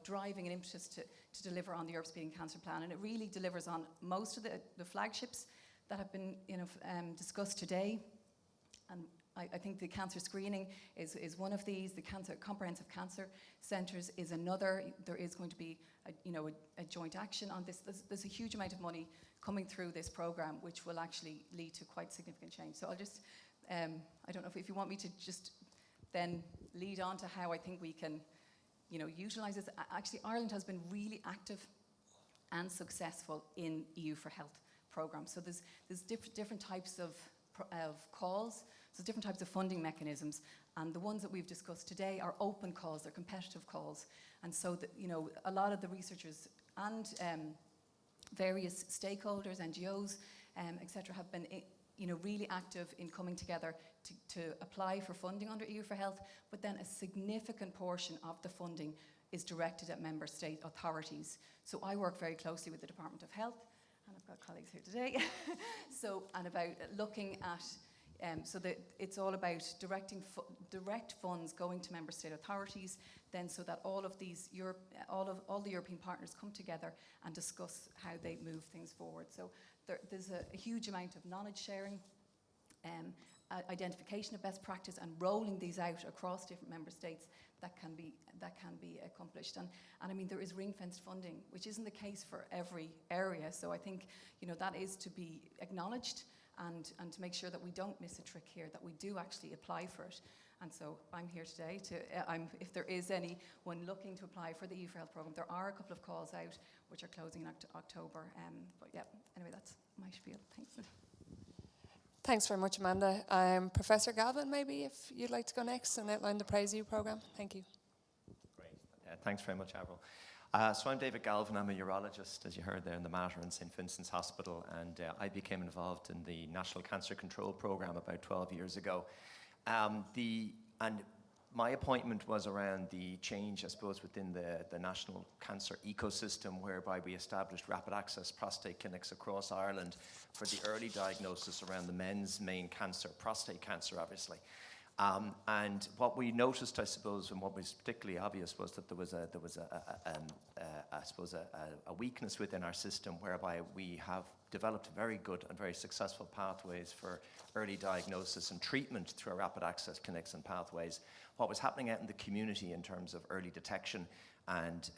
driving an impetus to deliver on the Europe's Beating Cancer plan. And it really delivers on most of the flagships that have been discussed today. And I think the cancer screening is one of these. The comprehensive cancer centres is another. There is going to be a joint action on this. There's a huge amount of money coming through this programme, which will actually lead to quite significant change. So I'll just, I don't know if you want me to just then lead on to how I think we can, utilise this. Actually, Ireland has been really active and successful in EU for Health programmes. So there's different types of calls, so different types of funding mechanisms, and the ones that we've discussed today are open calls, they're competitive calls, and so that a lot of the researchers and various stakeholders, NGOs, etc., have been really active in coming together to apply for funding under EU for Health, but then a significant portion of the funding is directed at member state authorities. So I work very closely with the Department of Health, and I've got colleagues here today, and about looking at, so that it's all about direct funds going to member state authorities, then so that all of these all the European partners come together and discuss how they move things forward. So there's a huge amount of knowledge sharing, identification of best practice and rolling these out across different member states, that can be accomplished. And I mean, there is ring-fenced funding, which isn't the case for every area. So I think, you know, that is to be acknowledged, and to make sure that we don't miss a trick here, that we do actually apply for it. And so I'm here today to, if there is anyone looking to apply for the EU for Health programme, there are a couple of calls out which are closing in October. But yeah, anyway, that's my spiel. Thanks. Thanks very much, Amanda. Professor Galvin, maybe if you'd like to go next and outline the Praise You programme. Thank you. Great. Thanks very much, Avril. So I'm David Galvin. I'm a urologist, as you heard there, in the Mater in St. Vincent's Hospital, and I became involved in the National Cancer Control Programme about 12 years ago. And my appointment was around the change, I suppose, within the national cancer ecosystem, whereby we established rapid access prostate clinics across Ireland for the early diagnosis around the men's main cancer, prostate cancer, obviously. And what we noticed, I suppose, and what was particularly obvious, was that there was a weakness within our system, whereby we have developed very good and very successful pathways for early diagnosis and treatment through our rapid access clinics and pathways. What was happening out in the community in terms of early detection and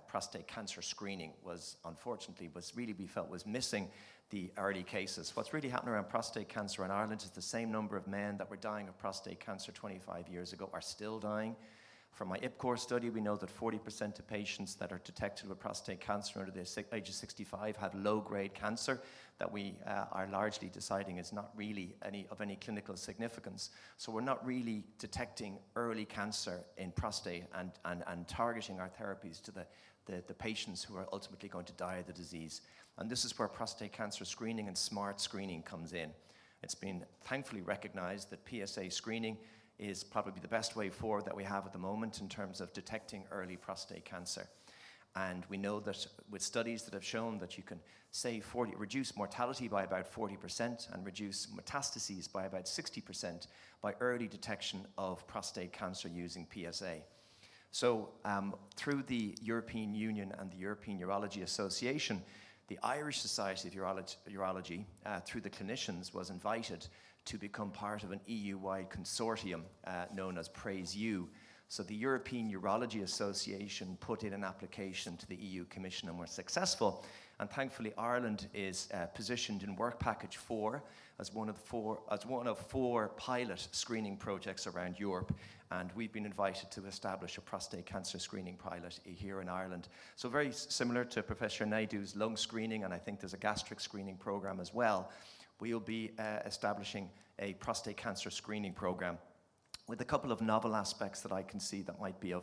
prostate cancer screening was, unfortunately, we felt was missing the early cases. What's really happening around prostate cancer in Ireland is the same number of men that were dying of prostate cancer 25 years ago are still dying. From my IPCOR study, we know that 40% of patients that are detected with prostate cancer under the age of 65 have low-grade cancer that we are largely deciding is not really of any clinical significance. So we're not really detecting early cancer in prostate and targeting our therapies to the patients who are ultimately going to die of the disease. And this is where prostate cancer screening and smart screening comes in. It's been thankfully recognized that PSA screening is probably the best way forward that we have at the moment in terms of detecting early prostate cancer. And we know that with studies that have shown that you can reduce mortality by about 40% and reduce metastases by about 60% by early detection of prostate cancer using PSA. So through the European Union and the European Urology Association, the Irish Society of Urology, through the clinicians, was invited to become part of an EU-wide consortium known as Praise You. So the European Urology Association put in an application to the EU Commission and were successful. And thankfully, Ireland is positioned in Work Package 4 as one of four pilot screening projects around Europe. And we've been invited to establish a prostate cancer screening pilot here in Ireland. So very similar to Professor Naidu's lung screening, and I think there's a gastric screening program as well. We'll be establishing a prostate cancer screening program with a couple of novel aspects that I can see that might be I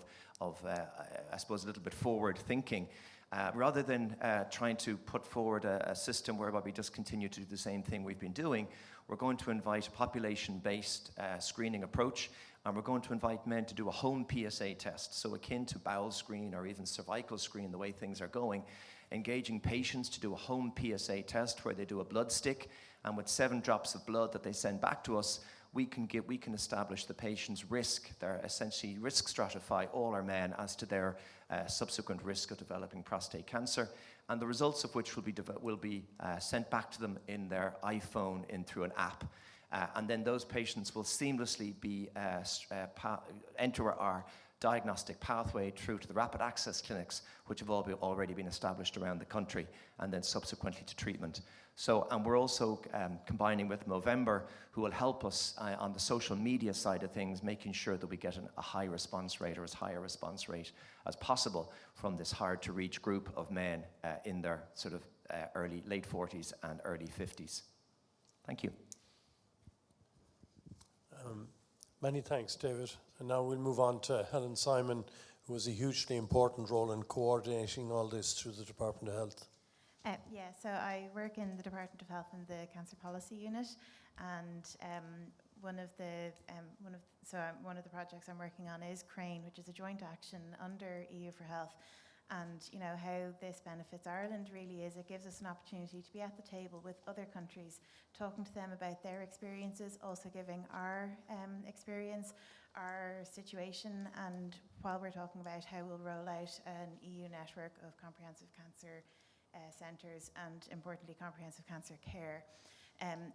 suppose, a little bit forward thinking. Rather than trying to put forward a system whereby we just continue to do the same thing we've been doing, we're going to invite a population-based screening approach, and we're going to invite men to do a home PSA test, so akin to bowel screen or even cervical screen, the way things are going, engaging patients to do a home PSA test where they do a blood stick, and with 7 drops of blood that they send back to us, we can establish the patient's risk. They're essentially risk stratify all our men as to their subsequent risk of developing prostate cancer, and the results of which will be sent back to them in their iPhone through an app. And then those patients will seamlessly enter our diagnostic pathway through to the rapid access clinics, which have already been established around the country, and then subsequently to treatment. So, and we're also combining with Movember, who will help us on the social media side of things, making sure that we get a high response rate, or as high a response rate as possible from this hard to reach group of men in their sort of late 40s and early 50s. Thank you. Many thanks, David. And now we'll move on to Helen Simon, who has a hugely important role in coordinating all this through the Department of Health. Yeah, so I work in the Department of Health in the Cancer Policy Unit, and one of the projects I'm working on is CRANE, which is a joint action under EU for Health. And you know how this benefits Ireland really is it gives us an opportunity to be at the table with other countries, talking to them about their experiences, also giving our experience, our situation, and while we're talking about how we'll roll out an EU network of comprehensive cancer centres and importantly comprehensive cancer care.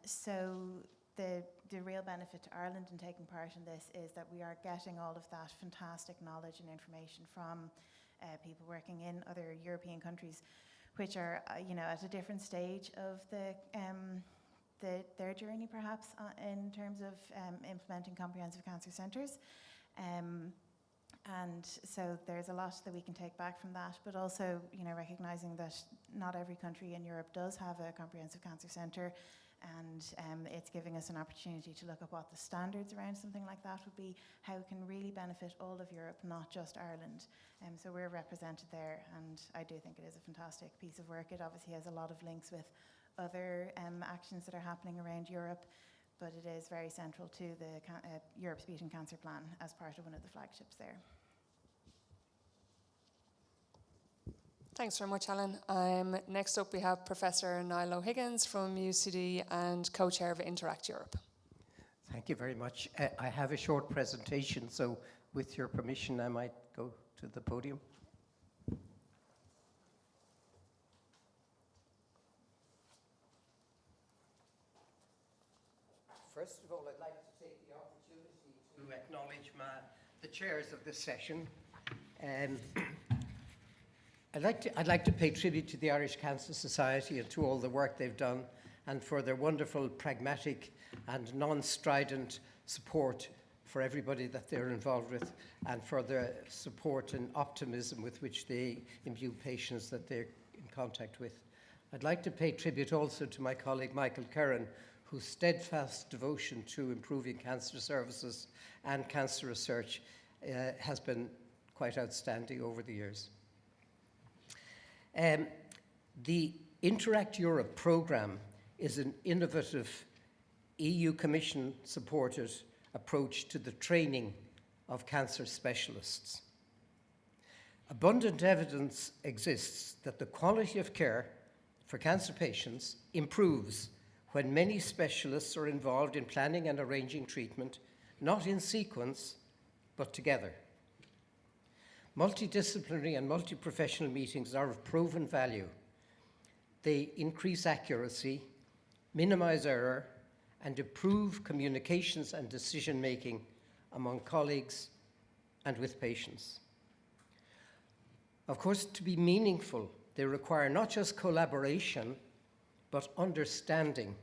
So the real benefit to Ireland in taking part in this is that we are getting all of that fantastic knowledge and information from people working in other European countries, which are, at a different stage of their journey, perhaps, in terms of implementing comprehensive cancer centres. And so there's a lot that we can take back from that, but also, recognising that not every country in Europe does have a comprehensive cancer centre, and it's giving us an opportunity to look at what the standards around something like that would be, how it can really benefit all of Europe, not just Ireland. So we're represented there, and I do think it is a fantastic piece of work. It obviously has a lot of links with other actions that are happening around Europe, but it is very central to the Europe's Beating Cancer Plan as part of one of the flagships there. Thanks very much, Helen. Next up, we have Professor Niall O'Higgins from UCD and co-chair of Interact Europe. Thank you very much. I have a short presentation, so with your permission, I might go to the podium. First of all, I'd like to take the opportunity to acknowledge the chairs of this session. I'd like to pay tribute to the Irish Cancer Society and to all the work they've done, and for their wonderful, pragmatic and non-strident support for everybody that they're involved with, and for their support and optimism with which they imbue patients that they're in contact with. I'd like to pay tribute also to my colleague Michael Curran, whose steadfast devotion to improving cancer services and cancer research has been quite outstanding over the years. The Interact Europe programme is an innovative EU Commission-supported approach to the training of cancer specialists. Abundant evidence exists that the quality of care for cancer patients improves when many specialists are involved in planning and arranging treatment, not in sequence, but together. Multidisciplinary and multi-professional meetings are of proven value. They increase accuracy, minimize error, and improve communications and decision-making among colleagues and with patients. Of course, to be meaningful, they require not just collaboration, but understanding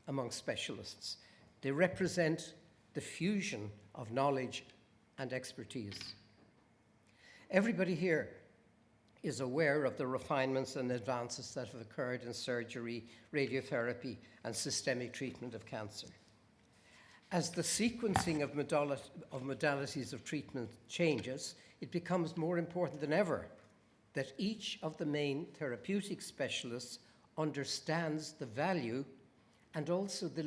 among specialists. They represent the fusion of knowledge and expertise. Everybody here is aware of the refinements and advances that have occurred in surgery, radiotherapy, and systemic treatment of cancer. As the sequencing of modalities of treatment changes, it becomes more important than ever that each of the main therapeutic specialists understands the value and also the